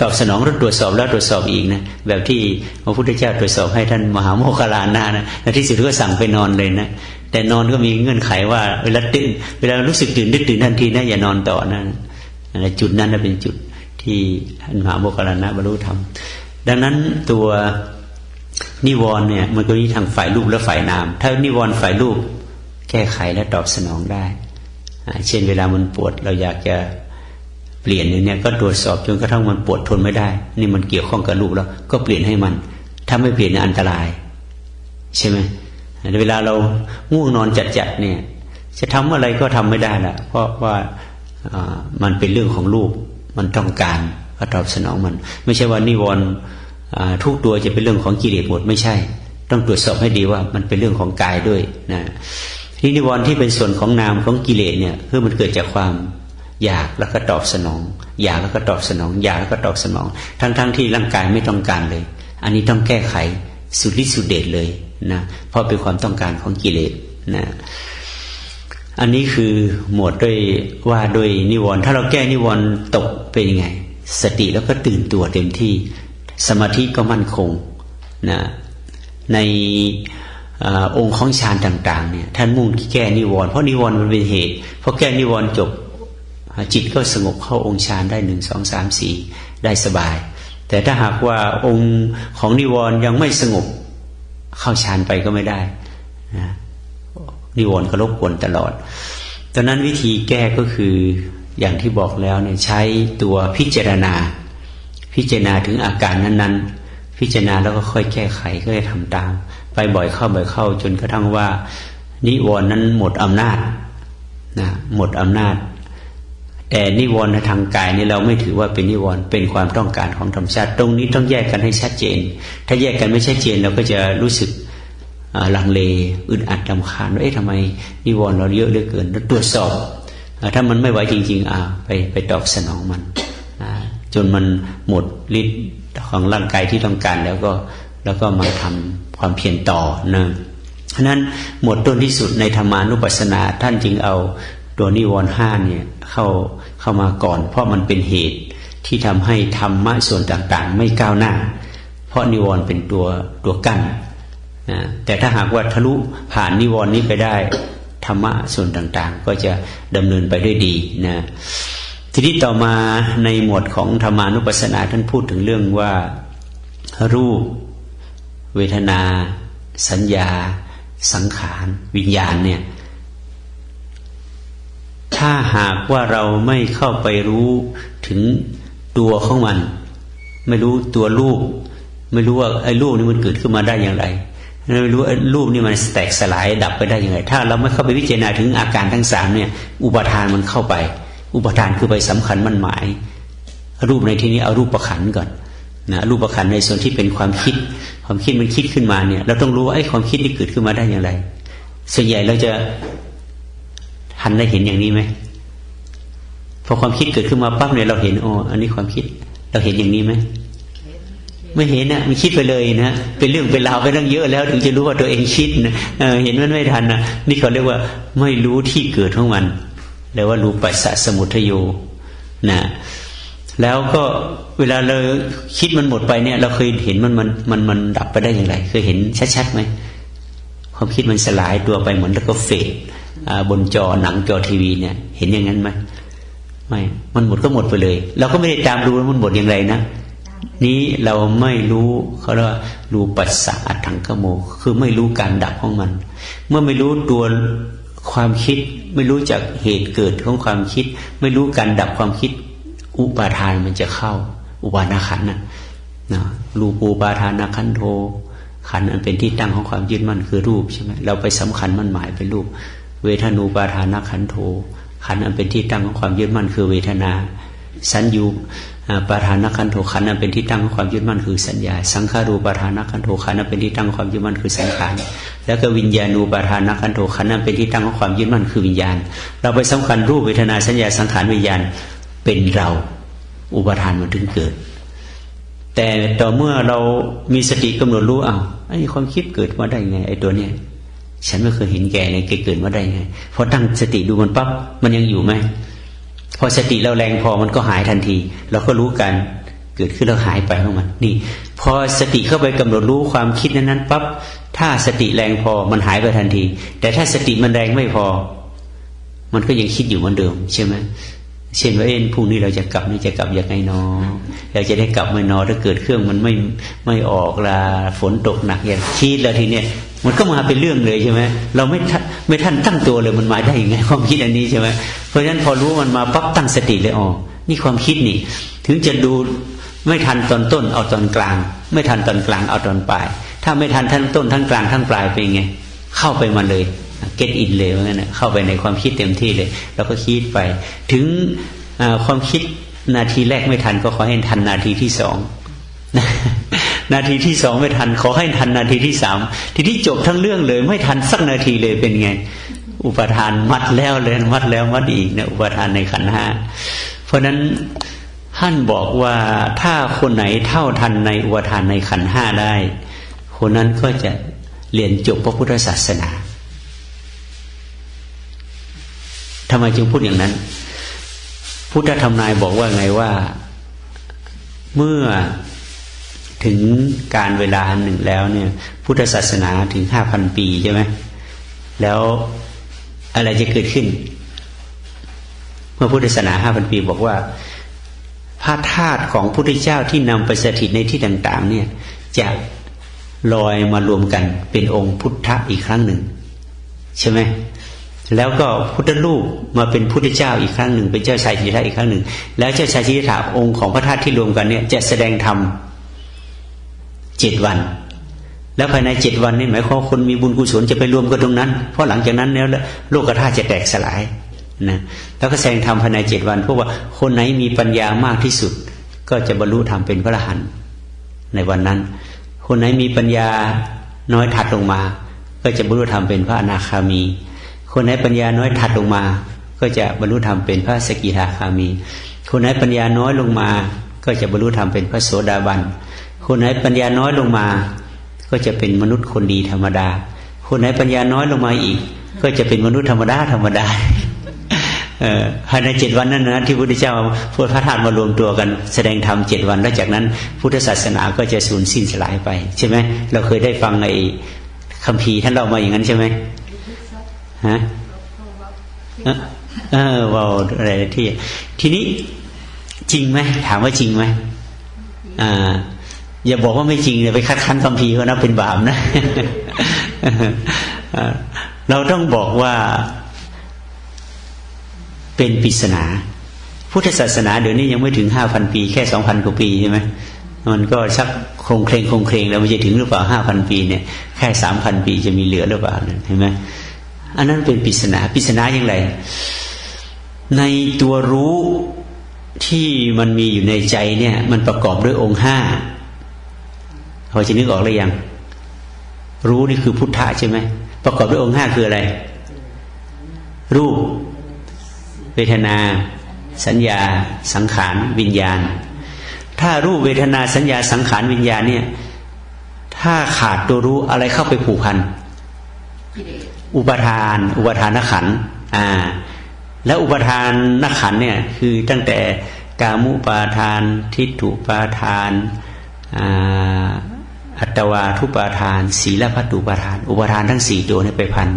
ตอบสนองต้องตรวจสอบแล้วตรวจสอบอีกนะแบบที่พระพุทธเจ้าตรวจสอบให้ท่านมหาโมคคัลลานะและที่สุดก็สั่งไปนอนเลยนะแต่นอนก็มีเงื่อนไขว่าเวลาตื่นเวลารู้สึกตื่นได้ตื่นทันทีนะอย่านอนต่อนะจุดนั้นเป็นจุดที่ท่านมหาโมคคัลลานะบรรลุธรรมดังนั้นตัวนิวรณ์เนี่ยมันก็มีทางฝ่ายรูปและฝ่ายนามถ้านิวรณ์ฝ่ายรูปแก้ไขและตอบสนองได้เช่นเวลามันปวดเราอยากจะเปลี่ยนเนี่ยก็ตรวจสอบจนกระทั่งมันปวดทนไม่ได้นี่มันเกี่ยวข้องกับรูปแล้วก็เปลี่ยนให้มันถ้าไม่เปลี่ยนอันตรายใช่ไหมเวลาเราง่วงนอนจัดๆเนี่ยจะทำอะไรก็ทำไม่ได้ละเพราะว่ามันเป็นเรื่องของรูปมันต้องการก็ตอบสนองมันไม่ใช่ว่านิวรณ์ทุกตัวจะเป็นเรื่องของกิเลสหมดไม่ใช่ต้องตรวจสอบให้ดีว่ามันเป็นเรื่องของกายด้วยนะที่นิวรณ์ที่เป็นส่วนของนามของกิเลสเนี่ยคือมันเกิดจากความอยากแล้วก็ตอบสนองอยากแล้วก็ตอบสนองอยากแล้วก็ตอบสนองทั้งที่ร่างกายไม่ต้องการเลยอันนี้ต้องแก้ไขสุดฤทธิ์สุดเดชเลยนะเพราะเป็นความต้องการของกิเลสนะอันนี้คือหมวดด้วยว่าโดยนิวรณ์ถ้าเราแก้นิวรณ์ตกเป็นยังไงสติแล้วก็ตื่นตัวเต็มที่สมาธิก็มั่นคงนะในองค์ของฌานต่างๆเนี่ยท่านมุ่งแก้นิวรณ์เพราะนิวรณ์มันเป็นเหตุพอแก้นิวรณ์จบจิตก็สงบเข้าองค์ฌานได้1 2 3 4ได้สบายแต่ถ้าหากว่าองค์ของนิวรณ์ยังไม่สงบเข้าฌานไปก็ไม่ได้นะนิวรณ์ก็รบกวนตลอดดังนั้นวิธีแก้ก็คืออย่างที่บอกแล้วเนี่ยใช้ตัวพิจารณาถึงอาการนั้นๆพิจารณาแล้วก็ค่อยแก้ไขก็ให้ทำตามไปบ่อยเข้าจนกระทั่งว่านิวรณ์นั้นหมดอำนาจนะหมดอำนาจแต่นิวรณ์ในทางกายนี่เราไม่ถือว่าเป็นนิวรณ์เป็นความต้องการของธรรมชาติตรงนี้ต้องแยกกันให้ชัดเจนถ้าแยกกันไม่ชัดเจนเราก็จะรู้สึกลังเลอึดอัดรำคาญว่าทำไมนิวรณ์เราเยอะเหลือเกินแล้วตรวจสอบถ้ามันไม่ไหวจริงๆไปตอบสนองมันจนมันหมดฤทธิ์ของร่างกายที่ต้องการแล้วก็มาทำความเพียรต่อนะฉะนั้นหมดต้นที่สุดในธรรมานุปัสสนาท่านจึงเอาตัวนิวรณ์5เนี่ยเข้ามาก่อนเพราะมันเป็นเหตุที่ทำให้ธรรมะส่วนต่างๆไม่ก้าวหน้าเพราะนิวรณ์เป็นตัวกั้นนะแต่ถ้าหากว่าทะลุผ่านนิวรณ์นี้ไปได้ธรรมะส่วนต่างๆก็จะดำเนินไปด้วยดีนะทีนี้ต่อมาในหมวดของธรรมานุปัสสนาท่านพูดถึงเรื่องว่ารูปเวทนาสัญญาสังขารวิญญาณเนี่ยถ้าหากว่าเราไม่เข้าไปรู้ถึงตัวของมันไม่รู้ตัวรูปไม่รู้ว่าไอ้รูปนี่มันเกิดขึ้นมาได้อย่างไรไม่รู้ไอ้รูปนี่มันแตกสลายดับไปได้อย่างไรถ้าเราไม่เข้าไปพิจารณาถึงอาการทั้ง3เนี่ยอุปาทานมันเข้าไปอุปทานคือไปสำคัญมั่นหมายรูปในที่นี้เอารูปประขันก่อนนะรูปประขันในส่วนที่เป็นความคิดมันคิดขึ้นมาเนี่ยเราต้องรู้ว่าไอ้ความคิดนี่เกิดขึ้นมาได้อย่างไรส่วนใหญ่เราจะหันได้เห็นอย่างนี้ไหมพอความคิดเกิดขึ้นมาปั๊บเนี่ยเราเห็นอันนี้ความคิดเราเห็นอย่างนี้ไหมไม่เห็นนะมันคิดไปเลยนะเป็นเรื่องเป็นราวไปตั้งเยอะแล้วถึงจะรู้ว่าตัวเองคิดนะเห็นมันไม่ทันนะนี่เขาเรียกว่าไม่รู้ที่เกิดของมันเรียกว่ารูปัสสะสมุทัยโยนะแล้วก็เวลาเราคิดมันหมดไปเนี่ยเราเคยเห็นมันดับไปได้อย่างไรเคยเห็นชัดๆไหมความคิดมันสลายตัวไปเหมือนแล้วก็เฟดบนจอหนังจอทีวีเนี่ยเห็นอย่างนั้นไหมไม่มันหมดก็หมดไปเลยเราก็ไม่ได้ตามดูว่ามันหมดอย่างไรนะนี้เราไม่รู้เขาเรียกว่ารูปัสสะอัตถังคโมคือไม่รู้การดับของมันเมื่อไม่รู้ตัวความคิดไม่รู้จักเหตุเกิดของความคิดไม่รู้การดับความคิดอุปาทานมันจะเข้าอุปาทานขันธ์นะรูปูปาทานขันโธขันธ์อันเป็นที่ตั้งของความยึดมั่นคือรูปใช่ไหมเราไปสำคัญมั่นหมายเป็นรูปเวทนูปาทานขันโธ ขันธ์อันเป็นที่ตั้งของความยึดมั่นคือเวทนาสัญญูปาทานขันโธขันธ์อันเป็นที่ตั้งของความยึดมั่นคือสัญญาสังขารูปาทานขันโธขันธ์อันเป็นที่ตั้งของความยึดมั่นคือสังขารแล้วก็วิญญาณูปาทานขันโธขันธ์อันเป็นที่ตั้งของความยึดมั่นคือวิญญาณเราไปสำคัญรูปเวทนาสัญญาสังขารวิญญาณเป็นเราอุปาทานมันถึงเกิดแต่ต่อเมื่อเรามีสติกำหนดรู้ไอ้ความคิดเกิดมาได้ไงไอ้ตัวเนี้ยฉันไม่เคยเห็นแก่เลยเกิดมาได้ไงพอตั้งสติดูมันปั๊บมันยังอยู่ไหมพอสติเราแรงพอมันก็หายทันทีเราก็รู้กันเกิดขึ้นแล้วหายไปของมันนี่พอสติเข้าไปกำหนดรู้ความคิดนั้นปั๊บถ้าสติแรงพอมันหายไปทันทีแต่ถ้าสติมันแรงไม่พอมันก็ยังคิดอยู่เหมือนเดิมใช่ไหมเช่นว่าพรุ่งนี้เราจะกลับนี่จะกลับยังไงนอเราจะได้กลับไหมนอถ้าเกิดเครื่องมันไม่ออกละฝนตกหนักอย่างคิดแล้วทีเนี้ยมันก็มาเป็นเรื่องเลยใช่ไหมเราไม่ทันตั้งตัวเลยมันมาได้ยังไงความคิดอันนี้ใช่ไหมเพราะฉะนั้นพอรู้มันมาปั๊บตั้งสติเลยนี่ความคิดนี่ถึงจะดูไม่ทันตอนต้นเอาตอนกลางไม่ทันตอนกลางเอาตอนปลายถ้าไม่ทันทั้งต้นทั้งกลางทั้งปลายเป็นไงเข้าไปมาเลยget in เลยว่างั้นเข้าไปในความคิดเต็มที่เลยแล้วก็คิดไปถึงความคิดนาทีแรกไม่ทันก็ขอให้ทันนาทีที่สองนาทีที่สองไม่ทันขอให้ทันนาทีที่สามทีที่จบทั้งเรื่องเลยไม่ทันสักนาทีเลยเป็นไงอุปทานมัดแล้วเลยมัดแล้วมัดอีกเนี่ยอุปทานในขันธ์ห้าเพราะนั้นท่านบอกว่าถ้าคนไหนเท่าทันในอุปทานในขันธ์ห้าได้คนนั้นก็จะเรียนจบพระพุทธศาสนาทำไมจึงพูดอย่างนั้นพุทธธรรมนายบอกว่าไงว่าเมื่อถึงการเวลาหนึ่งแล้วเนี่ยพุทธศาสนาถึง 5,000 ปีใช่ไหมแล้วอะไรจะเกิดขึ้นเมื่อพุทธศาสนา 5,000 ปีบอกว่าพระธาตุของพุทธเจ้าที่นำไปสถิตในที่ต่างๆเนี่ยจะลอยมารวมกันเป็นองค์พุทธะอีกครั้งหนึ่งใช่ไหมแล้วก็พุทธรูปมาเป็นพุทธเจ้าอีกครั้งหนึ่งเป็นเจ้าชายสิทธัตถะอีกครั้งหนึ่งแล้วเจ้าชายสิทธัตถะองค์ของพระธาตุที่รวมกันเนี่ยจะแสดงธรรม7 วันแล้วภายใน7 วันนี่หมายความคนมีบุญกุศลจะไปรวมกันตรงนั้นเพราะหลังจากนั้นแล้วโลกธาตุจะแตกสลายนะแล้วก็แสดงธรรมภายใน7 วันเพราะว่าคนไหนมีปัญญามากที่สุดก็จะบรรลุธรรมเป็นพระอรหันต์ในวันนั้นคนไหนมีปัญญาน้อยถัดลงมาก็จะบรรลุธรรมเป็นพระอนาคามีคนไหนปัญญาน้อยถัดลงมาก็จะบรรลุธรรมเป็นพระสกิทาคามีคนไหนปัญญาน้อยลงมาก็จะบรรลุธรรมเป็นพระโสดาบันคนไหนปัญญาน้อยลงมาก็จะเป็นมนุษย์คนดีธรรมดาคนไหนปัญญาน้อยลงมาอีกก็จะเป็นมนุษย์ธรรมดาภายใน7 วันนั้นนะที่พระพุทธเจ้าพุทธพระธาตุมารวมตัวกันแสดงธรรม7 วันแล้วจากนั้นพุทธศาสนาก็จะสูญสิ้นสลายไปใช่ไหมเราเคยได้ฟังในคัมภีร์ท่านเล่ามาอย่างนั้นใช่ไหมฮะว่าอะไรที่ทีนี้จริงไหมถามว่าจริงไหมอย่าบอกว่าไม่จริงเลยไปคัดค้านคัมภีร์เขานะเป็นบาปนะ เราต้องบอกว่าเป็นปริศนาพุทธศาสนาเดี๋ยวนี้ยังไม่ถึง 5,000 ปีแค่ 2,000 กว่าปีใช่ไหมมันก็ชักโครงเคลงแล้วมันจะถึงหรือเปล่า 5,000 ปีเนี่ยแค่ 3,000 ปีจะมีเหลือหรือเปล่าเห็นไหมอันนั้นเป็นปริศนาอย่างไรในตัวรู้ที่มันมีอยู่ในใจเนี่ยมันประกอบด้วยองค์5พอจะนึกออกหรือยังรู้นี่คือพุทธะใช่ไหมประกอบด้วยองค์5คืออะไรรูปเวทนาสัญญาสังขารวิญญาณถ้ารูปเวทนาสัญญาสังขารวิญญาณเนี่ยถ้าขาดตัวรู้อะไรเข้าไปผูกพันอุปทานขันธ์แล้วอุปทานขันธ์เนี่ยคือตั้งแต่กามุปาทานทิฏฐุปาทานอัตวาทุปาทานศีลพัตตุปาทานอุปทานทั้ง4ตัวนี้ไปพัน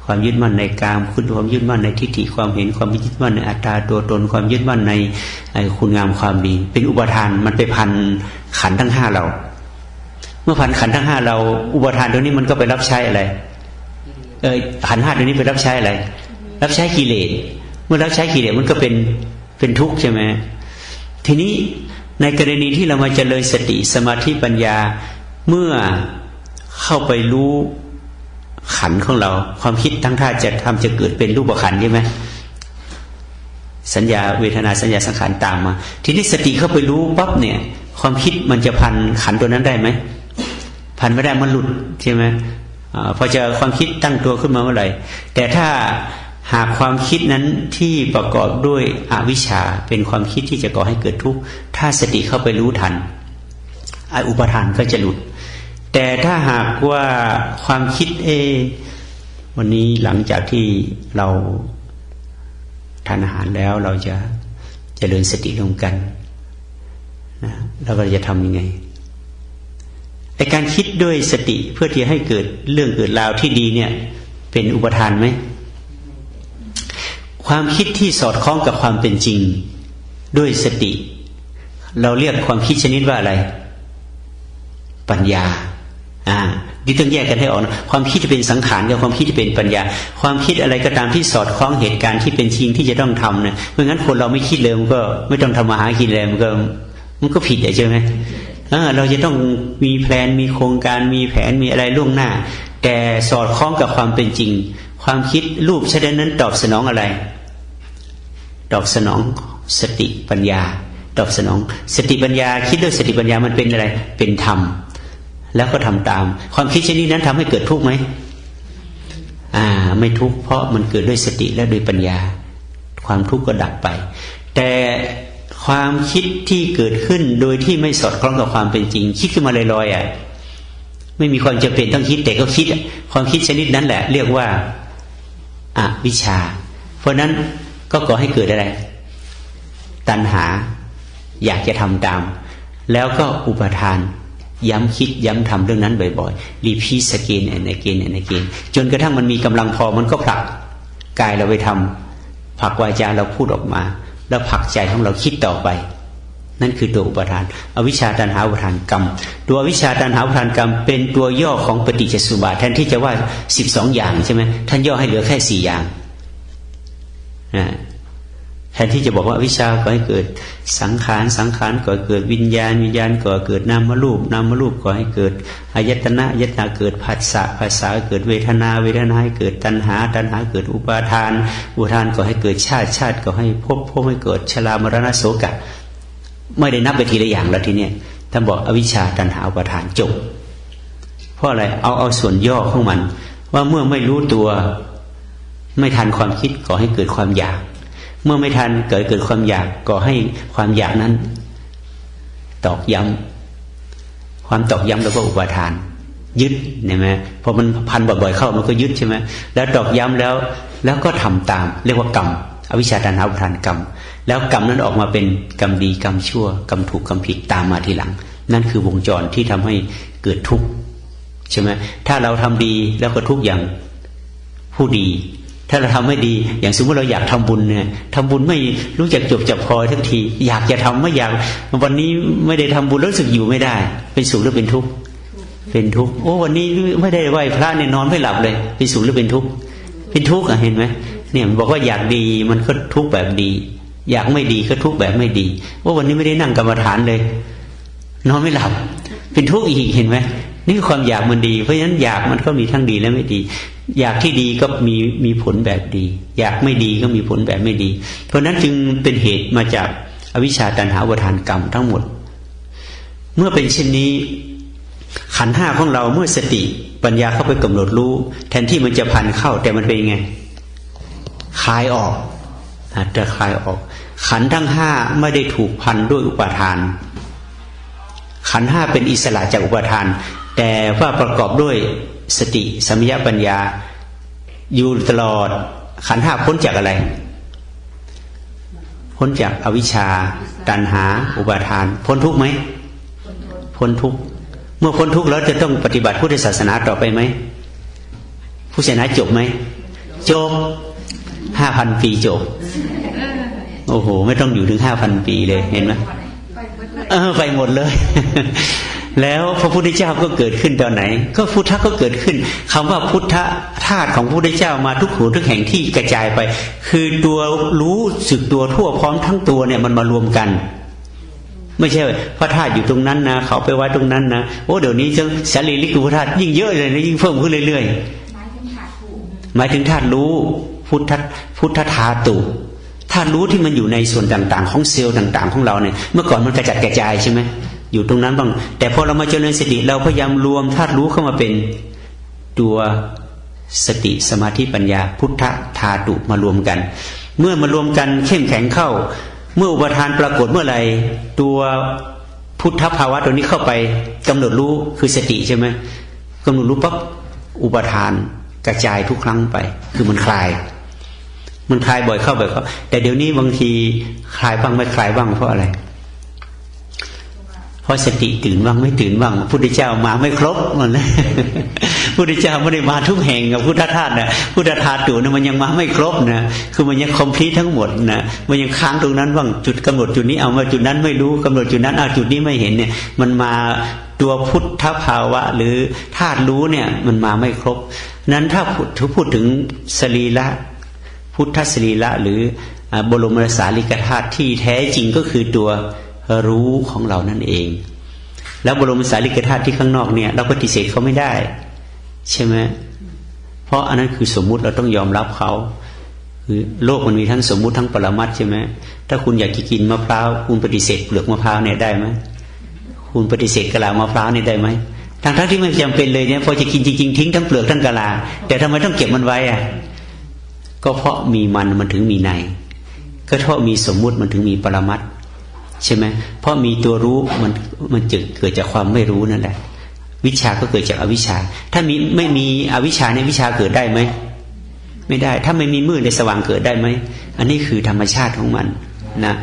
ความยึดมั่นในกามความยึดมั่นในทิฏฐิความเห็นความยึดมั่นในอัตตาตัวตนความยึดมั่นในคุณงามความดีเป็นอุปทานมันไปพันขันธ์ทั้ง5เราเมื่อพันขันธ์ทั้ง5เราอุปทานตัวนี้มันก็ไปรับใช้อะไรขันธ์5ตัวนี้ไปรับใช้อะไรรับใช้กิเลสเมื่อรับใช้กิเลสมันก็เป็นทุกข์ใช่ไหมทีนี้ในกรณีที่เรามาเจริญสติสมาธิปัญญาเมื่อเข้าไปรู้ขันธ์ของเราความคิดทั้งท่าจะทำจะเกิดเป็นรูปขันธ์ใช่ไหม สัญญาเวทนาสัญญาสังขารตามมาทีนี้สติเข้าไปรู้ปั๊บเนี่ยความคิดมันจะพันขันตัวนั้นได้ไหมพันไม่ได้มันหลุดใช่ไหมพอเจอความคิดตั้งตัวขึ้นมาเมื่อไหร่แต่ถ้าหากความคิดนั้นที่ประกอบด้วยอวิชชาเป็นความคิดที่จะก่อให้เกิดทุกข์ถ้าสติเข้าไปรู้ทันอุปทานก็จะหลุดแต่ถ้าหากว่าความคิดวันนี้หลังจากที่เราทานอาหารแล้วเราจะเจริญสติรวมกันนะเราก็จะทำยังไงไอ้การคิดด้วยสติเพื่อที่ให้เกิดเรื่องเกิดราวที่ดีเนี่ยเป็นอุปทานไหมความคิดที่สอดคล้องกับความเป็นจริงด้วยสติเราเรียกความคิดชนิดว่าอะไรปัญญานี่ต้องแยกกันให้ออกนะความคิดจะเป็นสังขารกับความคิดจะเป็นปัญญาความคิดอะไรก็ตามที่สอดคล้องเหตุการณ์ที่เป็นจริงที่จะต้องทำเนี่ยไม่งั้นคนเราไม่คิดเลยมันก็ไม่ต้องทำมาหากินเลยมันก็ผิดใช่ไหมเราจะต้องมีแผนมีโครงการมีแผนมีอะไรล่วงหน้าแต่สอดคล้องกับความเป็นจริงความคิดรูปชนิดนั้นตอบสนองอะไรตอบสนองสติปัญญาตอบสนองสติปัญญาคิดด้วยสติปัญญามันเป็นอะไรเป็นธรรมแล้วก็ทำตามความคิดชนิดนั้นทำให้เกิดทุกข์ไหมไม่ทุกข์เพราะมันเกิดด้วยสติและด้วยปัญญาความทุกข์ก็ดับไปแต่ความคิดที่เกิดขึ้นโดยที่ไม่สอดคล้องกับความเป็นจริงคิดขึ้นมาลอยๆไม่มีความจำเป็นต้องคิดแต่ก็คิดความคิดชนิดนั้นแหละเรียกว่าอวิชชาเพราะนั้นก็ก่อให้เกิดอะไรตัณหาอยากจะทำตามแล้วก็อุปทานย้ำคิดย้ำทำเรื่องนั้นบ่อยๆ repeat again and again and again จนกระทั่งมันมีกำลังพอมันก็ผลักกายเราไปทำผลักวาจาเราพูดออกมาแล้วผลักใจของเราคิดต่อไปนั่นคือตัวอุปทานอวิชชาตัณหาอุปทานกรรมตัวอวิชชาตัณหาอุปทานกรรมเป็นตัวย่อของปฏิจจสมุปบาทแทนที่จะว่า12อย่างใช่ไหมท่านย่อให้เหลือแค่4อย่างแทนที่จะบอกว่าอวิชชาก่อให้เกิดสังขารสังขารก่อให้เกิดวิญญาณวิญญาณก่อให้เกิดนามรูปนามรูปก่อให้เกิดอายตนะอายตนะเกิดผัสสะผัสสะเกิดเวทนาเวทนาให้เกิดตัณหาตัณหาเกิดอุปาทานอุปาทานก่อให้เกิดชาติชาติก่อให้ภพภพให้เกิดชรามรณะโศกะไม่ได้นับไปทีละอย่างแล้วทีเนี้ยท่านบอกอวิชชาตัณหาอุปาทานจบเพราะอะไรเอาส่วนย่อของมันว่าเมื่อไม่รู้ตัวไม่ทันความคิดก่อให้เกิดความอยากเมื่อไม่ทันเกิดความอยากก่อให้ความอยากนั้นตอกย้ำความตอกย้ำแล้วก็อุปาทานยึดเห็นไหมพอมันพันบ่อยๆเข้ามันก็ยึดใช่ไหมแล้วตอกย้ำแล้วก็ทำตามเรียกว่ากรรมอวิชชาตัณหาอุปาทานกรรมแล้วกรรมนั้นออกมาเป็นกรรมดีกรรมชั่วกรรมถูกกรรมผิดตามมาทีหลังนั่นคือวงจรที่ทำให้เกิดทุกข์ใช่ไหมถ้าเราทำดีแล้วก็ทุกข์อย่างผู้ดีถ้าเราทำไม่ดีอย่างสมมติเราอยากทำบุญเนี่ยทำบุญไม่รู้จักจบจับพอทั้งทีอยากจะทำไม่อยากวันนี้ไม่ได้ทำบุญรู้สึกอยู่ไม่ได้เป็นสุขหรือเป็นทุกข์เป็นทุกข์โอ้วันนี้ไม่ได้ไหว้พระเนี่ยนอนไม่หลับเลยเป็นสุขหรือเป็นทุกข์เป็นทุกข์เห็นไหมเนี่ยบอกว่าอยากดีมันก็ทุกข์แบบดีอยากไม่ดีก็ทุกข์แบบไม่ดีว่าวันนี้ไม่ได้นั่งกรรมฐานเลยนอนไม่หลับเป็นทุกข์อีกเห็นไหมนี่ความอยากมันดีเพราะฉะนั้นอยากมันก็มีทั้งดีและไม่ดีอยากที่ดีก็มีผลแบบดีอยากไม่ดีก็มีผลแบบไม่ดีเพราะนั้นจึงเป็นเหตุมาจากอวิชชาตัณหาอุปาทานกรรมทั้งหมดเมื่อเป็นเช่นนี้ขันธ์ห้าของเราเมื่อสติปัญญาเข้าไปกำหนดรู้แทนที่มันจะพันเข้าแต่มันเป็นไงคลายออกจะคลายออกขันธ์ทั้งห้าไม่ได้ถูกพันด้วยอุปาทานขันธ์ห้าเป็นอิสระจากอุปาทานแต่ว่าประกอบด้วยสติสัมปชัญญะปัญญาอยู่ตลอดขันธ์ห้าพ้นจากอะไรพ้นจากอวิชชาตัณหาอุปาทานพ้นทุกข์ไหมพ้นทุกข์เมื่อพ้นทุกข์แล้วจะต้องปฏิบัติพุทธศาสนาต่อไปไหมพุทธศาสนาจบไหมจบ 5,000 ปีจบโอ้โหไม่ต้องอยู่ถึง 5,000 ปีเลยเห็นไหมไปหมดเลย แล้วพระพุทธเจ้าก็เกิดขึ้นตอนไหนก็พุทธะก็เกิดขึ้นคำว่าพุทธะธาตุของพระพุทธเจ้ามาทุกหูทุกแห่งที่กระจายไปคือตัวรู้สึกตัวทั่วพร้อมทั้งตัวเนี่ยมันมารวมกันไม่ใช่พระธาตุอยู่ตรงนั้นนะเขาไปไว้ตรงนั้นนะโอ้เดี๋ยวนี้จะสารีริกธาตุยิ่งเยอะเลยนะยิ่งเพิ่มขึ้นเรื่อยๆหมายถึงธาตุรู้พุทธธาตุธ ธาตุรู้ที่มันอยู่ในส่วนต่างๆของเซลล์ต่างๆของเราเนี่ยเมื่อก่อนมันกระจัดกระจายใช่ไหมอยู่ตรงนั้นบ้างแต่พอเรามาเจริญสติเราพยายามรวมธาตุรู้เข้ามาเป็นตัวสติสมาธิปัญญาพุทธธาตุมารวมกันเมื่อมารวมกันเข้มแข็งเข้าเมื่ออุปทานปรากฏเมื่อไหร่ตัวพุทธภาวะตัวนี้เข้าไปกำหนดรู้คือสติใช่ไหมกำหนดรู้ปั๊บอุปทานกระจายทุกครั้งไปคือมันคลายบ่อยเข้าแต่เดี๋ยวนี้บางทีคลายบ้างไม่คลายบ้างเพราะอะไรเพราะสติตื่นบ้างไม่ตื่นบ้างพุทธเจ้ามาไม่ครบมันเลยพุทธเจ้าไม่ได้มาทุกแห่งกับพุทธทาสนะพุทธทาสตัวนั้นมันยังมาไม่ครบนะคือมันยังคอมพลีททั้งหมดนะมันยังค้างตรงนั้นบ้างจุดกำหนดจุดนี้เอามาจุดนั้นไม่รู้กำหนดจุดนั้นเอาจุดนี้ไม่เห็นเนี่ยมันมาตัวพุทธภาวะหรือธาตุรู้เนี่ยมันมาไม่ครบนั้นถ้าพูดถึงสรีระพุทธสรีระหรือบรมสารีริกธาตุที่แท้จริงก็คือตัวรู้ของเรานั่นเองแล้วบรมสารีริกธาตุที่ข้างนอกเนี่ยเราปฏิเสธเขาไม่ได้ใช่ไหมเพราะอันนั้นคือสมมุติเราต้องยอมรับเขาคือโลกมันมีทั้งสมมุติทั้งปรมัตถ์ใช่ไหมถ้าคุณอยากกินมะพร้าวคุณปฏิเสธเปลือกมะพร้าวเนี่ยได้ไหมคุณปฏิเสธกะลามะพร้าวเนี่ยได้ไหมทั้งที่ไม่จำเป็นเลยเนี่ยพอจะกินจริงๆทิ้งทั้งเปลือกทั้งกะลาแต่ทำไมต้องเก็บมันไว้อ่ะก็เพราะมีมันถึงมีในก็เพราะมีสมมุติมันถึงมีปรมัตถ์ใช่ไหมเพราะมีตัวรู้มันเกิดจากความไม่รู้นั่นแหละวิชาก็เกิดจากอวิชชาถ้าไม่มีอวิชชาในวิชาเกิดได้ไหมไม่ได้ถ้าไม่มีมืดในสว่างเกิดได้ไหมอันนี้คือธรรมชาติของมันนะ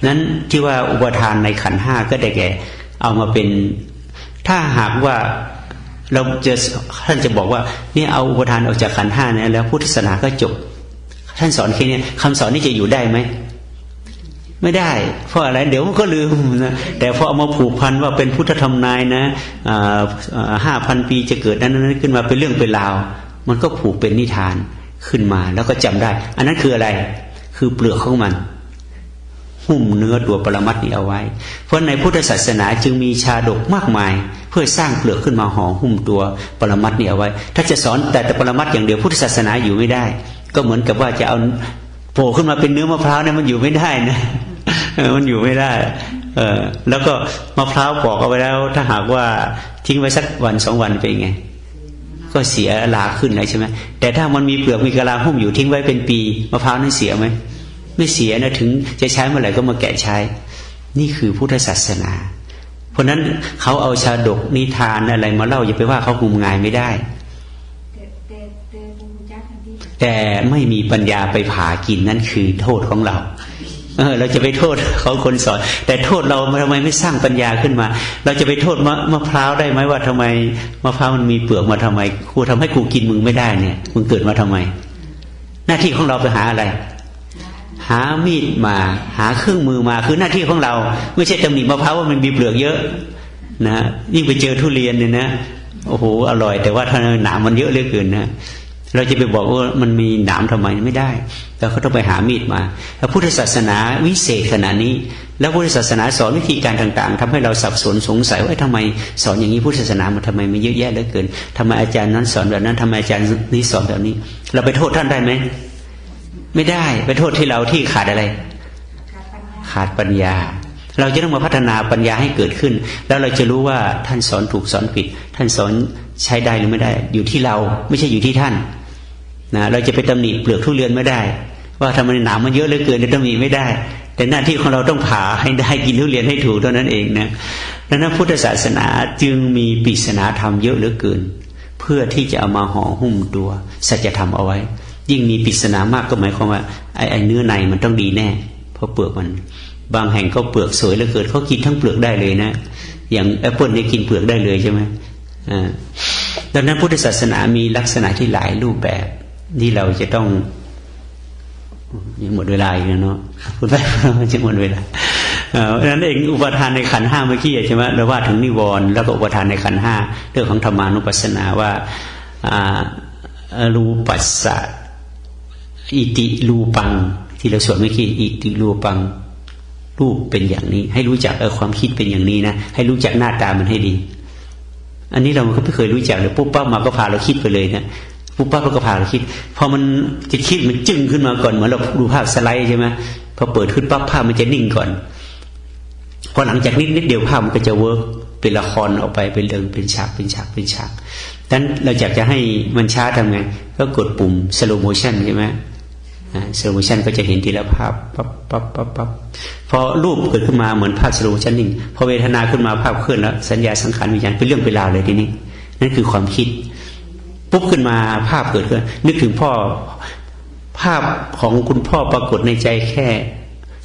นั้นที่ว่าอุปทานในขันธ์ห้าก็ได้แก่เอามาเป็นถ้าหากว่าเราจะท่านจะบอกว่าเนี่ยเอาอุปทานออกจากขันธ์ห้าเนี่ยแล้วพุทธศาสนาก็จบท่านสอนแค่นี้คำสอนนี้จะอยู่ได้ไหมไม่ได้เพราะอะไรเดี๋ยวมันก็ลืมนะแต่พอเอามาผูกพันว่าเป็นพุทธธรรมนายนะ5,000 ปีจะเกิดนั้นขึ้นมาเป็นเรื่องเป็นราวมันก็ผูกเป็นนิทานขึ้นมาแล้วก็จำได้อันนั้นคืออะไรคือเปลือกของมันหุ้มเนื้อตัวปรมัตถ์นี้เอาไว้เพราะในพุทธศาสนาจึงมีชาดกมากมายเพื่อสร้างเปลือกขึ้นมาห่อหุ้มตัวปรมัตถ์นี้เอาไว้ถ้าจะสอนแต่ปรมัตถ์อย่างเดียวพุทธศาสนาอยู่ไม่ได้ก็เหมือนกับว่าจะเอาโผล่ขึ้นมาเป็นเนื้อมะพร้าวเนี่ยมันอยู่ไม่ได้นะมันอยู่ไม่ได้แล้วก็มะพร้าวปอกเอาไว้แล้วถ้าหากว่าทิ้งไว้สักวัน2 วันเป็นไงก็เสียราขึ้นเลยใช่ไหมแต่ถ้ามันมีเปลือกมีกะลาหุ้มอยู่ทิ้งไว้เป็นปีมะพร้าวนั้นเสียไหมไม่เสียนะถึงจะใช้เมื่อไหร่ก็มาแกะใช้นี่คือพุทธศาสนาเพราะนั้นเขาเอาชาดกนิทานอะไรมาเล่าอย่าไปว่าเขางมงายไม่ได้แต่ไม่มีปัญญาไปผ่ากินนั่นคือโทษของเราเราจะไปโทษเขาคนสอนแต่โทษเราทำไมไม่สร้างปัญญาขึ้นมาเราจะไปโทษมะพร้าวได้ไหมว่าทำไมมะพร้าวมันมีเปลือกมาทำไมกูทำให้กูกินมึงไม่ได้เนี่ยมึงเกิดมาทำไมหน้าที่ของเราไปหาอะไรหามีดมาหาเครื่องมือมาคือหน้าที่ของเราไม่ใช่ตำหนิมะพร้าวว่ามันมีเปลือกเยอะนะยิ่งไปเจอทุเรียนเนี่ยนะโอ้โหอร่อยแต่ว่าถ้าหนามมันเยอะเหลือเกินนะเราจะไปบอกว่ามันมีหนามทำไมไม่ได้เราก็ต้องไปหามีดมาแล้วพุทธศาสนาวิเศษขนาดนี้แล้วพุทธศาสนาสอนวิธีการต่างๆทำให้เราสับสนสงสัยว่าทำไมสอนอย่างนี้พุทธศาสนามันทำไมมันเยอะแยะเหลือเกินทำไมอาจารย์นั้นสอนแบบนั้นทำไมอาจารย์นี้สอนแบบนี้เราไปโทษท่านได้ไหมไม่ได้ไปโทษที่เราที่ขาดอะไรขาดปัญญาเราจะต้องมาพัฒนาปัญญาให้เกิดขึ้นแล้วเราจะรู้ว่าท่านสอนถูกสอนผิดท่านสอนใช้ได้หรือไม่ได้อยู่ที่เราไม่ใช่อยู่ที่ท่านนะเราจะไปตำหนิเปลือกทุเรียนไม่ได้ว่าทำไมหนามมันเยอะเหลือเกินตำหนิไม่ได้แต่หน้าที่ของเราต้องผ่าให้ได้กินทุเรียนให้ถูกเท่านั้นเองนะดังนั้นพุทธศาสนาจึงมีปริศนาธรรมเยอะเหลือเกินเพื่อที่จะเอามาห่อหุ้มตัวสัจธรรมเอาไว้ยิ่งมีปริศนามากก็หมายความว่าไอ้เนื้อในมันต้องดีแน่เพราะเปลือกมันบางแห่งก็เปลือกสวยเหลือเกินเขากินทั้งเปลือกได้เลยนะอย่างแอปเปิลเนี่ยกินเปลือกได้เลยใช่ไหมดังนั้นพุทธศาสนามีลักษณะที่หลายรูปแบบที่เราจะต้องหมดเวลาอีกแล้วเนาะพูดไปจะหมดเวลานั้นเองอุปทานในขันธ์ห้าเมื่อกี้ใช่ไหมเราว่าถึงนิวรณ์แล้วก็อุปทานในขันธ์ห้าเรื่องของธรรมานุปัสสนาว่ารูปัสสะอิติรูปังที่เราสวดเมื่อกี้อิติรูปังรูปเป็นอย่างนี้ให้รู้จักความคิดเป็นอย่างนี้นะให้รู้จักหน้าตามันให้ดีอันนี้เราก็ไม่เคยรู้จักเลยปุ๊บปั๊บมาก็พาเราคิดไปเลยนะ ปุ๊บปั๊บเราก็พาเราคิดพอมันจะคิดมันจึ้งขึ้นมาก่อนเหมือนเราดูภาพสไลด์ใช่ไหมพอเปิดขึ้นปั๊บภาพมันจะนิ่งก่อนพอหลังจากนิดเดียวภาพมันก็จะเวิร์กเป็นละครออกไปเป็นเรื่องเป็นฉากเป็นฉากเป็นฉากดังนั้นเราอยากจะให้มันช้าทำไงก็กดปุ่ม slow motion ใช่ไหมslow motion ก็จะเห็นทีละภาพปั๊บปั๊บปั๊บปั๊บพอรูปเกิดขึ้นมาเหมือนภาพ slow motion นิ่งพอเวทนาขึ้นมาภาพเคลื่อนแล้วสัญญาสังขารวิญญาณเป็นเรื่องเป็นราวเลยทีนี้นั่นคือความคิดปุ๊บขึ้นมาภาพเกิดขึ้นนึกถึงพ่อภาพของคุณพ่อปรากฏในใจแค่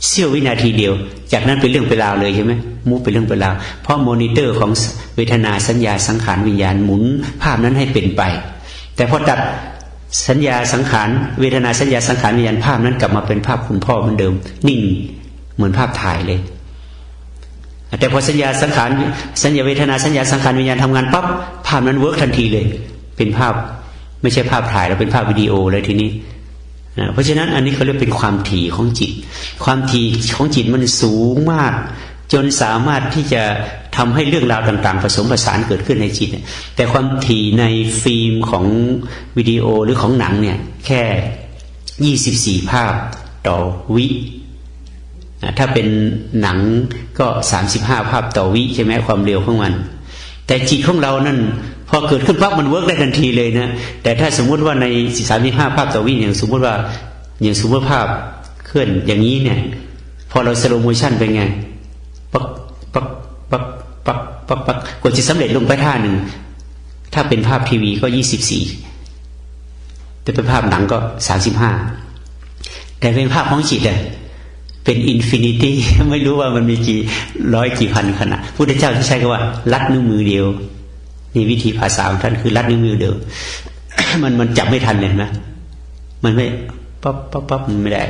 เสี้ยววินาทีเดียวจากนั้นเป็นเรื่องเป็นราวเลยใช่ไหมมูฟเป็นเรื่องเป็นราวเพราะมอนิเตอร์ของเวทนาสัญญาสังขารวิญญาณหมุนภาพนั้นให้เป็นไปแต่พอตัดสัญญาสังขารเวทนาสัญญาสังขารวิญญาณภาพนั้นกลับมาเป็นภาพคุณพ่อเหมือนเดิมนิ่งเหมือนภาพถ่ายเลยแต่พอสัญญาสังขารสัญญาเวทนาสัญญาสังขารวิญญาณทำงานปั๊บภาพนั้นเวิร์กทันทีเลยเป็นภาพไม่ใช่ภาพถ่ายแล้วเป็นภาพวิดีโอเลยทีนี้เพราะฉะนั้นอันนี้เขาเรียกเป็นความถี่ของจิตความถี่ของจิตมันสูงมากจนสามารถที่จะทำให้เรื่องราวต่างๆผสมผสานเกิดขึ้นในจิตแต่ความถี่ในฟิล์มของวิดีโอหรือของหนังเนี่ยแค่24ภาพต่อวิถ้าเป็นหนังก็35ภาพต่อวิใช่ไหมความเร็วของมันแต่จิตของเรานั่นพอเกิดขึ้นปั๊บมันเวิร์กได้ทันทีเลยนะแต่ถ้าสมมุติว่าใน35ภาพต่อวิอย่างสมมติว่าอย่างสมมติภาพเคลื่อนอย่างนี้เนี่ยพอเราสโลว์โมชั่นเป็นไงปั๊บปั๊บปั๊บปั๊บปั๊บปั๊บกว่าจะสำเร็จลงไปท่าหนึ่งถ้าเป็นภาพทีวีก็24แต่เป็นภาพหนังก็35แต่เป็นภาพของจิตเลยเป็นอินฟินิตี้ไม่รู้ว่ามันมีกี่ร้อยกี่พันขนาดพุทธเจ้าที่ใช้คำว่าลัดนิ้วมือเดียวนี่วิธีภาษาของท่านคือลัดนิ้วมือเดียว มันจับไม่ทันเลยนะมันไม่ปั๊บปั๊บปั๊บมันไม่ได้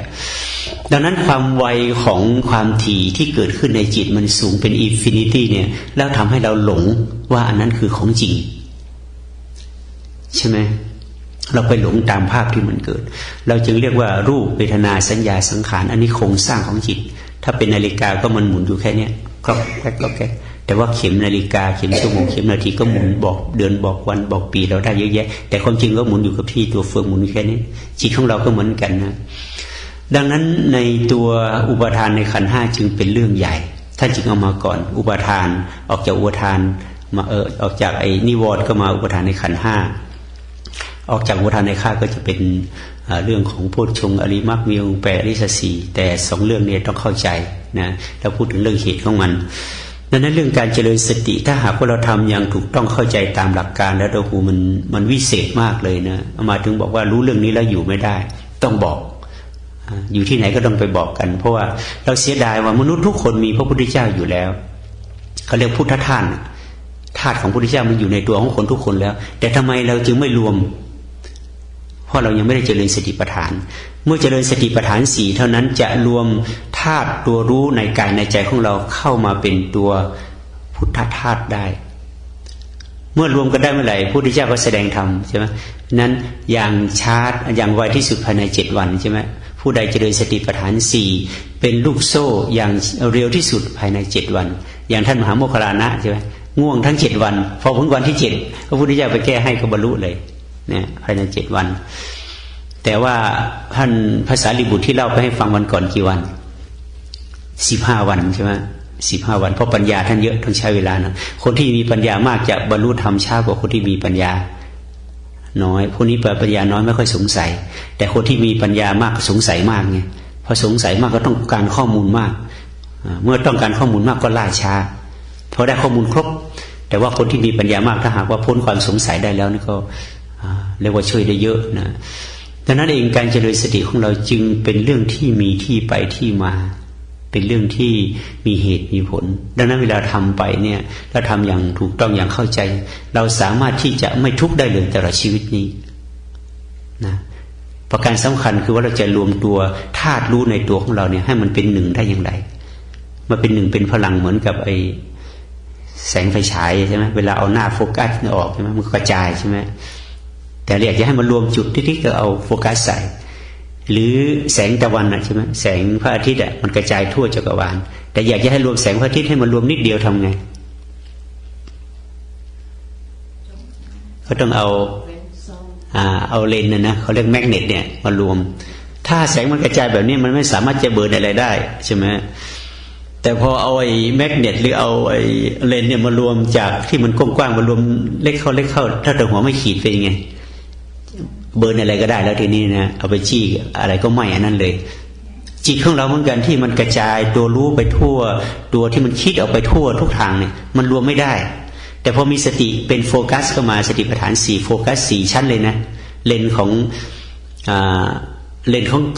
ดังนั้นความไวของความถี่ที่เกิดขึ้นในจิตมันสูงเป็นอินฟินิตี้เนี่ยแล้วทำให้เราหลงว่าอันนั้นคือของจริงใช่ไหมเราไปหลงตามภาพที่มันเกิดเราจึงเรียกว่ารูปเวทนาสัญญาสังขารอันนี้โครงสร้างของจิตถ้าเป็นนาฬิกาก็มันหมุนอยู่แค่นี้ก็แค่ก็แค่แต่ว่าเข็มนาฬิกาเข็มชั่วโมงเข็มนาทีก็หมุนบอกเดือนบอกวันบอกปีเราได้เยอะแยะแต่ความจริงก็หมุนอยู่กับที่ตัวเฟืองหมุนแค่นี้จิตของเราก็เหมือนกันนะดังนั้นในตัวอุปทานในขันธ์5จึงเป็นเรื่องใหญ่ท่านจึงเอามาก่อนอุปทานออกจากอุปทานมาออกจากไอ้นิวรณ์ก็มาอุปทานในขันธ์5ออกจากอุปทานในข้าก็จะเป็นเรื่องของโพชฌงค์อริมักมีองค์8อริยสัจ4แต่2เรื่องนี้ต้องเข้าใจนะเราพูดถึงเรื่องเหตุของมันดังนั้นเรื่องการเจริญสติถ้าหากว่าเราทำอย่างถูกต้องเข้าใจตามหลักการแล้วเราหูมันวิเศษมากเลยนะมาถึงบอกว่ารู้เรื่องนี้แล้วอยู่ไม่ได้ต้องบอกอยู่ที่ไหนก็ต้องไปบอกกันเพราะว่าเราเสียดายว่ามนุษย์ทุกคนมีพระพุทธเจ้าอยู่แล้วเขาเรียกพุทธธาตุธาตุของพระพุทธเจ้ามันอยู่ในตัวของคนทุกคนแล้วแต่ทำไมเราจึงไม่รวมเพราะเรายังไม่ได้เจริญสติปัฏฐานเมื่อเจริญสติปัฏฐาน4เท่านั้นจะรวมธาตุตัวรู้ในกายในใจของเราเข้ามาเป็นตัวพุทธธาตุได้เมื่อรวมกันได้เมื่อไหร่พระพุทธเจ้าก็แสดงธรรมใช่ไหมนั้นอย่างช้าอย่างไวที่สุดภายใน7วันใช่ไหมผู้ใดเจริญสติปัฏฐาน4เป็นลูกโซ่อย่างเร็วที่สุดภายใน7วันอย่างท่านมหาโมคคัลลานะใช่ไหมง่วงทั้ง7วันพอถึงวันที่7พระพุทธเจ้าไปแก้ให้ก็บรรลุเลยเนี่ยภายใน7วันแต่ว่าท่านพระสารีบุตรที่เล่าไปให้ฟังวันก่อนกี่วัน15วันใช่ไหม15วันเพราะปัญญาท่านเยอะต้องใช้เวลานะคนที่มีปัญญามากจะบรรลุธรรมช้ากว่าคนที่มีปัญญาน้อยพวกนี้ปัญญาน้อยไม่ค่อยสงสัยแต่คนที่มีปัญญามากสงสัยมากไงพอสงสัยมากก็ต้องการข้อมูลมากเมื่อต้องการข้อมูลมากก็ล่าช้าพอได้ข้อมูลครบแต่ว่าคนที่มีปัญญามากถ้าหากว่าพ้นความสงสัยได้แล้วนี่ก็เรียกว่าช่วยได้เยอะนะดังนั้นเองการเจริญสติของเราจึงเป็นเรื่องที่มีที่ไปที่มาเป็นเรื่องที่มีเหตุมีผลดังนั้นเวลาทำไปเนี่ยถ้าทำอย่างถูกต้องอย่างเข้าใจเราสามารถที่จะไม่ทุกข์ได้เลยตลอดชีวิตนี้นะประการสำคัญคือว่าเราจะรวมตัวธาตุรู้ในตัวของเราเนี่ยให้มันเป็นหนึ่งได้อย่างไรมาเป็นหนึ่งเป็นพลังเหมือนกับไอแสงไฟฉายใช่ไหมเวลาเอาหน้าโฟกัสออกใช่ไหมมันกระจายใช่ไหมแต่อยากจะให้มันรวมจุดที่ก็เอาโฟกัสใส่หรือแสงตะวันใช่ไหมแสงพระอาทิตย์มันกระจายทั่วจักรวาลแต่อยากจะให้รวมแสงพระอาทิตย์ให้มันรวมนิดเดียวทำไงก็ต้องเอา เอาเลนนะเขาเรียกแมกเนตเนี่ยมารวมถ้าแสงมันกระจายแบบนี้มันไม่สามารถจะเบิร์นอะไรได้ใช่ไหมแต่พอเอาไอ้แมกเนตหรือเอาไอ้เลนเนี่ยมารวมจากที่มันกว้างๆมารวมเล็กเข้าถ้าแต่หัวไม่ขีดเป็นยังไงเบิร์นอะไรก็ได้แล้วทีนี้นะเอาไปจี้อะไรก็ไม่อันนั้นเลยจิตของเราเหมือนกันที่มันกระจายตัวรู้ไปทั่วตัวที่มันคิดออกไปทั่วทุกทางเนี่ยมันรวมไม่ได้แต่พอมีสติเป็นโฟกัสเข้ามาสติปัฏฐาน4โฟกัส4ชั้นเลยนะเลนข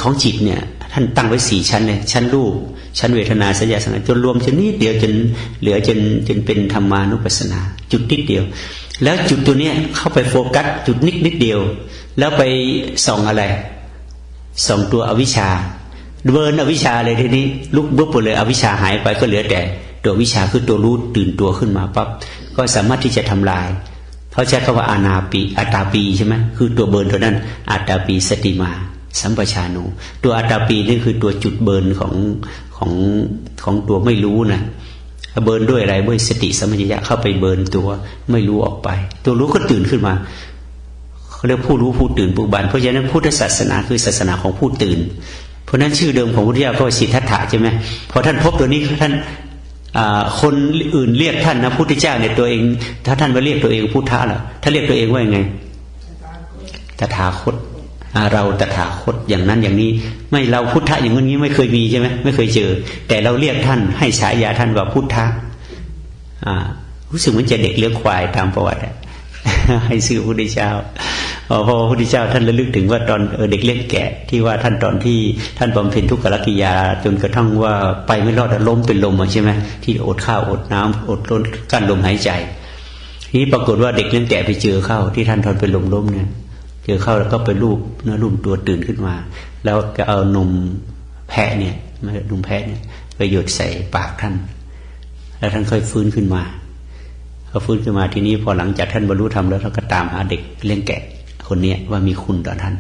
องจิตเนี่ยท่านตั้งไว้4ชั้นเลยชั้นรูปชั้นเวทนาสัญญาสังขารจนรวมจนนิดเดียวจนเหลือจนเป็นธรรมานุปัสสนาจุดนิดเดียวแล้วจุดตัวเนี้ยเข้าไปโฟกัสจุดนิดเดียวแล้วไปส่องอะไรส่องตัวอวิชชาเบิร์นอวิชชาเลยทีนี้ลุกบุ๊บไปเลยอวิชชาหายไปก็เหลือแต่ตัววิชาคือตัวรู้ตื่นตัวขึ้นมาปั๊บก็สามารถที่จะทำลายเขาใช้คำว่าอานาปีอัตตาปีใช่ไหมคือตัวเบิร์นตัวนั้นอัตตาปีสติมาสัมปชานุตัวอัตตาปีนี่คือตัวจุดเบิร์นของตัวไม่รู้นะเบิร์นด้วยอะไรด้วยสติสัมปชัญญะเข้าไปเบิร์นตัวไม่รู้ออกไปตัวรู้ก็ตื่นขึ้นมาเขาเรียกผู้รู้ผู้ตื่นผู้บานเพราะฉะนั้นพุทธศาสนาคือศาสนาของผู้ตื่นเพราะนั้นชื่อเดิมของพุทธเจ้าก็สิทธัตถะใช่ไหมพอท่านพบตัวนี้ท่านคนอื่นเรียกท่านนะพุทธเจ้าเนี่ยตัวเองถ้าท่านมาเรียกตัวเองพุทธะล่ะถ้าเรียกตัวเองว่ายังไงตถาคตเราตถาคตอย่างนั้นอย่างนี้ไม่เราพุทธะอย่างนี้ไม่เคยมีใช่ไหมไม่เคยเจอแต่เราเรียกท่านให้ฉายาท่านว่าพุทธะรู้สึกเหมือนจะเด็กเลี้ยงควายตามประวัติให้ชื่อพระพุทธเจ้าเพราะพระพุทธเจ้าท่านระลึกถึงว่าตอนเด็กเลี้ยงแกะที่ว่าท่านตอนที่ท่านบำเพ็ญทุกขกิริยาจนกระทั่งว่าไปไม่รอดล้มเป็นลมใช่ไหมที่อดข้าวอดน้ำอดล้นกั้นลมหายใจทีนี้ปรากฏว่าเด็กเลี้ยงแกะไปเจอเข้าที่ท่านทนเป็นลมล้มเนี่ยเจอเข้าแล้วก็ไปลูบเนื้อลูบตัวตื่นขึ้นมาแล้วก็เอานมแพะเนี่ยนมแพะเนี่ยไปหยดใส่ปากท่านแล้วท่านค่อยฟื้นขึ้นมาพอฟื้นขึ้นมาทีนี้พอหลังจากท่านบรรลุธรรมแล้วท่านก็ตามหาเด็กเลี้ยงแกะคนนี้ว่ามีคุณต่อท่าน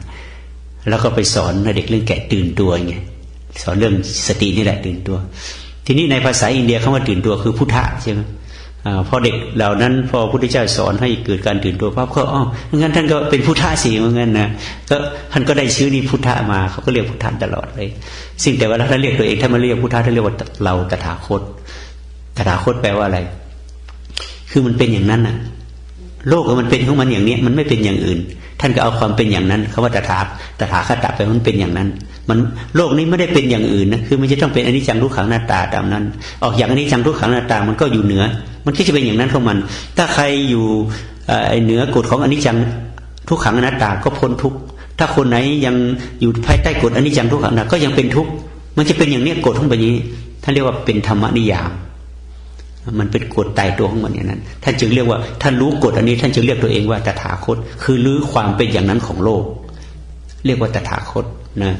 แล้วก็ไปสอนให้เด็กเลี้ยงแกะตื่นตัวไงสอนเรื่องสตินี่แหละตื่นตัวทีนี้ในภาษาอินเดียคำว่าตื่นตัวคือพุทธะใช่ไหมพอเด็กเหล่านั้นพอพระพุทธเจ้าสอนให้เกิดการตื่นตัวปั๊บก็งั้นท่านก็เป็นพุทธะสิเหมือนกันนะก็ท่านก็ได้ชื่อนี้พุทธะมาเขาก็เรียกพุทธะตลอดเลยซึ่งแต่ว่าท่านเรียกตัวเองท่านมาเรียกพุทธะท่านเรียกว่าเราตถาคตตถาคตแปลว่าอะไรคือมันเป็นอย่างนั้นน่ะโลกมันเป็นของมันอย่างนี้มันไม่เป็นอย่างอื่นท่านก็เอาความเป็นอย่างนั้นคำว่าตถาคตแปลว่ามันเป็นอย่างนั้นมันโลกนี้ไม่ได้เป็นอย่างอื่นนะคือมันจะต้องเป็นอนิจจังทุกขังอนัตตาตามนั้นออกอย่างอนิจจังทุกขังอนัตตามันก็อยู่เหนือมันก็จะเป็นอย่างนั้นของมันถ้าใครอยู่เหนือกฎของอนิจจังทุกขังอนัตตาก็พ้นทุกข์ถ้าคนไหนยังอยู่ภายใต้กฎอนิจจังทุกขังอนัตตาก็ยังเป็นทุกข์มันจะเป็นอย่างนี้กฎของแบบนี้ท่านเรียกว่าเป็นธรรมนิยามมันเป็นกฎตายตัวของมันอย่างนั้นท่านจึงเรียกว่าท่านรู้กฎอันนี้ท่านจึงเรียกตัวเองว่าตถาคตคือรู้ความเป็นอย่างนั้นของโลกเรียกว่าตถาคตนะ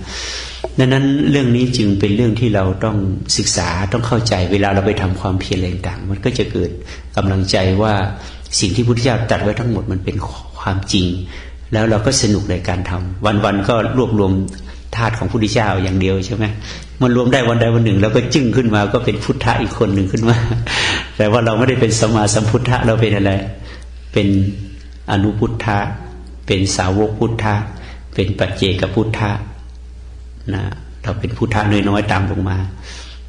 ดังนั้นเรื่องนี้จึงเป็นเรื่องที่เราต้องศึกษาต้องเข้าใจเวลาเราไปทำความเพียรอะไรต่างมันก็จะเกิดกำลังใจว่าสิ่งที่พระพุทธเจ้าตรัสไว้ทั้งหมดมันเป็นความจริงแล้วเราก็สนุกในการทำวันๆก็รวบรวมธาตุของพระพุทธเจ้าอย่างเดียวใช่ไหมมันรวมได้วันใดวันหนึ่งแล้วก็จึ้งขึ้นมาก็เป็นพุทธะอีกคนหนึ่งขึ้นมาแต่ว่าเราไม่ได้เป็นสัมมาสัมพุทธะเราเป็นอะไรเป็นอนุพุทธะเป็นสาวกพุทธะเป็นปัจเจกพุทธะนะเราเป็นพุทธะน้อยๆตามลงมา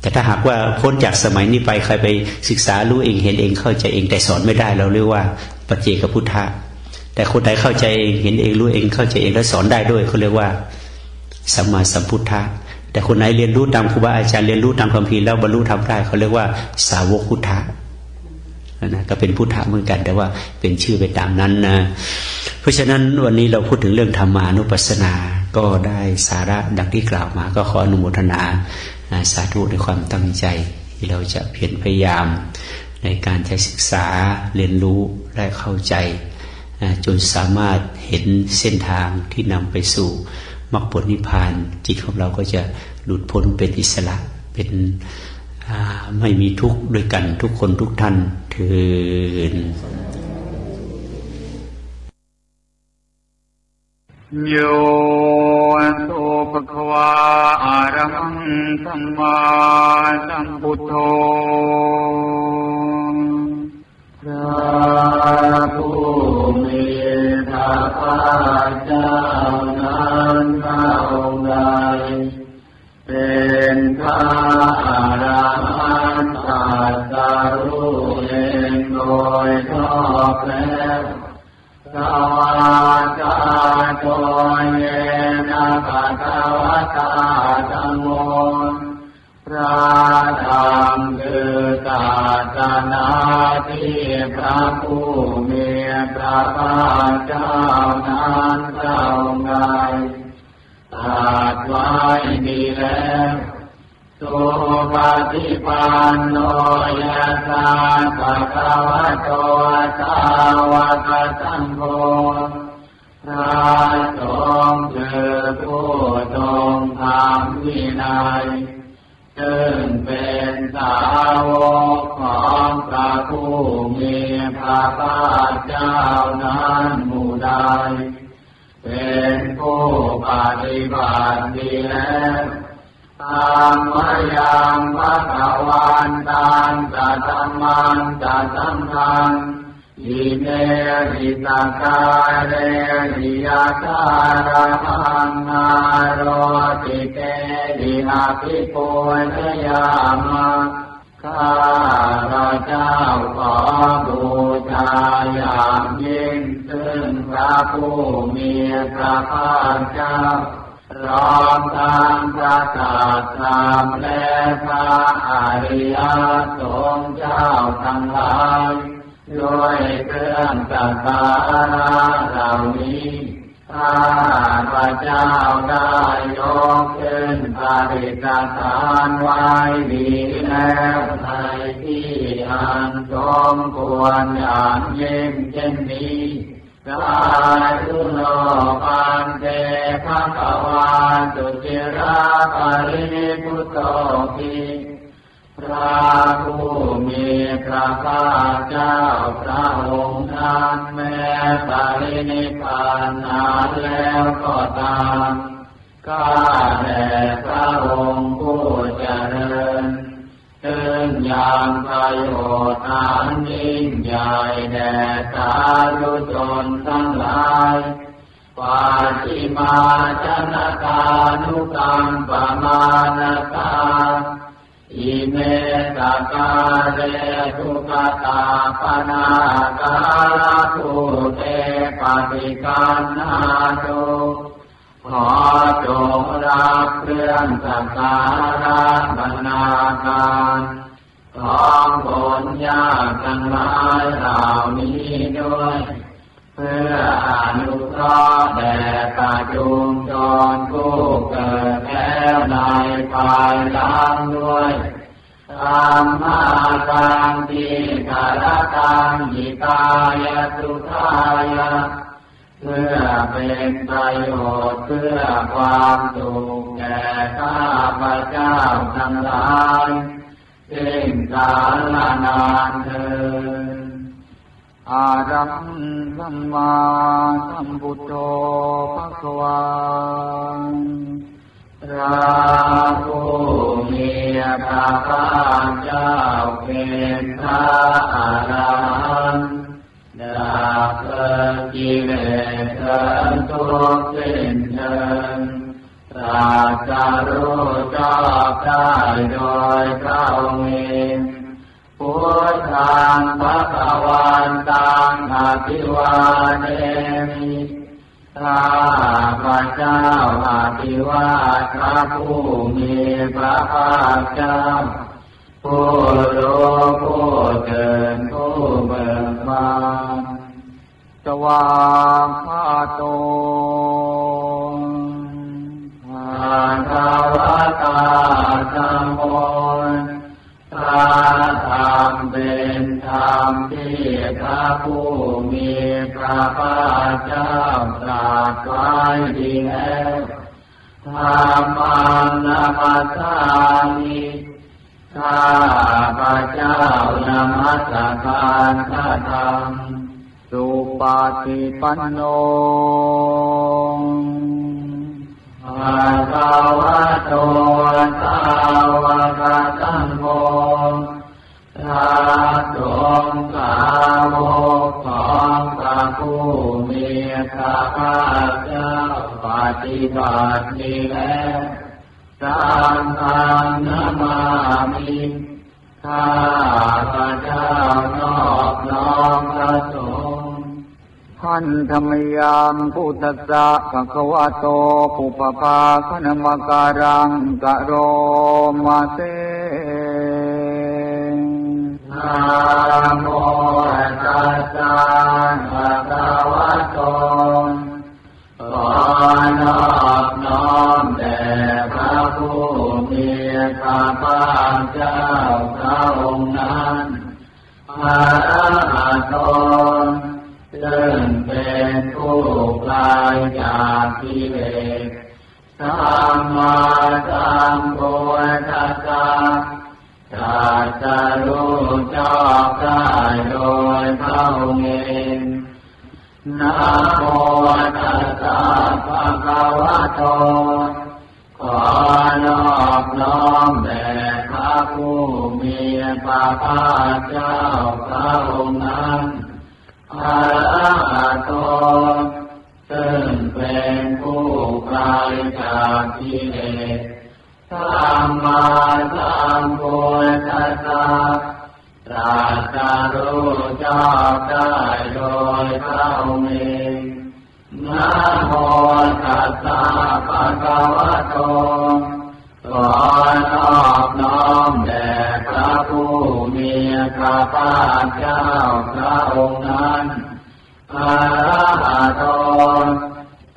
แต่ถ้าหากว่าพ้นจากสมัยนี้ไปใครไปศึกษารู้เองเห็นเองเข้าใจเองแต่สอนไม่ได้เราเรียกว่าปัจเจกพุทธะแต่คนใดเข้าใจเองเห็นเองรู้เองเข้าใจเองแล้วสอนได้ด้วยเขาเรียกว่าสัมมาสัมพุทธะแต่คนไหนเรียนรู้ตามครูบาอาจารย์เรียนรู้ตามคำพีแล้วบรรลุธรรมได้เขาเรียกว่าสาวกพุทธะนะก็เป็นพุทธะเหมือนกันแต่ว่าเป็นชื่อไปตามนั้นนะเพราะฉะนั้นวันนี้เราพูดถึงเรื่องธรรมานุปัสสนาก็ได้สาระดังที่กล่าวมาก็ขออนุโมทนาสาธุในความตั้งใจที่เราจะเพียรพยายามในการใช้ศึกษาเรียนรู้และเข้าใจจนสามารถเห็นเส้นทางที่นำไปสู่มรรคผลนิพพานจิตของเราก็จะหลุดพ้นเป็นอิสระเป็นไม่มีทุกข์ด้วยกันทุกคนทุกท่านเถิดโยโสภควาอะระหังสัมมาสัมพุทโธพระผู้มีพระภาค แล้วสวากาโตเยนะภะคะวะตาธัมโมพระธรรมคือศาสนาที่พระผู้มีพระภาคเจ้านั้นทรงไว้ตรัสไว้ดีแล้วสุปฏิปันโนยะถาภะคะวะโตสาวกสังโฆพระสงฆ์คือผู้ทรงธรรมวินัยซึ่งเป็นสาวกของพระผู้มีพระภาคเจ้านั้นหมู่ใดเป็นผู้ปฏิบัติดีแล้วตามมายังพระภะวันตังจะธรรมันจะสังฆังอิเมหิตากาเรหิยาคาระหังนาโรติเตหิอาภิปุณยามะข้าพระเจ้าขอบูชาอย่างยิ่งซึ่งพระผู้มีพระภาคเจ้าพร้อมทั้งพระศาสดาและพระอริยสงฆ์เจ้าทั้งหลายด้วยเครื่องสักการะเหล่านี้ข้าพระเจ้าได้ยกขึ้นปฏิสถานไว้ดีแล้วในที่อันสมควรอย่างยิ่งเช่นนี้สาธุโนปันเตภะคะวะสุจิราภรินิพพุตโตภิพระผู้มีพระภาคเจ้าพระองค์นั้นแม้ปรินิพพานนานแล้วก็ตามข้าแต่พระองค์ผู้เจริญซึ่งยังประโยชน์อันยิ่งใหญ่แด่สาธุชนทั้งหลายปาฏิมาชนกานุกรรมปมาณตาอิเมตกาเรทุกตาปนาคาลภูเตปฏิกันนาโตขอจงรับเครื่องสักการะบรรณาการของผลยากทั้งหลายเหล่านี้ด้วยเพื่ออนุเคราะห์แด่ประชุมชนผู้เกิดแล้วในภายหลังด้วยธรรมาตังทิกรตังหิตายะสุขายะเพื่อเป็นประโยชน์เพื่อความสุขแก่ข้าพเจ้าทั้งหลายสิ้นกาลนานเทอญอะระหังสัมมาสัมพุทโธภะคะวาพระผู้มีพระภาคเจ้าเป็นพระอรหันต์ดับกิเลสทุกข์สิ้นเชิงตรัสรู้ชอบได้โดยพระองค์เองพุทธังภคะวันตังอภิวาเทมิข้าพระเจ้าอภิวาทพระผู้มีพระภาคเจ้าผู้รู้ผู้เกิดผู้เบิกบานสวากขาโตภะคะวะตาธัมโมพระธรรมเป็นธรรมที่พระผู้มีพระภาคเจ้าตรัสไว้ดีแล้วธรรมังนัมมัสสามิข้าพระเจ้านมัสการพระธรรมสุปฏิปันโนภะคะวะโตสาวกสังโฆพระสงฆ์สาวกของพระผู้มีพระภาคเจ้าปฏิบัติดีแล้วสังฆังนามามิข้าพระเจ้านอบน้อมพระสงฆ์ ท่านธรรมยามพุทธัสสะภะคะวะโตปุปภาคณมการังกะโรมาเสนะโมตัสสะภะคะวะโตขอนอบน้อมแด่พระผู้มีพระภาคเจ้าพระองค์นั้นพระอรหันตซึ่งเป็นผู้ไกลจากกิเลสสัมมาสัมพุทธัสสะตรัสรู้ชอบได้โดยพระองค์เองนะโมตัสสะภะคะวะโตขอนอบน้อมแด่พระผู้มีพระภาคเจ้าพระองค์นั้นพระอรหันตซึ่งเป็นผู้ไกลจากกิเลสสัมมาสัมพุทธัสสะตรัสรู้ชอบได้โดยพระองค์เองนะโมตัสสะภะคะวะโตขอนอบน้อมแด่พระผู้มีพระภาคเจ้าพระองค์นั้นพระอรหันต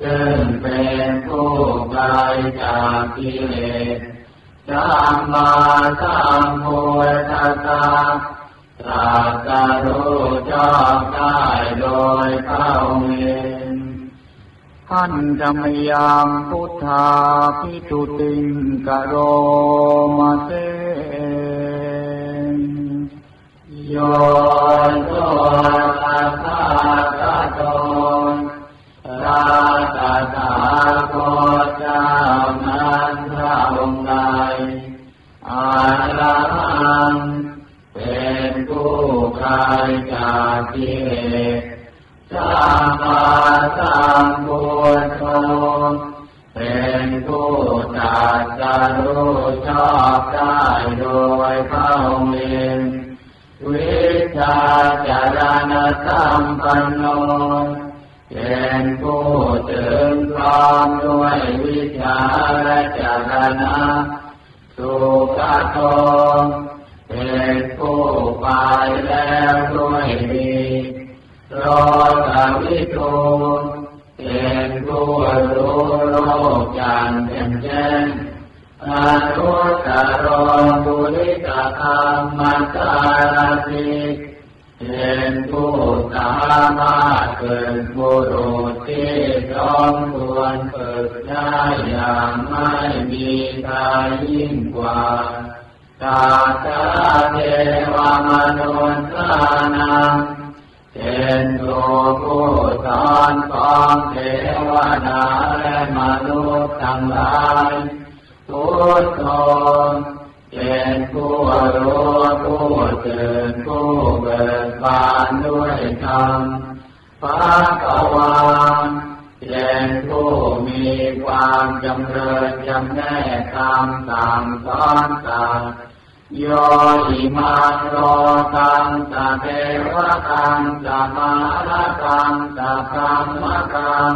ซึ่งเป็นผู้ไกลจากกิเลสสัมมาสัมพุทธัสสะตรัสรู้ชอบได้โดยพระองค์เองท่านธรรมยามพุทธาภิทุติงกะโรมาเสโยโสตัสสะตะโตราตถาคตเจ้านั้นพระองค์ใดอรหันต์เป็นผู้ไกลจากกิเลสสัมมาสัมพุทโธเป็นผู้ตรัสรู้ชอบได้โดยพระองค์เองวิชาจารณสัมปันโนเป็นผู้ถึงพร้อมด้วยวิชาและจารณะสุขโตเป็นผู้ไปแล้วด้วยดีโลกวิทูเป็นผู้รู้โลกอย่างแจ่มแจ้งอนุตตรปุริสธรรมสารถิเป็นผู้สามารถเกิดบุรุษที่สมควรฝึกได้อย่างไม่มีใครยิ่งกว่าตาตาเทวมนุษย์นังเป็นผู้สอนของเทวดาและมนุษย์ทั้งหลายพุทโธเป็นผู้รู้ผู้ตื่นผู้เบิกบานด้วยธรรมภควาเป็นผู้มีความจำเริญจำแนกธรรมสั่งสอนสัตว์โยอิมังโลกังสัพเพวะกังสัมมาระกังสัพพะมะกัง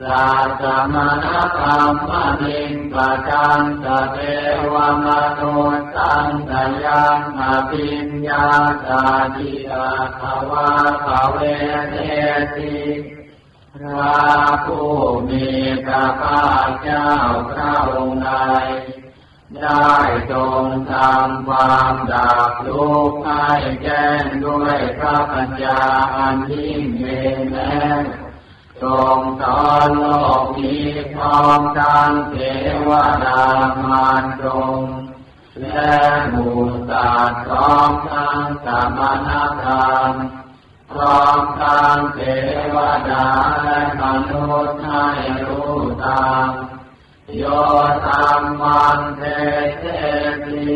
สัจจมนะกัมมะนิงปัจจังสัพเพวะมนุสังสยังอภิญญาสาธิอาภวะภเวเทติพระผู้มีพระภาคเจ้าพระองค์ใดได้ทรงทำความดับทุกข์ให้แจ้งด้วยพระปัญญาอันยิ่งเย็นแล้วทรงสอนโลกนี้พร้อมทั้งเทวดามารพรหมและหมู่สัตว์พร้อมทั้งสมณพราหมณ์พร้อมทั้งเทวดาและมนุษย์ให้รู้ตามโยธัมมังเทเสติ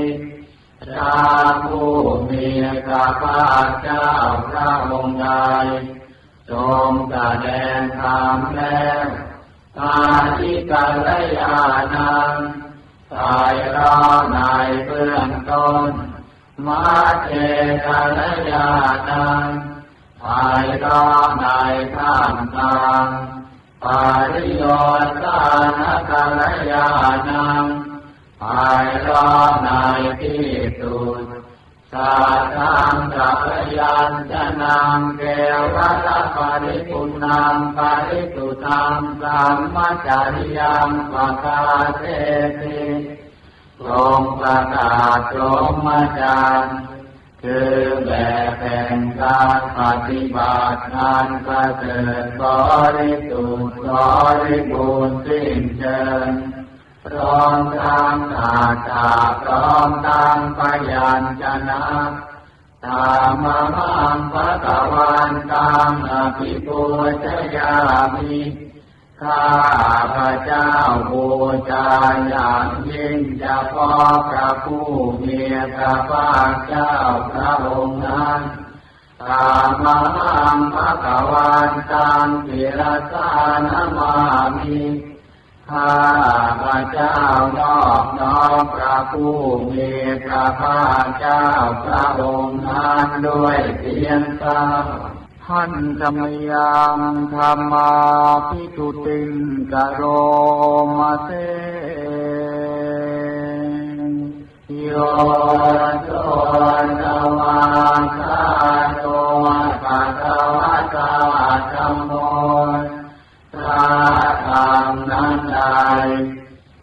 พระผู้มีพระภาคเจ้าพระองค์ใดทรงแสดงธรรมแล้วอาทิกัลยาณังสายร้อในเบื้องต้นมาเจกัลยาณัง ภายรอบในท่ามกลางปาริโยสานกัลยาณังภายรอบในที่สุดสัทธังกัลยัญจนังเกวัฏปริปุณังปริสุทธังสัมมัจจริยังปะกาเสติทรงประกาศพรหมจรรย์คือแบบแห่งการปฏิบัติงานประเสริฐบริสุทธิ์บริบูรณ์สิ้นเชิงพร้อมทั้งอาจาพร้อมทั้งพยัญชนะตามมังภะคะวันตังอภิปูชยามิข้าพระเจ้าบูชาอย่างยิ่งเฉพาะพระผู้มีพระภาคเจ้าพระองค์นั้นตามมังภะคะวันตังศิรสานะมามิข้าพระเจ้านอบน้อมพระผู้มีพระภาคเจ้าพระองค์นั้นด้วยเสียงกล่าวหันธรรมยังธรรมาภิทุติงกโรมาเสโยโสนวาคาโตภะคะวะตาธัมโมพระธรรมนั้นใด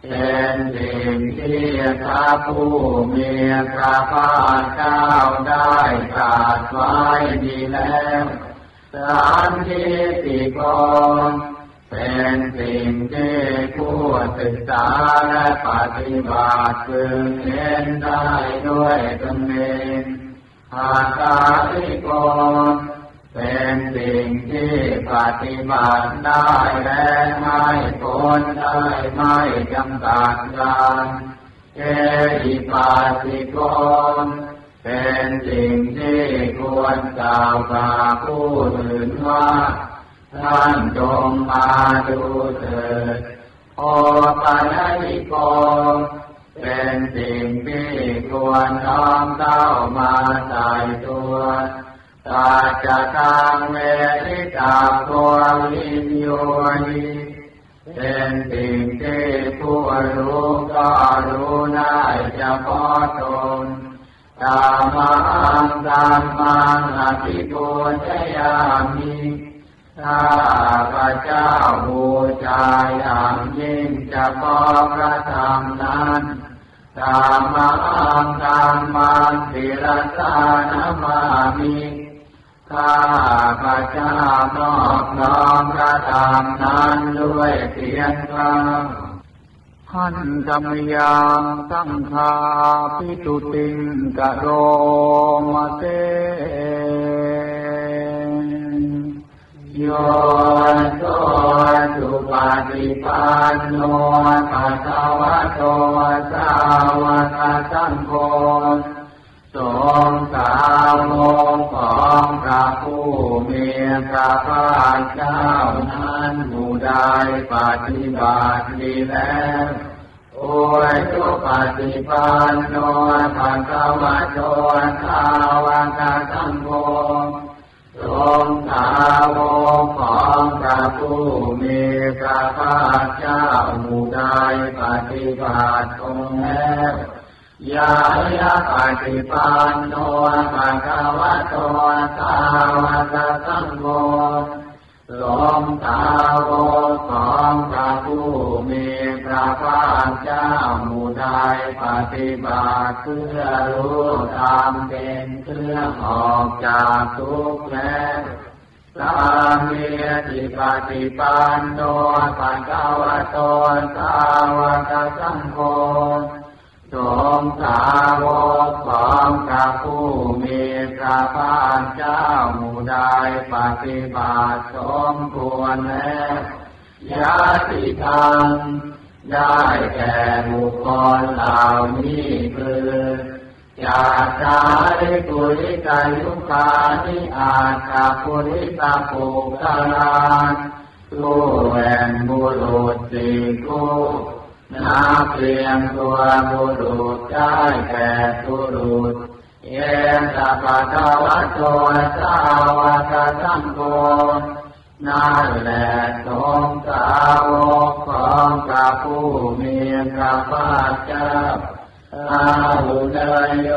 เป็นสิ่งที่พระผู้มีพระภาคเจ้าได้ตรัสไว้ดีแล้วสันทิติโกเป็นสิ่งที่ผู้ศึกษาและปฏิบัติพึงเห็นได้ด้วยตนเองอาคาติโกเป็นสิ่งที่ปฏิบัติได้และไม่พ้นได้ไม่จำกัดการเอหิปัสสิโกเป็นสิ่งที่ควรกล่าวกับผู้อื่นว่าท่านจงมาดูเถิดโอปัญญิโกเป็นสิ่งที่ควรน้อมเข้ามาใส่ตัวตาจะทางเวทิตาตัววิญโยนิเป็นสิ่งที่ผู้รู้ก็รู้ได้เฉพาะตนตามังตัมมังอภิปูชยามิข้าพระเจ้าบูชาอย่างยิ่งเฉพาะพระธรรมนั้นตามังตัมมังศิรสานะมามิข้าพระเจ้านอบน้อมพระธรรมนั้นด้วยเสียงกล่าวหันธรรมยังสังฆาภิทุติงกโรมาเสโยโสสุปฏิปันโนภะคะวะโตสาวกสังโฆสงฆ์สาวกของพระผู้มีพระภาคเจ้านั้นผู้ใดปฏิบัติดีแล้วโอทุปฏิปันโนภะคะวะโตสาวกสังโฆสงฆ์สาวกของพระผู้มีพระภาคเจ้าผู้ใดปฏิบัติตรงแล้วยายาปฏิปันโนภะคะวะโตสาวกสังโฆสงฆ์สาวกของพระผู้มีพระภาคเจ้าผู้ใดปฏิบัติเพื่อรู้ธรรมเป็นเครื่องออกจากทุกข์แล้วสามีจิปฏิปันโนภะคะวะโตสาวกสังโฆสงฆ์สาวกของพระผู้มีพระภาคเจ้าผู้ใดปฏิบัติสมควรแล้วญาติธรรมได้แก่บุคคลเหล่านี้คือจาจาริปุริกายุคานิอาคาปุริตาปุกาลานผู้แห่งบุรุษสี่คู่นับเรียงตัวบุรุษได้แก่บุรุษเอ เยสัพพะคะวะโตสาวกสังโฆนั่นแหละสงฆ์สาวกของพระผู้มีพระภาคเจ้าอาหุเนยโย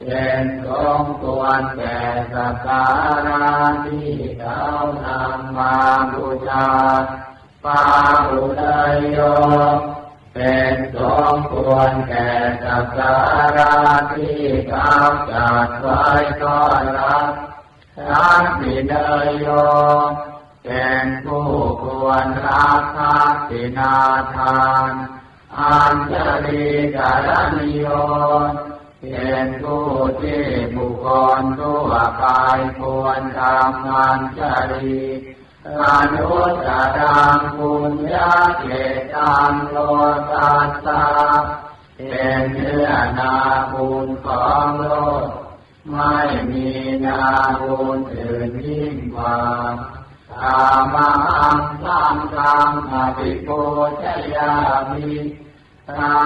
เป็นสมควรแก่สักการะที่เขานำมาบูชาปาหุเนยโยเป็นสมควรแก่สักการะที่เขาจัดไว้ต้อนรับทักษิณยโยเป็นผู้ควรรับทักษิณาทานอัญชลีกรณิโยเป็นผู้ที่บุคคลทั่วไปควรทำอัญชลีอนุตตรังปุญญเกตังโลกัสสะเป็นเนื้อนาบุญของโลกไม่มีนาบุญอื่นยิ่งกว่าธรรมังสังฆังอภิปูชยามิข้า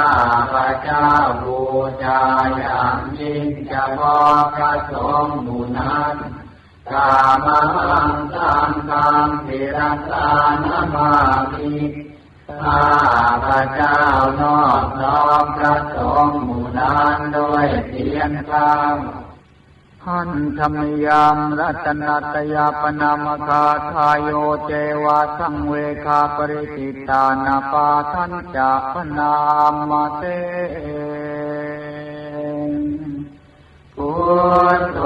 พระเจ้าบูชาอย่างยิ่งเฉพาะพระสงฆ์หมู่นั้นธรรมังสังฆังศิรสานามามิข้าพระเจ้านอบน้อมพระสงฆ์หมู่นั้นด้วยเสียงกล่าวหันธรรมยามรัตนัตยาปนามคาทายโยเจวะสังเวคาปริจิตานาปาทันจะปนามเตพุทโธ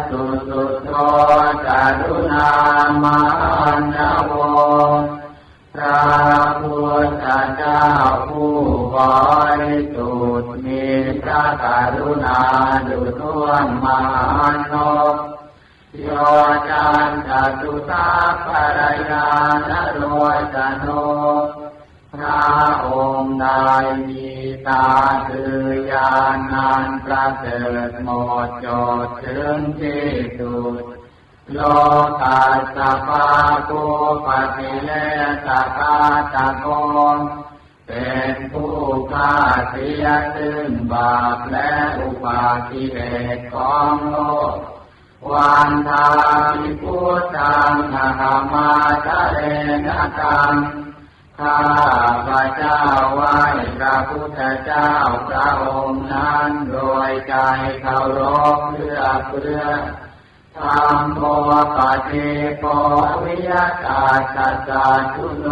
สุสุโธกรุณามานโวพระพุทธเจ้าผู้บริสุทธิ์มีพระกรุณาดุจท้วงมานพโยจันตตุตาภรยานโรจโนพระองค์ใดมีตาคือญาณนันประเสริฐหมดจดถึงที่สุดโลกัสสปาปุปฏิเลสกาตโกเป็นผู้ฆ่าเสียซึ่งบาปและอุปาทิเหตุของโลกวันทาภิพุทธังนะมาทะเรนะตังข้าพระเจ้าไหว้พระพุทธเจ้าพระองค์นั้นโดยใจเคารพเพื่อธัมโมปฏิโปวิยตาสัจจุโน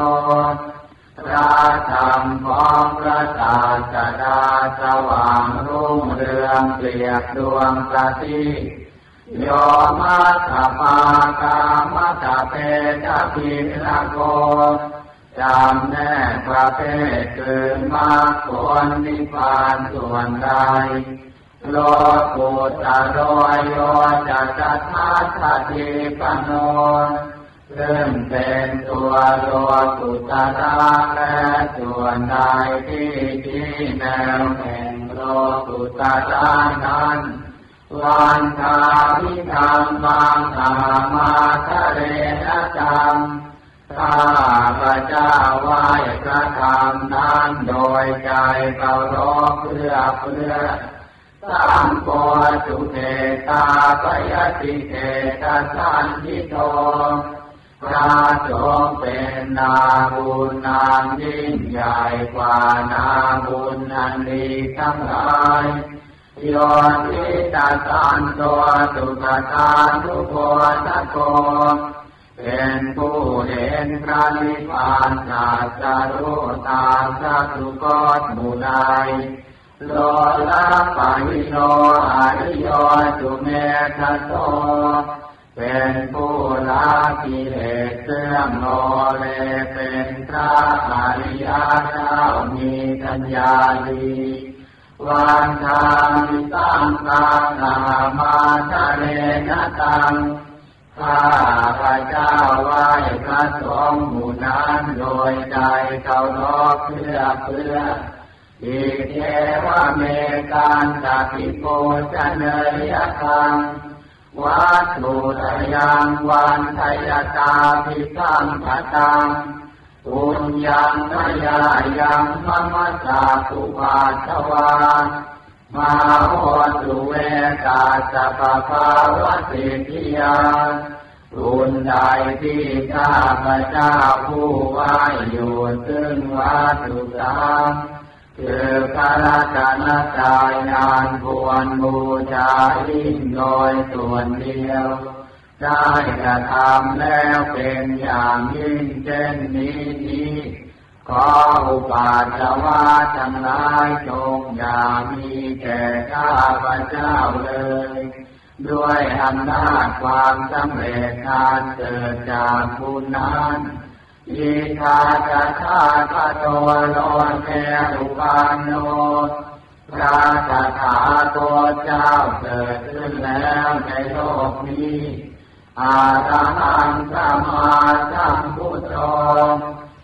พระธรรมของพระศาสดาสว่างรุ่งเรืองเปรียบดวงประทีปโยมัสสปากามตะเพทพิลโกจำแนกประเภทคือมรรคผลนิพพานส่วนใดโลกุตตโรโยจัตถาคติปโนซึ่งเป็นตัวโลกุตตะและส่วนใดที่ชี้แนวแห่งโลกุตตะนั้นวันทาวิธรรมังอามาทะเรนะตังข้าพระเจ้าไหว้พระธรรมนั้นโดยใจเคารพเพื่อสัมโพสุเทตาปยติเทตสันทิโตพระสงฆ์เป็นนาบุญนามยิ่งใหญ่กว่านาบุญอันดีทั้งหลายโยนิตาสันโตสุขทานุโภตโกเป็นผู้เห็นพระนิพพานตรัสรู้ตามพระสุคตหมู่ใดโลละปะหิโนอริโยสุเมธโตเป็นผู้ละกิเลสเสื่อมโลเลเป็นพระอริยเจ้ามีปัญญาดีวันทามิสังฆานามาทะเรนะตังข้าพระเจ้าไหว้พระสงฆ์หมู่นั้นโดยใจเคารพเพื่ออิเทวะเมกันตปิโกชเนยคังวัตถุทยังวันทยตาภิสังขตังปุญญังมยายังมมสสาตุปาทวา มาโหตุเวตาสัพพะวะสิทธิยาบุญใดที่ข้าพเจ้าผู้ไหว้อยู่ซึ่งวัตถุสามคือพระรัตนตรัยงานควรบูชายิ่งโดยส่วนเดียวได้กระทำแล้วเป็นอย่างยิ่งเช่นนี้ขออุปาสวะทั้งหลายจงอย่ามีแก่ข้าพเจ้าเลยด้วยอำนาจความสำเร็จการเกิดจากบุญนั้นอิทาจาคาคาโตโลเกอุปานโนพระตถาคตเจ้าเกิดขึ้นแล้วในโลกนี้อาระหังสัมมาสัมพุทโธ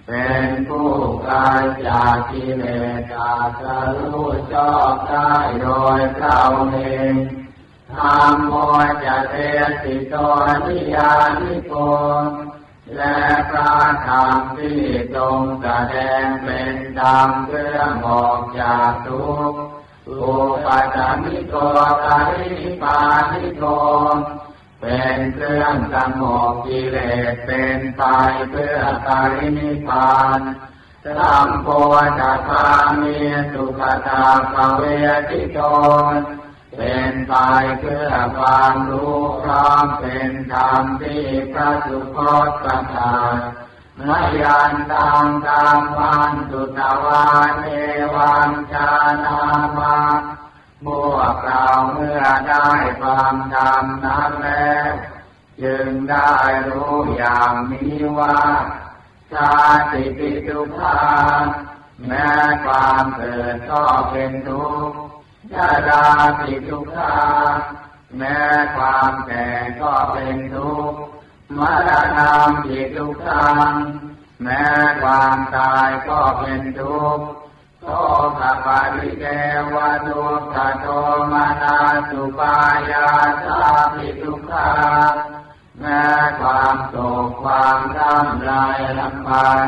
เป็นผู้ไกลจากกิเลสอาสรู้ชอบได้โดยเราเองธรรมโมจะเทสิโตนิยานิโกและพระธรรมที่ทรงแสดงเป็นธรรมเครื่องออกจากทุกข์อุปาทานิโกกาลิปานิโกเป็นเครื่องสงบกิเลสเป็นไปเพื่อการนิพพานสัมโพธิธรรมีสุขตาภเวทิโตเป็นไปเพื่อความรู้พร้อมเป็นธรรมที่พระสุคตประทานมยันตังตามวันสุตวาเนวังชานามาพวกเราเมื่อได้ฟังธรรมนั้นแล้วจึงได้รู้อย่างนี้ว่าชาติปิทุกขาแม้ความเกิดก็เป็นทุกข์ชราปิทุกขาแม้ความแก่ก็เป็นทุกข์มรณะปิทุกขังแม้ความตายก็เป็นทุกข์โสกปาริเทวทุกขโทมานาสุปายาสาปิทุกขาแม้ความโศกความร่ำไรรำพัน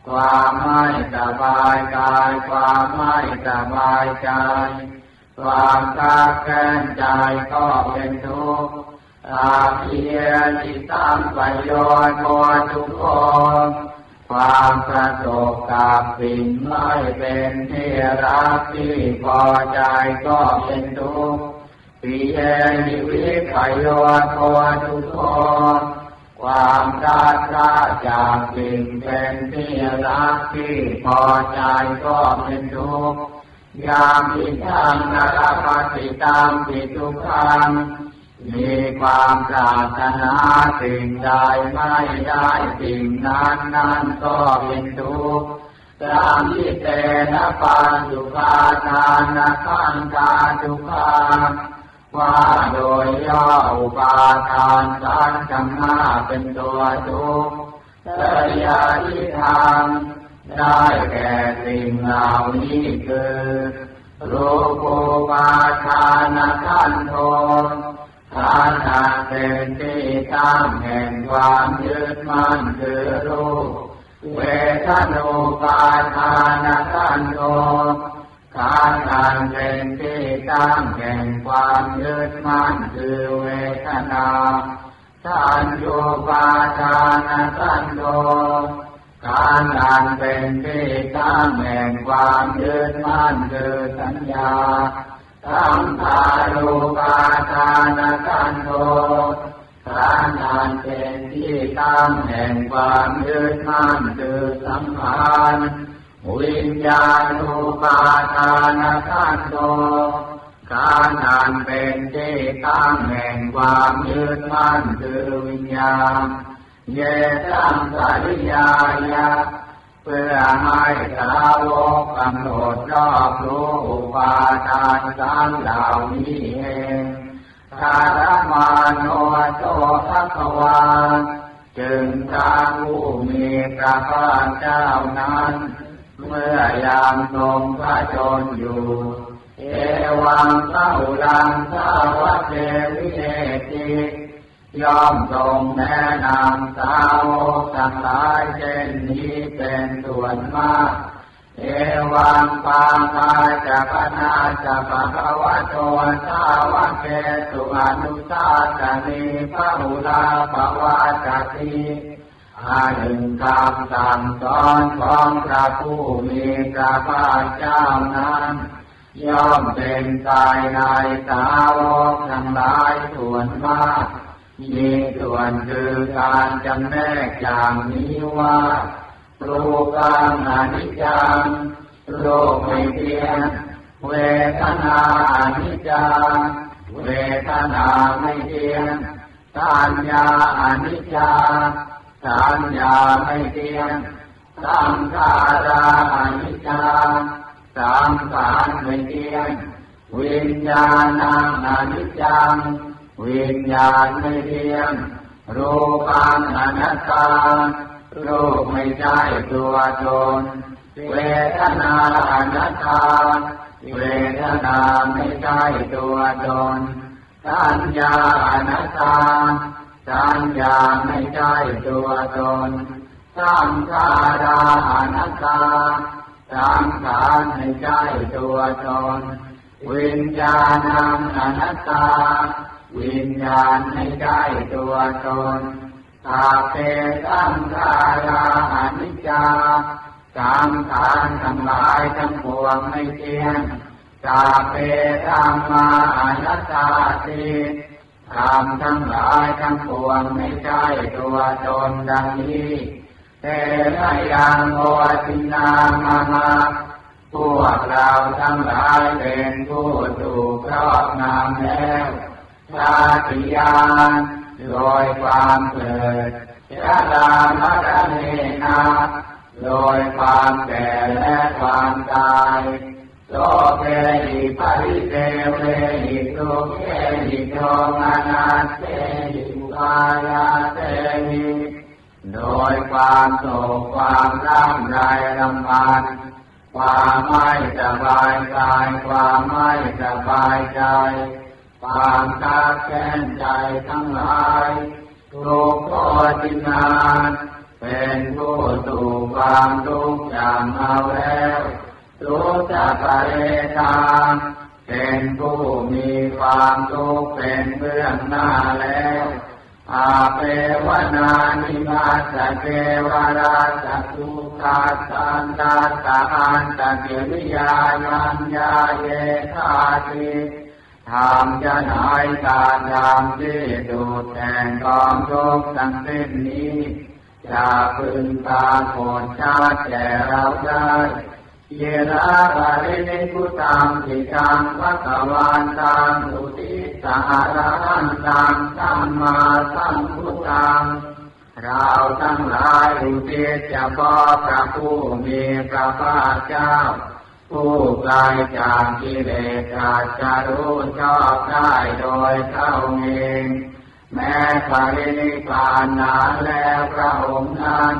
ความไม่สบายกายความไม่สบายใจความคับแค้นใจก็เป็นทุกข์อาภิเยจิตัมปโยโกทุกโขความประสบกับสิ่งไม่เป็นที่รักที่พอใจก็เป็นทุกข์ปิเยนิวิขโยโกทุกโขความรักจากสิ่งเป็นที่รักที่พอใจก็เป็นทุกข์ยามปิทังนรปฏิตามปิทุกขังมีความปรารถนาสิ่งใดไม่ได้สิ่งนั้นก็เป็นทุกข์ตามที่เตนะปัญจุปาทานะขันธาทุกขาว่าโดยย่ออุปาทานขันธ์ทั้งห้าเป็นตัวทุกข์สยาธิธรรมได้แก่สิ่งเหล่านี้คือรูปุปาทานขันธ์โทขันธ์เป็นที่ตั้งแห่งความยึดมั่นคือรูปเวทนาปาทานขันธ์โทขันธ์เป็นที่ตั้งแห่งความยึดมั่นคือเวทนาสัญญาปาทานขันธ์โทขันธ์เป็นที่ตั้งแห่งความยึดมั่นคือสัญญาสังขารูปาทานขันธ์โทขันธ์เป็นที่ตั้งแห่งความยึดมั่นคือสังขารวิญญาณูปาทานขันธ์โทขันธ์เป็นที่ตั้งแห่งความยึดมั่นคือวิญญาณเยตังสาริยายะเพื่อให้สาวกกำหนดรอบรู้อุปาทานทั้งเหล่านี้เองธารมาโนโตภควาจึงพระผู้มีพระภาคเจ้านั้นเมื่อยามทรงพระชนอยู่เอวังเต้าลังสาวะเทวิเนติย่อมทรงแนะนำสาวกทั้งหลายเช่นนี้เป็นส่วนมากเอ เอวังปังกาจะปนาจะปะคะวะโตสาวะเกตุอนุสาสนีพระหุลาภวะจัตติอาถึงคำสั่งสอนของพระผู้มีพระภาคเจ้านั้นย่อมเป็นกายในสาวกทั้งหลายส่วนมากมีส่วนคือการจำแนกอย่างนี้ว่ารูปังอนิจจังโลกไม่เที่ยงเวทนาอนิจจังเวทนาไม่เที่ยงสัญญาอนิจจังสัญญาไม่เที่ยงสังขาราอนิจจังสังขารไม่เที่ยงวิญญาณังอนิจจังวิญญาณไม่เที่ยงรูปังอนัตตารูปไม่ใช่ตัวตนเวทนาอนัตตาเวทนาไม่ใช่ตัวตนสัญญาอนัตตาสัญญาไม่ใช่ตัวตนสังขาราอนัตตาสังขารไม่ใช่ตัวตนวิญญาณังอนัตตาวิญญาณไม่ใช่ตัวตนสัพเพสังขาราอนิจจาสังขารทั้งหลายทั้งปวงไม่เที่ยงสัพเพธัมมาอนัตตาติธรรมทั้งหลายทั้งปวงไม่ใช่ตัวตนดังนี้เตนะยังโอตินามาพวกเราทั้งหลายเป็นผู้ถูกครอบงำแล้วชาติญาณโดยความเกิดชรามรณะนาโดยความแก่และความตายโสเภหิปริเทเวหิทุกเขหิโทมานาเตหิอุปายาเตหิโดยความโศกความร่ำไรรำพันความไม่สบายกายความไม่สบายใจความคับแค้นใจทั้งหลายทุกข์ทรมานเป็นผู้ถูกความทุกข์อย่างเอาแล้วทุกข์จะปะเรทางเป็นผู้มีความทุกข์เป็นเบื้องหน้าแล้วอาเปวนานิมาสเกวราสสุขาสันตาสาอันตกิริยายัญญาเยธาติทำจะหายการทำที่ดูดแทนกองทุกข์ทั้งสิ้นนี้จะพึงปรากฏชัดแก่เราได้เยระบารินิพุตังทิตังภควาตังอุทิสหะรันตังสัมมาสัมพุทธังเราทั้งหลายอุทิศเฉพาะพระผู้มีพระภาคเจ้าผู้ไกลจากกิเลสอาจจะรู้ชอบได้โดยเท่าเองแม้ปรินิพพานนานแล้วพระองค์นั้น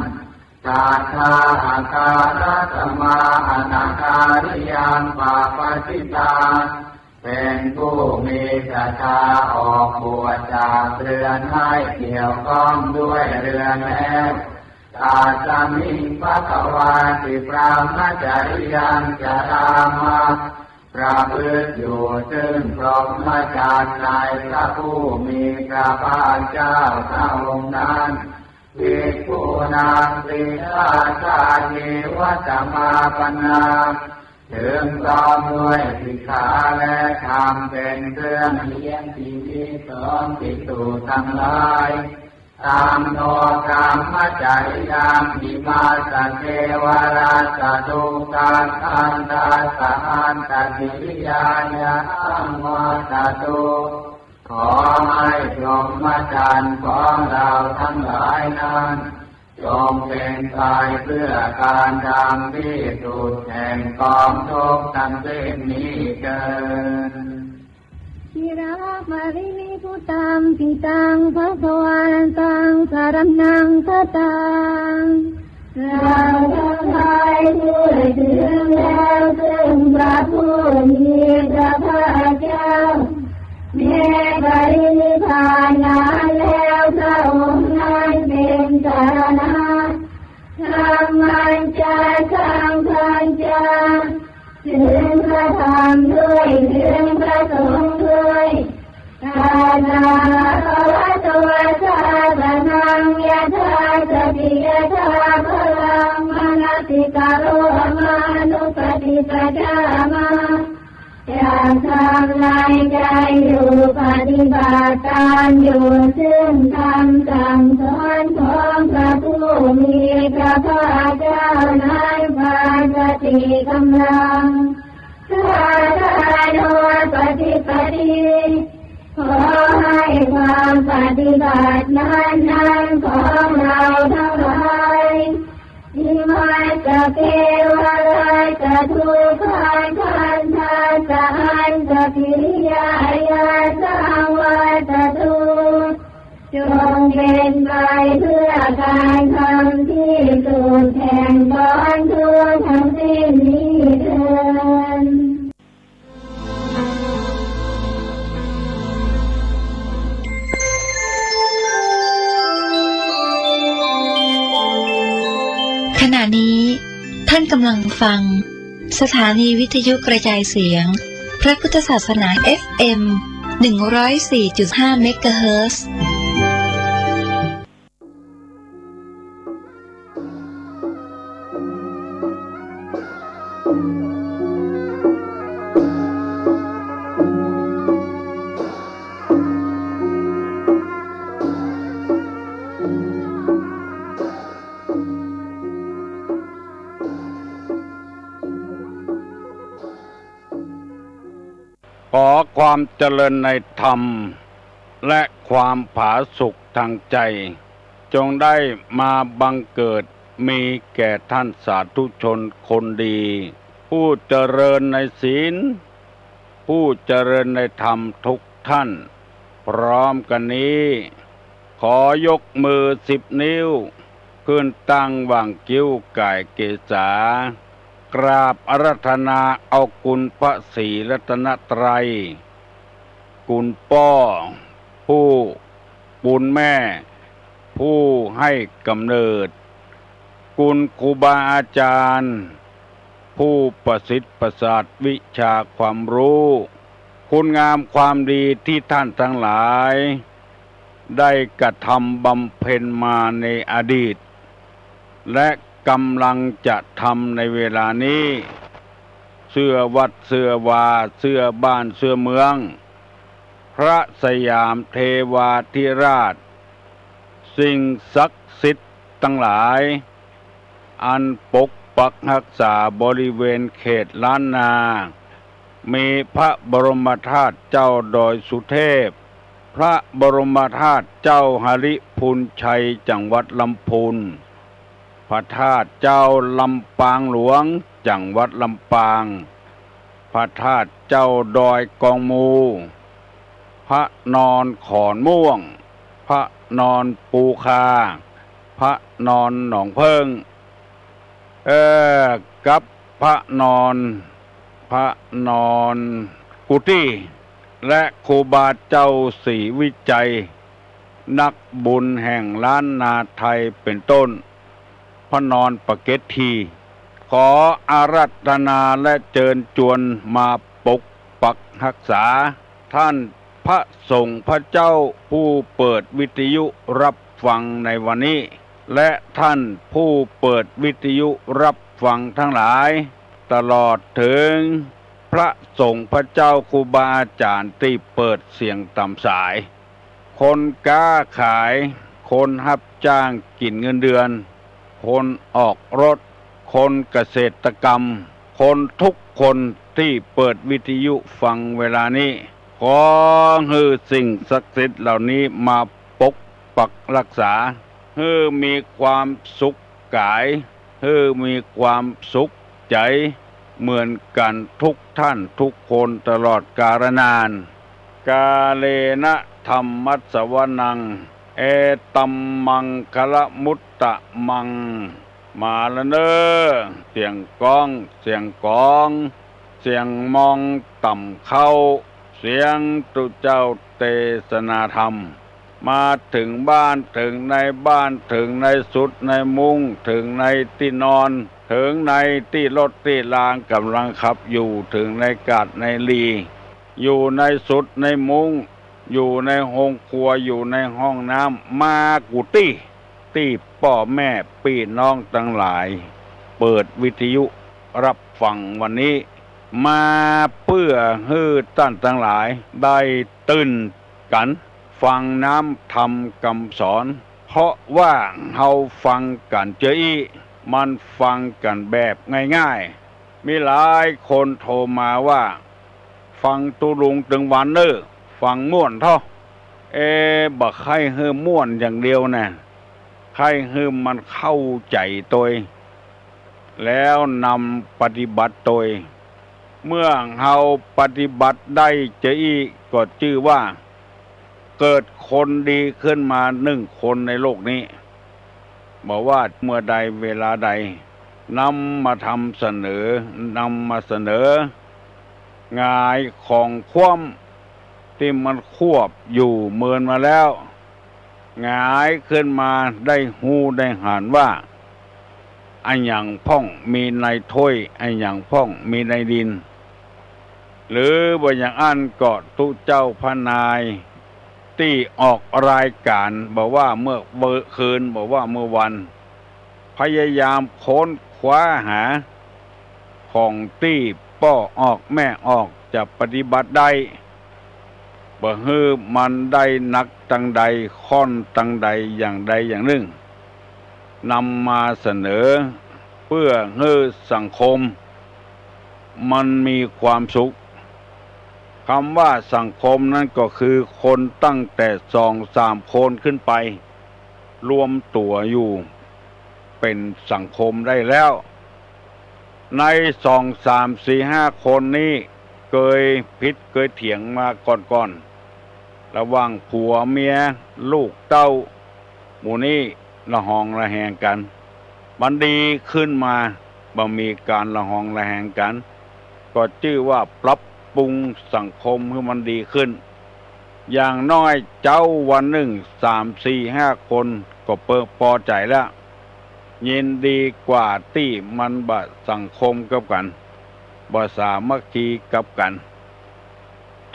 ตาทาอาคารัตมาอนาคาริยังปาปจิตาเป็นผู้มีศรัทธาออกบวชจากเรือนให้เกี่ยวข้องด้วยเรือนแล้วตาสามิภควาติพระมจริยังจารามาประพฤติอยู่ซึ่งพรหมจรรย์ในพระผู้มีพระภาคเจ้าพระองค์นั้นภิกขุนังสีลาชาเทวะสมาปนาถึงพร้อมด้วยสิกขาและธรรมเป็นเครื่องเลี้ยงชีวิตของภิกษุทั้งหลายตามโนกรรมจริยังอิมาสเทวราชตุกังอันตาสหันตกิริยายะอังวาสตุขอให้พรหมจรรย์ของเราทั้งหลายนั้นจงเป็นไปเพื่อการทำที่สุดแห่งกองทุกข์ทั้งสิ้นนี้เถิดทิรามารินิพุตังทิตังภควาตังสารนังคตังเราทั้งหลายช่วยถึงแล้วซึ่งพระผู้มีพระภาคเจ้าแม้ปรินิพพานนานแล้วพระองค์นั้นเป็นสารณะธรรมันจะสังฆันจะ ธรรมด้วยถึงพระสงฆ์ด้วยกาลาภวะตัวสาสนังยะธาสติยะธาพลังมนสิกาโรมานุปฏิปดามาอยากทำลายใจอยู่ปฏิบัติตามอยู่ซึ่งธรรมสั่งสอนของพระผู้มีพระภาคเจ้าในภาสติกำลังข้าได้โดยปฏิปฏิขอให้ความปฏิบัตินั้นของเราทั้งหลายที่ไม่จะเกวะไรจะทุกขันขันธาสหันจะพิริยายาสังวัตตุจงเป็นไปเพื่อการทำที่สุดแห่งกองทุกข์ทั้งสิ้นนี้เถิดขณะนี้ท่านกำลังฟังสถานีวิทยุกระจายเสียงพระพุทธศาสนา FM 104.5 เมกะเฮิรตซ์ขอความเจริญในธรรมและความผาสุกทางใจจงได้มาบังเกิดมีแก่ท่านสาธุชนคนดีผู้เจริญในศีลผู้เจริญในธรรมทุกท่านพร้อมกันนี้ขอยกมือ10 นิ้วขึ้นตั้งวางคิ้วก่ายเกศากราบอาราธนาเอาคุณพระศรีรัตนตรัยคุณพ่อผู้บุญแม่ผู้ให้กำเนิดคุณครูบาอาจารย์ผู้ประสิทธิ์ประสาทวิชาความรู้คุณงามความดีที่ท่านทั้งหลายได้กระทำบำเพ็ญมาในอดีตและกำลังจะทำในเวลานี้เสื้อวัดเสื้อวาเสื้อบ้านเสื้อเมืองพระสยามเทวาธิราชสิ่งศักดิ์สิทธิ์ทั้งหลายอันปกปักรักษาบริเวณเขตล้านนามีพระบรมธาตุเจ้าดอยสุเทพพระบรมธาตุเจ้าหฤพูนชัยจังหวัดลำพูนพระธาตุเจ้าลำปางหลวงจังหวัดลำปางพระธาตุเจ้าดอยกองมูพระนอนขอนม่วงพระนอนปูคาพระนอนหนองเพิ่งกับพระนอนกุฏิและครูบาเจ้าศรีวิจัยนักบุญแห่งล้านนาไทยเป็นต้นพระนอนปะเกตทีขออาราธนาและเชิญชวนมาปกปักรักษาท่านพระสงฆ์พระเจ้าผู้เปิดวิทยุรับฟังในวันนี้และท่านผู้เปิดวิทยุรับฟังทั้งหลายตลอดถึงพระสงฆ์พระเจ้าครูบาอาจารย์ที่เปิดเสียงตามสายคนค้าขายคนรับจ้างกินเงินเดือนคนออกรถคนเกษตรกรรมคนทุกคนที่เปิดวิทยุฟังเวลานี้ขอให้สิ่งศักดิ์สิทธิ์เหล่านี้มาปกปักรักษาให้มีความสุขกายให้มีความสุขใจเหมือนกันทุกท่านทุกคนตลอดกาลนานกาเลนะธรรมัสสวนังเอตัมมังคละมุตตะมังมาละเนอเสียงก้องเสียงกองเสียงมองต่ำเข้าเสียงตุเจ้าเทศนาธรรมมาถึงบ้านถึงในบ้านถึงในสุดในมุ้งถึงในที่นอนถ ถึงในที่รถที่รางกำลังขับอยู่ถึงในกาดในลีอยู่ในสุดในมุ้งอยู่ในห้องครัวอยู่ในห้องน้ำมากุฏิที่พ่อแม่พี่น้องทั้งหลายเปิดวิทยุรับฟังวันนี้มาเพื่อให้ท่านทั้งหลายได้ตื่นกันฟังน้ำธรรมคำสอนเพราะว่าเฮาฟังกันเจออีมันฟังกันแบบง่ายๆมีหลายคนโทรมาว่าฟังตุลุงตึงวันเนอฟังม่วนเท่าบักใครเฮือม่วนอย่างเดียวนะใครเฮือมันเข้าใจตัวแล้วนำปฏิบัติตัวเมื่อเฮาปฏิบัติได้จะอีก็ชื่อว่าเกิดคนดีขึ้นมา1 คนในโลกนี้บอกว่าเมื่อใดเวลาใดนำมาทำเสนอนำมาเสนองายของคว่ำที่มันควบอยู่เมินมาแล้วงายขึ้นมาได้หูได้หานว่าอันอย่างพ่องมีในถ้วยอันอย่างพ่องมีในดินหรือบ่อย่างอันก็ทุเจ้าพระนายที่ออกรายการบอกว่าเมื่อคืนบอกว่าเมื่อวันพยายามค้นคว้าหาของที่ป้อออกแม่ออกจะปฏิบัติได้บ่ฮือมันได้นักตังใดค่อนตังใดอย่างใดอย่างหนึ่งนำมาเสนอเพื่อให้สังคมมันมีความสุขคำว่าสังคมนั้นก็คือคนตั้งแต่2-3 คนขึ้นไปรวมตัวอยู่เป็นสังคมได้แล้วใน2-3-4-5 คนนี้เคยพิษเคยเถียงมาก่อนระหว่างผัวเมียลูกเต้าหมู่นี้ละหองละแหงกันมันดีขึ้นมาบ่มีการละหองละแหงกันก็ชื่อว่าปรับปรุงสังคมให้มันดีขึ้นอย่างน้อยเจ้าวันหนึ่ง3-4-5 คนก็พอใจแล้วยินดีกว่าที่มันบ่สังคมกับกันบ่สามัคคีกับกัน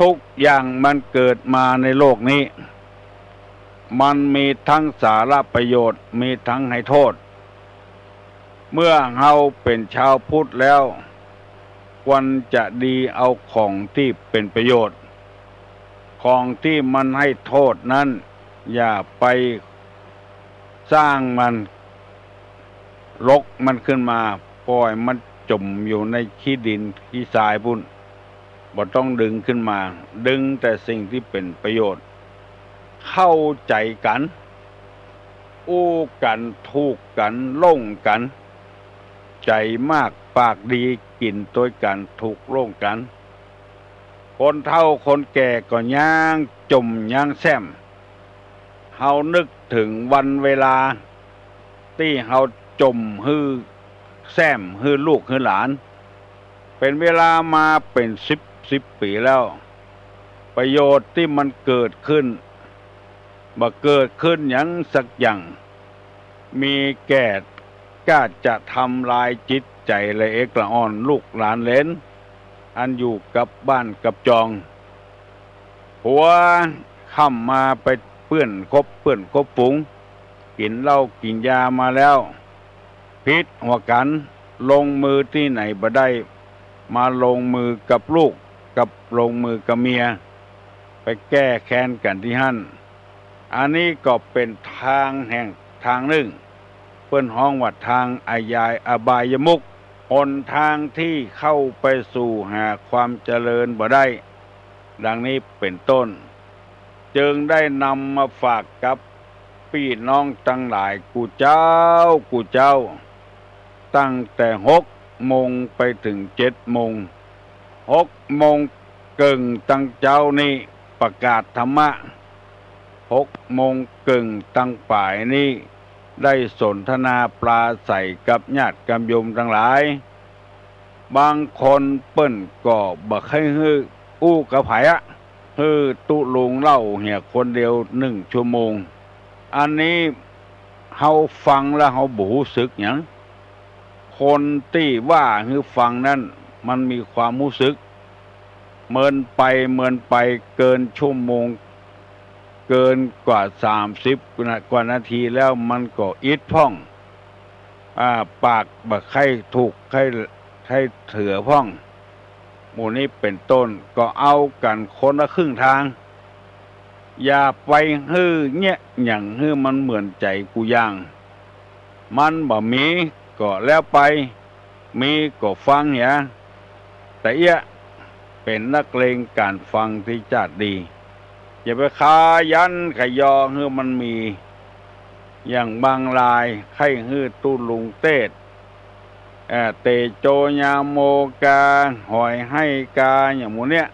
ทุกอย่างมันเกิดมาในโลกนี้มันมีทั้งสาระประโยชน์มีทั้งให้โทษเมื่อเฮาเป็นชาวพุทธแล้วควรจะดีเอาของที่เป็นประโยชน์ของที่มันให้โทษนั้นอย่าไปสร้างมันรกมันขึ้นมาปล่อยมันจมอยู่ในขี้ดินขี้ทรายพุ่นบ่ต้องดึงขึ้นมาดึงแต่สิ่งที่เป็นประโยชน์เข้าใจกันอู้กันถูกกันล่งกันใจมากปากดีกินตัวกันถูกล่งกันคนเฒ่าคนแก่ก็ย่างจมย่างแซมเฮานึกถึงวันเวลาที่เฮาจมฮือแซมฮือลูกฮือหลานเป็นเวลามาเป็น10 ปีแล้วประโยชน์ที่มันเกิดขึ้นบ่เกิดขึ้นอย่างสักอย่างมีแก่ก็จะทำลายจิตใจละเอกละอ่อนลูกหลานเหลนอันอยู่กับบ้านกับจองหัวค่ำมาไปเปื้อนคบฝูงกินเหล้ากินยามาแล้วพิษหัวกันลงมือที่ไหนบ่ได้มาลงมือกับลูกกับลงมือกับเมียไปแก้แค้นกันที่หั่นอันนี้ก็เป็นทางแห่งทางหนึ่งเปิ้นฮ้องว่าทางอบายมุขหนทางที่เข้าไปสู่หาความเจริญบ่ได้ดังนี้เป็นต้นจึงได้นำมาฝากกับพี่น้องทั้งหลายกูเจ้าตั้งแต่6 โมงไปถึง7 โมง6 โมงเกิงตั้งเจ้านี่ประกาศธรรมะ6 โมงเกิงตั้งป่ายนี่ได้สนทนาปลาใสกับญาติกำยมทั้งหลายบางคนเปิ้นก็บ่ให้ฮื้ออู้กับไผฮื้อตุลุงเล่าเหี่ยคนเดียว1 ชั่วโมงอันนี้เฮาฟังแล้วเฮาบ่รู้สึกหยังค คนที่ว่าคือฟังนั้นมันมีความรู้สึกเมินไปเกินชั่วโมงเกินกว่า30 กว่านาทีแล้วมันก็อิดพ่องปากบักไข้ถูกไข้เถื่อพ่องหมู่นี้เป็นต้นก็เอากันคนละครึ่งทางอย่าไปฮื้อเนี่ยอย่างฮื้อมันเหมือนใจกูย่างมันบ่มีก็แล้วไปมีก็ฟังอย่าแต่เป็นนักเลงการฟังที่จัดดีอย่าไปคายันขยอฮื้อมันมีอย่างบางรายไข้ฮื้อตู้ลุงเตศเตโจญาโมกาหอยให้กาอย่างหมู่เนี้ย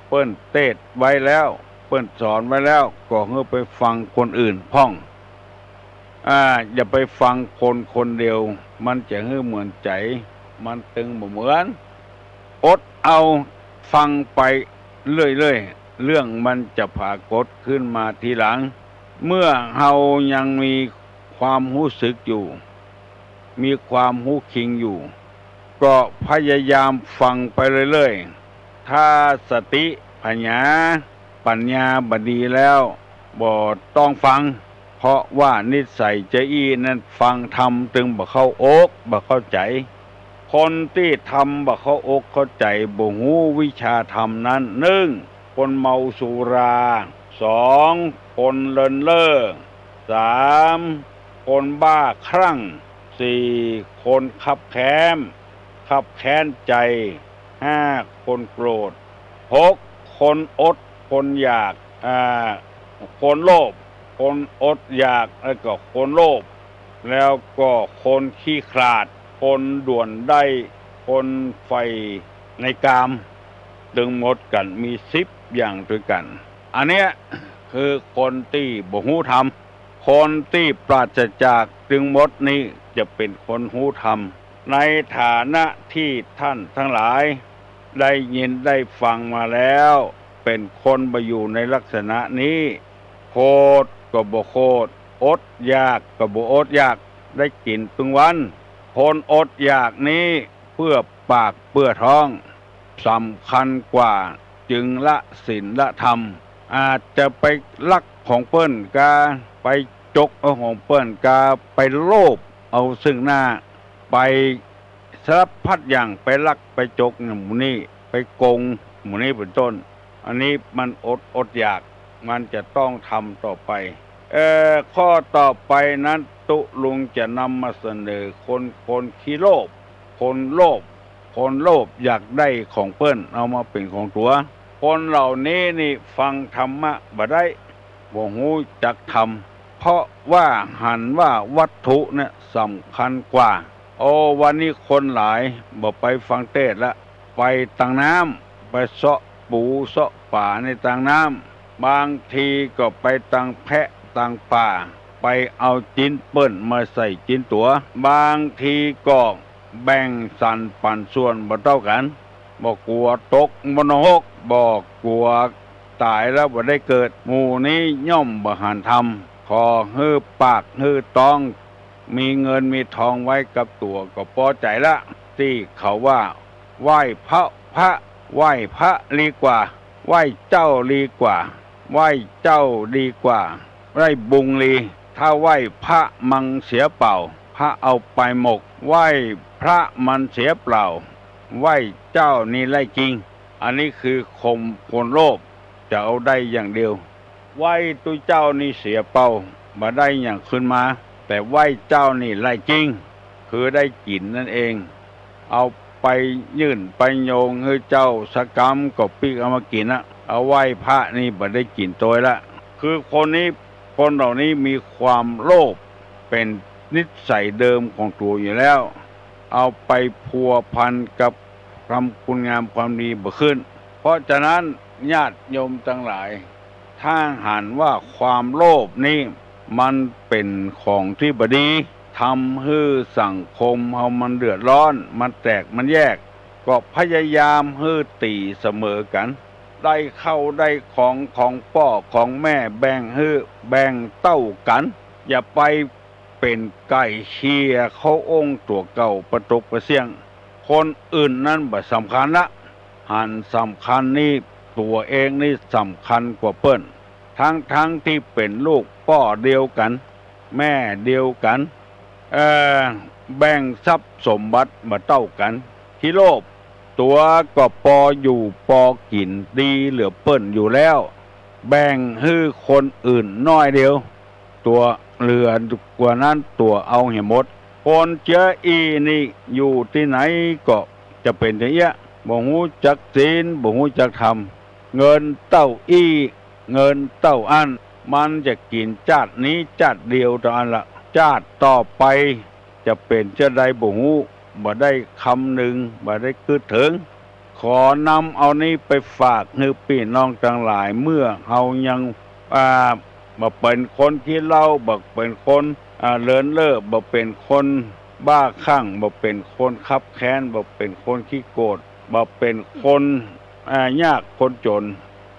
เปิ้นเทศไว้แล้วเปิ้นสอนไว้แล้วก็ฮื้อไปฟังคนอื่นพ่องอย่าไปฟังคนเดียวมันจะฮื้อเหมือนใจมันตึงบ่เหมือนอดเอาฟังไปเรื่อยๆเรื่องมันจะปรากฏขึ้นมาทีหลังเมื่อเฮายังมีความรู้สึกอยู่มีความรู้คิงอยู่ก็พยายามฟังไปเรื่อยๆถ้าสติปัญญาบดีแล้วบ่ต้องฟังเพราะว่านิสัยใจนั้นฟังธรรมตึงบ่เข้าอกบ่เข้าใจคนที่ทำบ่เข้าอกเข้าใจบ่ฮู้วิชาธรรมนั้น1คนเมาสุรา2คนเลินเล่อ3คนบ้าคลั่ง4คนขับแค้นใจ5คนโกรธ6คนอดคนอยากคนโลภคนอดอยากแล้วก็คนโลภแล้วก็คนขี้ขลาดคนด่วนได้คนไฟในกามดึงหมดกันมี10อย่างด้วยกันอันเนี้ยคือคนที่บ่ฮู้ธรรมคนที่ปราศจากดึงหมดนี้จะเป็นคนฮู้ธรรมในฐานะที่ท่านทั้งหลายได้ยินได้ฟังมาแล้วเป็นคนไปอยู่ในลักษณะนี้โคตรก็บ่โคตรอดอยากก็บ่อดอยากได้กินทุกวันคนอดอยากนี้เพื่อปากเพื่อท้องสำคัญกว่าจึงละศีลละธรรมอาจจะไปลักของเปิ้นกาไปจกเอาของเปิ้นกาไปโลภเอาซึ่งหน้าไปสารพัดอย่างไปลักไปจกหมู่นี้ไปโกงหมู่นี้เป็นต้นอันนี้มันอดอยากมันจะต้องทำต่อไปข้อต่อไปนั้นตุลุงจะนำมาเสนอคนขี้โลภคนโลภอยากได้ของเปิ้นเอามาเป็นของตัวคนเหล่านี้นี่ฟังธรรมะบ่ได้บ่ฮู้จักธรรมเพราะว่าหันว่าวัตถุเนี่ยสำคัญกว่าวันนี้คนหลายบ่ไปฟังเทศน์ละไปตังน้ำไปเสาะปูเสาะป่าในตังน้ำบางทีก็ไปตังแพะตังป่าไปเอาจิ้นเปิ้นมาใส่จิ้นตัวบางทีก็แบ่งสันปันส่วนบ่เท่ากันบ่กลัวตกมโนหกบ่กลัวตายแล้วบ่ได้เกิดหมู่นี้ย่อมบ่หันธรรมขอฮื้อปากฮื้อต้องมีเงินมีทองไว้กับตัวก็พอใจละที่เขาว่าไหว้พระไหว้พระดีกว่าไหว้เจ้าดีกว่าไหว้เจ้าดีกว่าไหว้บุงลีถ้าไหว้พระมังเสียเปล่าพระเอาไปหมกไหว้พระมันเสียเปล่าไหว้เจ้านี่ไล่จริงอันนี้คือข่มคนโลภจะเอาได้อย่างเดียวไหว้ตัวเจ้านี่เสียเปล่ามาได้อย่างขึ้นมาแต่ไหว้เจ้านี่ไล่จริงคือได้กินนั่นเองเอาไปยื่นไปโยงให้เจ้าสกรรมก็ปีกเอามากินนะเอาไหว้พระนี่บ่ได้กินตัวละคือคนเหล่านี้มีความโลภเป็นนิสัยเดิมของตัวอยู่แล้วเอาไปพัวพันกับทำคุณงามความดีบ่ขึ้นเพราะฉะนั้นญาติโยมทั้งหลายถ้าหันว่าความโลภนี้มันเป็นของที่บ่ดีทำให้สังคมเฮามันเดือดร้อนมันแตกมันแยกก็พยายามให้ตีเสมอกันได้เข้าได้ของพ่อของแม่แบ่งให้แบ่งเต้ากันอย่าไป เป็นไก่เชียเขาองค์ตัวเก่าประตกประเสียงคนอื่นนั้นบ่สำคัญละหันสำคัญนี่ตัวเองนี่สำคัญกว่าเปิ้นทั้งที่เป็นลูกพ่อเดียวกันแม่เดียวกันแบ่งทรัพย์สมบัติมาเต้ากันที่โลภตัวก็ปออยู่ปอกินดีเหลือเปิ้นอยู่แล้วแบ่งให้คนอื่นน้อยเดียวตัวเหลือกว่านั้นตัวเอาเหี่ยหมดคนเจออีนี่อยู่ที่ไหนก็จะเป็นอย่างเงี้ยบ่ฮู้จักศีลบ่ฮู้จักธรรมเงินเต้าอีเงินเต้าอันมันจะกินจาดนี้จาดเดียวต่ออันละจาดต่อไปจะเป็นจะได้บ่ฮู้บ่ได้คำหนึ่งบ่ได้คิดถึงขอนำเอานี้ไปฝากให้พี่น้องทั้งหลายเมื่อเฮายังบ่เป็นคนขี้เหล้าบ่เป็นคนเลินเล่อบ่เป็นคนบ้าคลั่งบ่เป็นคนคับแค้นบ่เป็นคนขี้โกรธบ่เป็นคนยากคนจน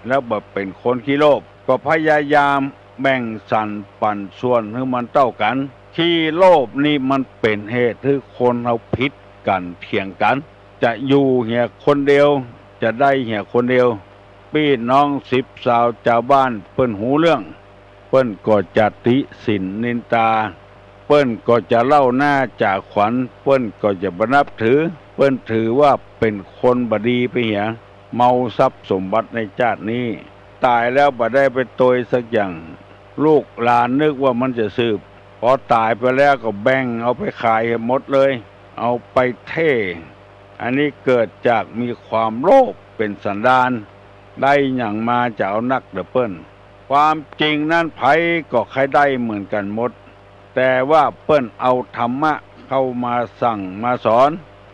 แล้วบ่เป็นคนขี้โลภก็พยายามแบ่งสรรปันส่วนให้มันเท่ากันขี้โลภนี่มันเป็นเหตุให้คนเอาผิดกันเถียงกันจะอยู่เหี่ยคนเดียวจะได้เหี่ยคนเดียวพี่น้อง10 สาวชาวบ้านเปิ้นหูเรื่องเปิ้นก็จะติสินนินตาเปิ้นก็จะเล่าหน้าจากขวัญเปิ้นก็จะบ่นับถือเปิ้นถือว่าเป็นคนบดีไปเหี่ยเมาทรัพย์สมบัติในชาตินี้ตายแล้วบ่ได้ไปโตยสักอย่างลูกหลานนึกว่ามันจะสืบพอตายไปแล้วก็แบ่งเอาไปขายหมดเลยเอาไปเทอันนี้เกิดจากมีความโลภเป็นสันดานได้อย่างมาจะเอานักเด้อเปิ้นความจริงนั้นไผก็ใครได้เหมือนกันหมดแต่ว่าเปิ้นเอาธรรมะเข้ามาสั่งมาสอน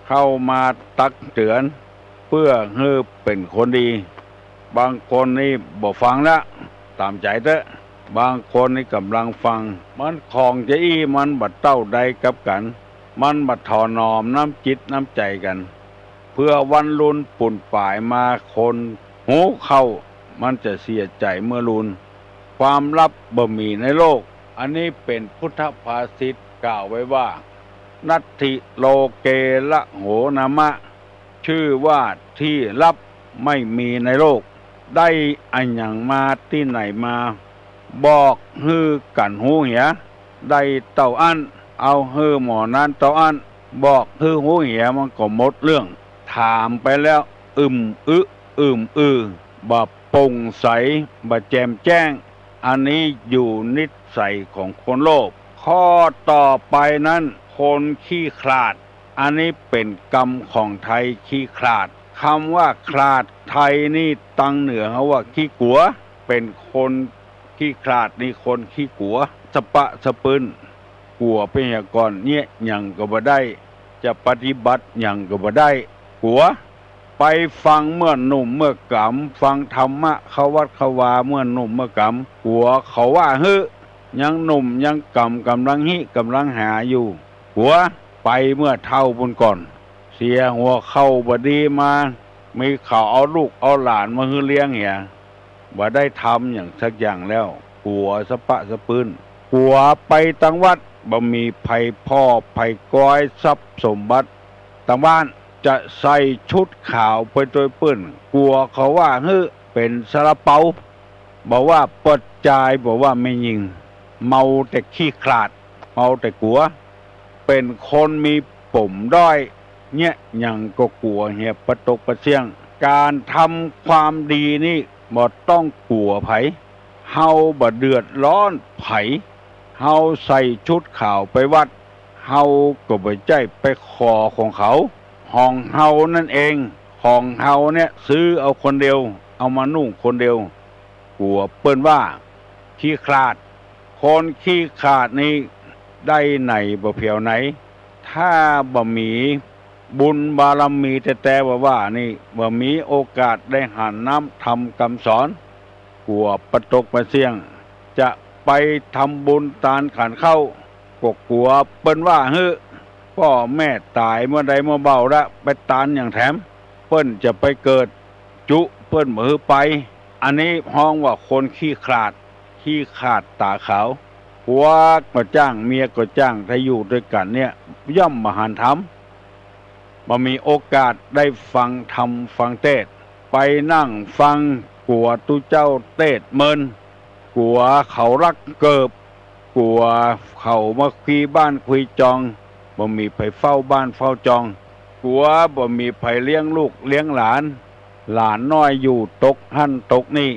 เข้ามาตักเตือนเพื่อให้เป็นคนดีบางคนนี่บ่ฟังละตามใจเถอะบางคนนี่กำลังฟังมันของจะอี้มันบัดเต้าใดกับกันมันบัดถอนอมน้ำจิตน้ำใจกันเพื่อวันลุนปุ่นป่ายมาคนหูเข้ามันจะเสียใจเมื่อลุนความลับบ่มีในโลกอันนี้เป็นพุทธภาษิตกล่าวไว้ว่านัตถิโลเกละโหนามะชื่อว่าที่ลับไม่มีในโลกได้อันอย่างมาที่ไหนมาบอกฮือกันหูเหียได้เต่าอันเอาฮือหมอนั้นเต่าอันบอกฮือหูเหียมันก็หมดเรื่องถามไปแล้วบ่โปร่งใสบ่แจ่มแจ้งอันนี้อยู่นิสัยของคนโลภข้อต่อไปนั้นคนขี้ขลาดอันนี้เป็นกรรมของไทยขี้ขลาดคำว่าขลาดไทยนี่ตั้งเหนือเขาว่าขี้กัวเป็นคนขี้ขลาดนี่คนขี้กัวสปะสปืนกัวเป็นอย่างก่อนเนี่ยยังก็บ่ได้จะปฏิบัติยังก็บ่ได้กัวไปฟังเมื่อหนุ่มเมื่อกำฟังธรรมะเขาวัดเขาวาเมื่อหนุ่มเมื่อกำกัวเขาว่าฮึยังหนุ่มยังกำลังหิกำลังหาอยู่กัวไปเมื่อเท่าบุญก่อนเสียหัวเข้าบดีมามีเขาเอาลูกเอาหลานมาฮือเลี้ยงเหี่ยบ่ได้ทำอย่างสักอย่างแล้วกัวสปะสปืนกัวไปตังวัดบ่มีไผพ่อไผก้อยทรัพย์สมบัติตังบ้านจะใส่ชุดขาวไปโดยปื้นกลัวเขาว่าฮึเป็นซาลาเปาบอกว่าปดจายบอกว่าไม่ยิงเมาแต่ขี้ขลาดเมาแต่กลัวเป็นคนมีปุ่มด้อยเนี่ยยังก็กลัวเหียประตกประเสียงการทำความดีนี่บ่ต้องกลัวไผเฮาบ่เดือดร้อนไผเฮาใส่ชุดขาวไปวัดเฮาก็บ่ใจไปขอของเขาของเฮานั่นเองของเฮาเนี่ยซื้อเอาคนเดียวเอามานุ่งคนเดียวกลัวเปิ้นว่าขี้ขลาดคนขี้ขลาดนี้ได้ไหนบ่เพียวไหนถ้าบ่มีบุญบารมีแต่ว่านี่บ่มีโอกาสได้หันน้ำทำคำสอนกลัวประตกประเสียงจะไปทำบุญตานขันเข้าก็กลัวเปิ้นว่าฮึพ่อแม่ตายเมื่อใดเมื่อเบาละไปตานอย่างแถมเปิ้นจะไปเกิดจุเปิ้นมือไปอันนี้ห้องว่าคนขี้ขลาดตาขาว ผัวก็จ้างเมียก็จ้างถ้าอยู่ด้วยกันเนี่ยย่อมมหันธรรมบ่มีโอกาสได้ฟังธรรมฟังเทศน์ไปนั่งฟังกลัวตุเจ้าเทศน์เมินกลัวเขารักเกิบกลัวเขามาคุยบ้านคุยจองบ่มีไผเฝ้าบ้านเฝ้าจองกลัวบ่มีไผเลี้ยงลูกเลี้ยงหลานหลานน้อยอยู่ตกหั่นตกนี่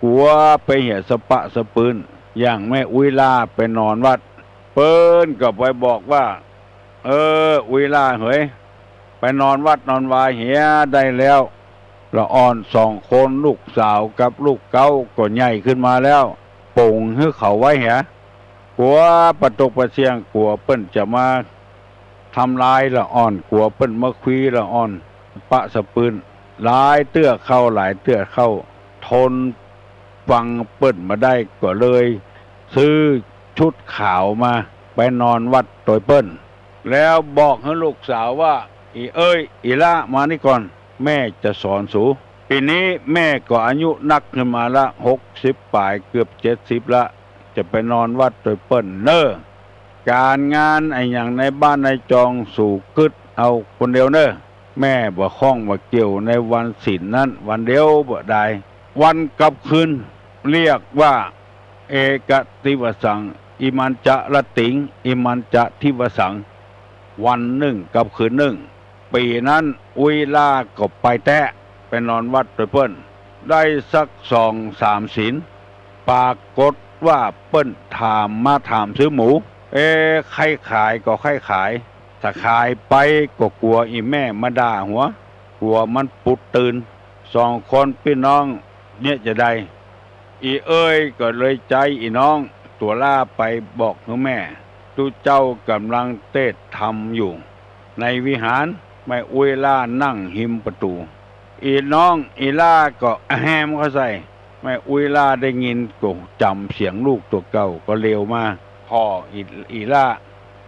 กลัวไปเหี่ยสปะสปืนอย่างแม่อุ้ยลาไปนอนวัดเปิ้นก็ไปบอกว่าอุ้ยลาเฮ้ยไปนอนวัดนอนวายเหียได้แล้วละอ่อน2 คนลูกสาวกับลูกเก้าก็ใหญ่ขึ้นมาแล้วโป่งให้เขาไว้เหียกลัวประตกประเสียงกลัวเปิ้นจะมาทำลายละอ่อนกลัวเปิ้นมาคุยละอ่อนปะสปืนหลายเตื้อเข้าหลายเตื้อเข้าทนฟังเปิ้นมาได้ก็เลยซื้อชุดขาวมาไปนอนวัดโดยเปิ้นแล้วบอกให้ลูกสาวว่าอีละมานี่ก่อนแม่จะสอนสูปีนี้แม่ก็อายุนักขึ้นมาละ60ปลายเกือบ70ละจะไปนอนวัดโดยเปิ้นการงานไอ้อย่างในบ้านในจองสู่กึดเอาคนเดียวแม่บ่คล้องบ่เกี่ยวในวันศีลนั้นวันเดียวบ่ได้วันกับคืนเรียกว่าเอกติวสังอิมันจะละติงอิมันจะทิวสังวันหนึ่งกับคืนหนึ่งปีนั้นอุยลาก็ไปแตะไปนอนวัดโดยเปิ้นได้สัก2-3 ศีลปรากฏว่าเปิ้นถามซื้อหมูใครขายก็ใครขายถ้าขายไปก็กลัวอีแม่มาด่าหัวกลัวมันปุดตื่น2 คนพี่น้องเนี่ยจะได้อีก็เลยใจอีน้องตัวล่าไปบอกกับแม่ตูเจ้ากำลังเทศธรรมอยู่ในวิหารแม่อุ้ยล่านั่งหิมประตูอีน้องอีล่าก็แฮมเข้าใส่แม่อุ้ยล่าได้ยินก็จำเสียงลูกตัวเก่าก็เร็วมาพ่ออีล่า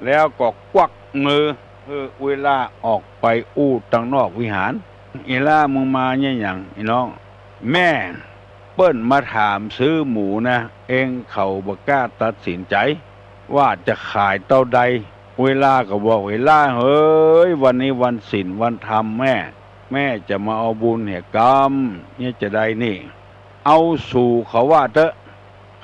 แล้วก็ควักมืออุ้ยล่าออกไปอู้ตังนอกวิหารอีล่ามึงมาเนี่ยอย่างอีน้องแม่เปิ้นมาถามซื้อหมูนะเองเขาบ่กล้าตัดสินใจว่าจะขายเท่าใดเวลาก็บอกเวลาเฮ้ยวันนี้วันศีลวันธรรมแม่จะมาเอาบุญเหตุกรรมเนี่ยจะได้นี่เอาสู่เขาว่าเถอะ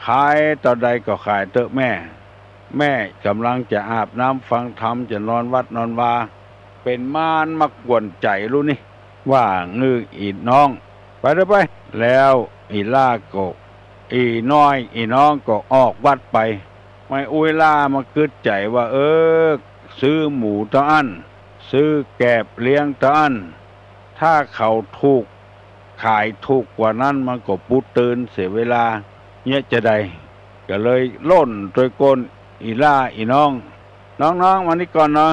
ขายเท่าใดก็ขายเถอะแม่กำลังจะอาบน้ำฟังธรรมจะนอนวัดนอนวาเป็นม่านมากวนใจรู้นี่ว่างืออีน้องไปเถอะไปแล้วอีล่าก็อีน้อยอีน้องก็ออกวัดไปไม่อุ้ยล่ามากึดใจว่าซื้อหมูตะอันซื้อแกบเลี้ยงตะอันถ้าเขาถูกขายถูกกว่านั้นมันก็ปุดตื่นเสียเวลาเนี่ยจะได้ก็เลยล่นโดยก้นอีล่าอีน้องมานี่ก่อนเนาะ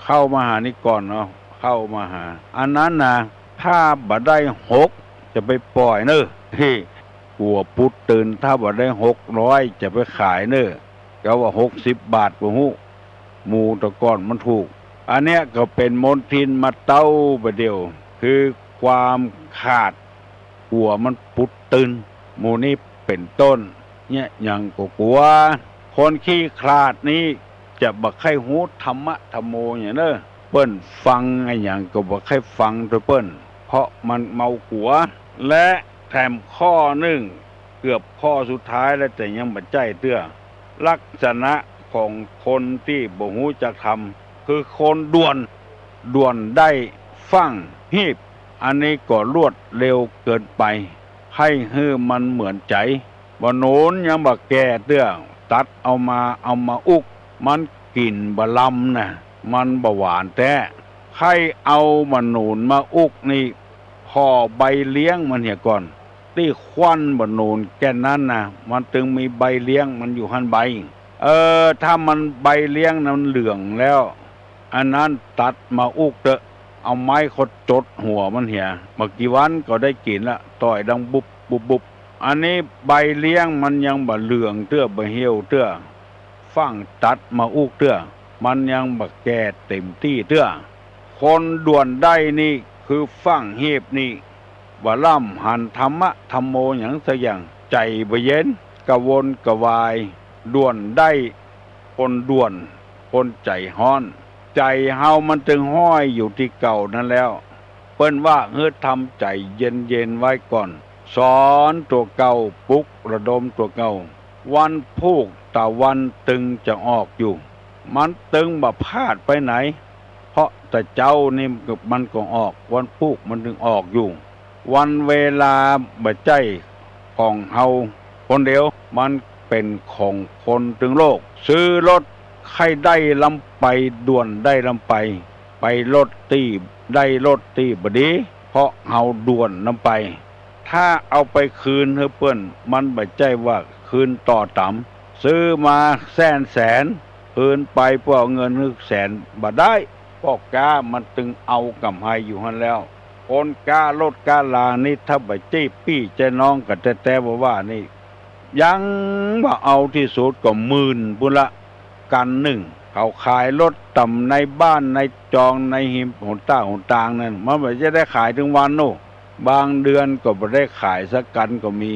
เข้ามาหานี่ก่อนเนาะเข้ามาหาอันนั้นนะถ้าบ่ได้6จะไปปล่อยกลัวปุดตื่นถ้าบ่ได้600จะไปขายก็ว่า60 บาทบ่ฮู้หมูตะก้อนมันถูกอันเนี้ยก็เป็นมนทินมาเต้าประเดียวคือความขาดกลัวมันปุดตื่นหมูนี้เป็นต้นเนี่ยยังก็กลัวคนขี้ขลาดนี้จะบ่ใครฮู้ธรรมะธรรมโมอย่างเปิ้นฟังไอ้หยังก็บ่ใครฟังตัวเปิ้นเพราะมันเมาขัวและแถมข้อหนึ่งเกือบข้อสุดท้ายแล้วแต่ยังบ่ใจเตื้อลักษณะของคนที่บ่ฮู้จักธรรมคือคนด่วนได้ฟังฮีบอันนี้ก็รวดเร็วเกินไปให้มันเหมือนใจบ่โน้นยังบ่แก่เตื้อตัดเอามาอุกมันกินบ่ลำนะมันบ่หวานแท้ให้เอามาหนูนมาอุกนี่พอใบเลี้ยงมันเหี่ยก่อนที่ควันบ่หนูนแก่นั้นนะมันจึงมีใบเลี้ยงมันอยู่หันใบถ้ามันใบเลี้ยงนั้นเหลืองแล้วอันนั้นตัดมาอุกเถอะเอาไม้ขดจดหัวมันเหี่ยเมื่อกี่วันก็ได้กินละต่อยดังบุบอันนี้ใบเลี้ยงมันยังบ่เหลืองเตื้อบ่เหี่ยวเตื้อฟังตัดมาอุกเตื้อมันยังบ่แก่เต็มที่เตื้อคนด่วนได้นี่คือฟังเฮีบนี่บ่ล่ำหันธรรมะธรรมโมหยังสักอย่างใจบ่เย็นกระวนกระวาย ด่วนได้คนด่วนคนใจฮ้อนใจเฮามันจึงห้อยอยู่ที่เก่านั่นแล้วเปิ้นว่าเฮือทำใจเย็นๆไว้ก่อนสอนตัวเก่าปลุกระดมตัวเก่าวันพูกตะวันตึงจะออกอยู่มันตึงบ่พลาดไปไหนเพราะแต่เจ้านี่มันก็ออกวันพูกมันถึงออกอยู่วันเวลาบ่ใจของเฮาคนเดียวมันเป็นของคนถึงโลกซื้อรถใครได้ลำไปด่วนได้ลำไปรถตีได้รถตีบดีเพราะเฮาด่วนนำไปถ้าเอาไปคืนเฮ้เปิ้นมันบ่ใจว่าคืนต่อต่ำซื้อมาแสนคืนไปเพื่อเอาเงิน100,000บ่ได้เพราะกามันตึงเอากำไรอยู่หั่นแล้วคนการถกาลานี่ถ้าบ่จี้ปี้ใจน้องก็แต่ว่านี่ยังบ่เอาที่สุดก็10,000พุ่นละกันหนึ่งเขาขายรถต่ำในบ้านในจองในหิมหนต่างนั่นมันไม่จะได้ขายถึงวันโน่บางเดือนก็ไม่ได้ขายสักกันก็มี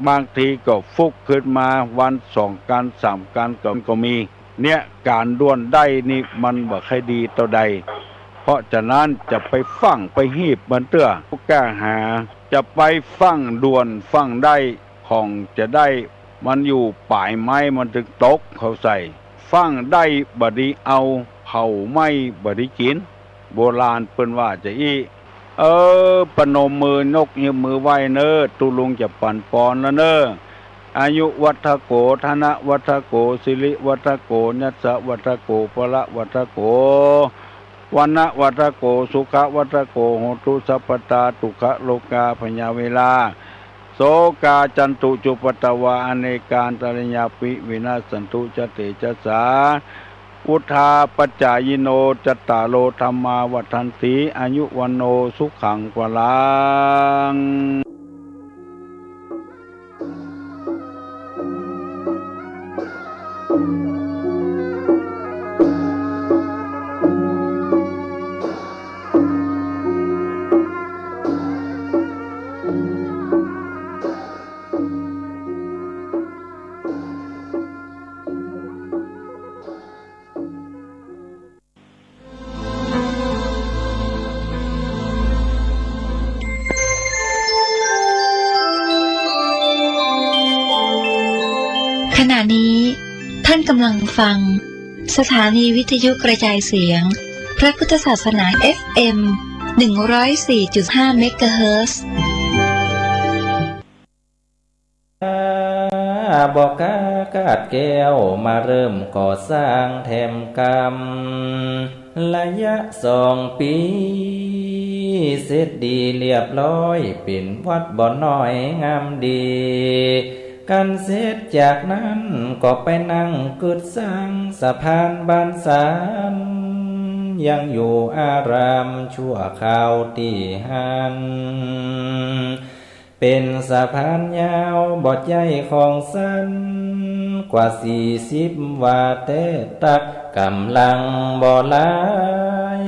บางทีก็ฟุกขึ้นมาวัน2 กัน3 กันก็มีเนี่ยการด่วนได้นี่มันบ่ค่อยดีเท่าใดเพราะฉะนั้นจะไปฟังไปหีบมันเตื้อผู้กล้าหาจะไปฟังด่วนฟังได้ของจะได้มันอยู่ปลายไม้มันถึงตกเขาใส่ฟังได้บดีเอาเผาไม่บดีกินโบราณเปิ้นว่าจะปนมมือนกยืมมือไหวเนอตุลุงจะปั่นปอนแล้วเนออายุวัฒโกธนะวัฒโกสิริวัฒโกยัสสะวัฒโกพละวัฒโกวันนะวัฒโกสุขวัฒโกโหตุสัพพตาตุขโลกาพญาเวลาโสกาจันตุจุปตวาอเนกานตริยาปิวินาสันตุจเตจัสสาอุทาปัจจายโนจตตาโลธรรมาวัฏันติอายุวันโนสุขังพลังขณะนี้ท่านกำลังฟังสถานีวิทยุกระจายเสียงพระพุทธศาสนา FM 104.5 เมกะเฮิรตซ์บอกกาดแก้วมาเริ่มก่อสร้างแถมกรรมระยะ2 ปีเสร็จดีเรียบร้อยเป็นวัดบ่อน้อยงามดีกันเสร็จจากนั้นก็ไปนั่งกึดสร้างสะพานบ้านสานยังอยู่อารามชั่วคราวที่หันเป็นสะพานยาวบอดใหญ่ของสั้นกว่า40 วาแต่ตักกำลังบ่หลาย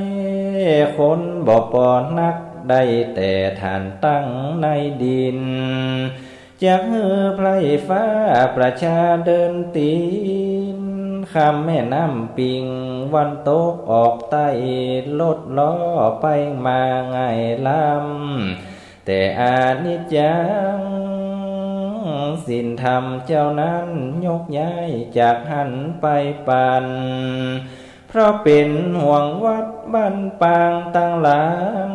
คนบ่ปอนักได้แต่ฐานตั้งในดินจากไพรฟ้าประชาเดินตีนข้ามแม่น้ำปิงวันตกออกใต้รถล้อไปมาง่ายลำแต่อานิจจังสินธรรมเจ้านั้นยกย้ายจากหันไปปันเพราะเป็นห่วงวัดบ้านปางตั้งหลัง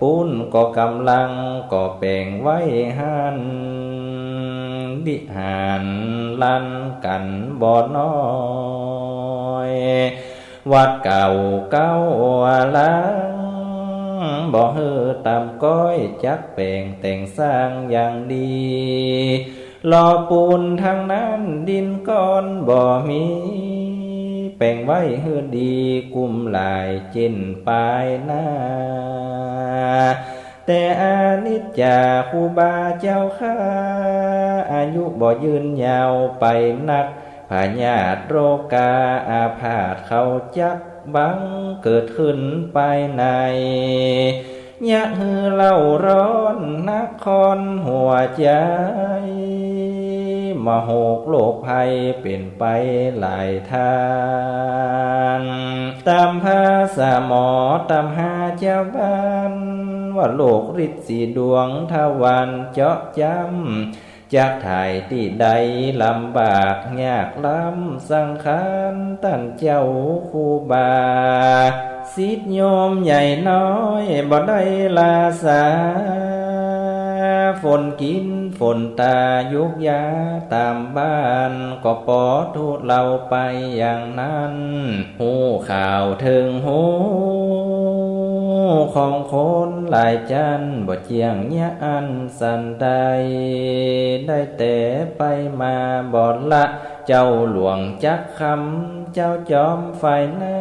ปูนก็กำลังก็แป่งไว้หันวิหารลันกันบ่อน้อยวัดเก่าหลังบ่เฮือตามก้อยจักแป่งแต่งสร้างอย่างดีรอปูนทางนั้นดินก้อนบ่มีแป่งไว้เฮือดีกุมหลายเจนปลายหน้าแต่อานิจจาครูบาเจ้าข้าอายุบ่ยืนยาวไปนักพญาติโรคาอาพาธเขาจักบังเกิดขึ้นไปในยะฮือเล่าร้อนนครหัวใจหม มโหกโลกภัยเป็นไปหลายทางตามภาษาหมอตามหาเจ้าบ้านว่าโลกฤทธิ์สีดวงทวันเจาะจำจากถ่ายที่ใดลำบากยากลำสังขารตั้นเจ้าครูบาศิษย์โยมใหญ่น้อยบ่ได้ลาสาฝนกินฝนตายุกยาตามบ้านก็ปอทุเราไปอย่างนั้นหูข่าวถึงหูของคนหลายจันบ่เจียงยะอันสันใดได้แต่ไปมาบ่ละเจ้าหลวงจักคำเจ้าจอมไฟหน้า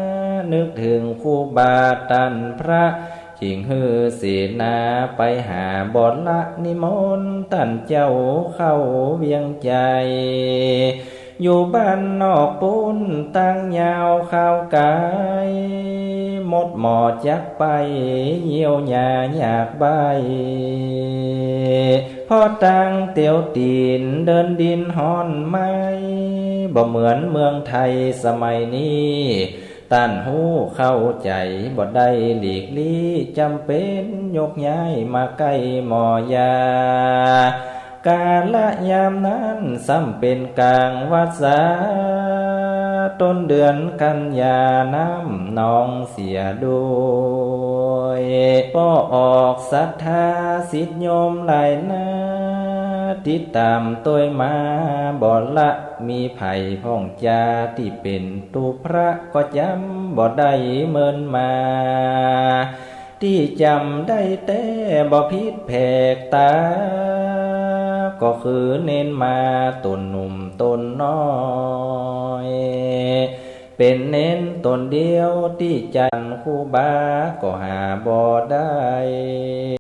นึกถึงครูบาตันพระจิงฮือศีนาไปหาบ่ละนิมนต์ตันเจ้าเข้าเวียงใจอยู่บ้านนอกปุ้นตั้งยาวข้าวกายหมดหมอจักไปเยี่ยวยาอยากใบพ่อตั้งเตียวตีนเดินดินหอนไม้บ่เหมือนเมืองไทยสมัยนี้ต้านหูเข้าใจบ่ได้หลีกลี่จำเป็นยกย้ายมาใกล้หมอยากาละยามนั้นซ้ำเป็นกลางวัดสาต้นเดือนกันยาน้ำนองเสียด้วยป้อออกศรัทธาศิษย์โยมหลายนาติดตามตัวมาบ่ละมีไผ่พ่องจาที่เป็นตูพระก็จำบ่ได้เมินมาที่จำได้แต่บ่ผิดแผกตาก็คือเน้นมาตนหนุ่มตนน้อยเป็นเน้นตนเดียวที่จันครูบาก็หาบ่ได้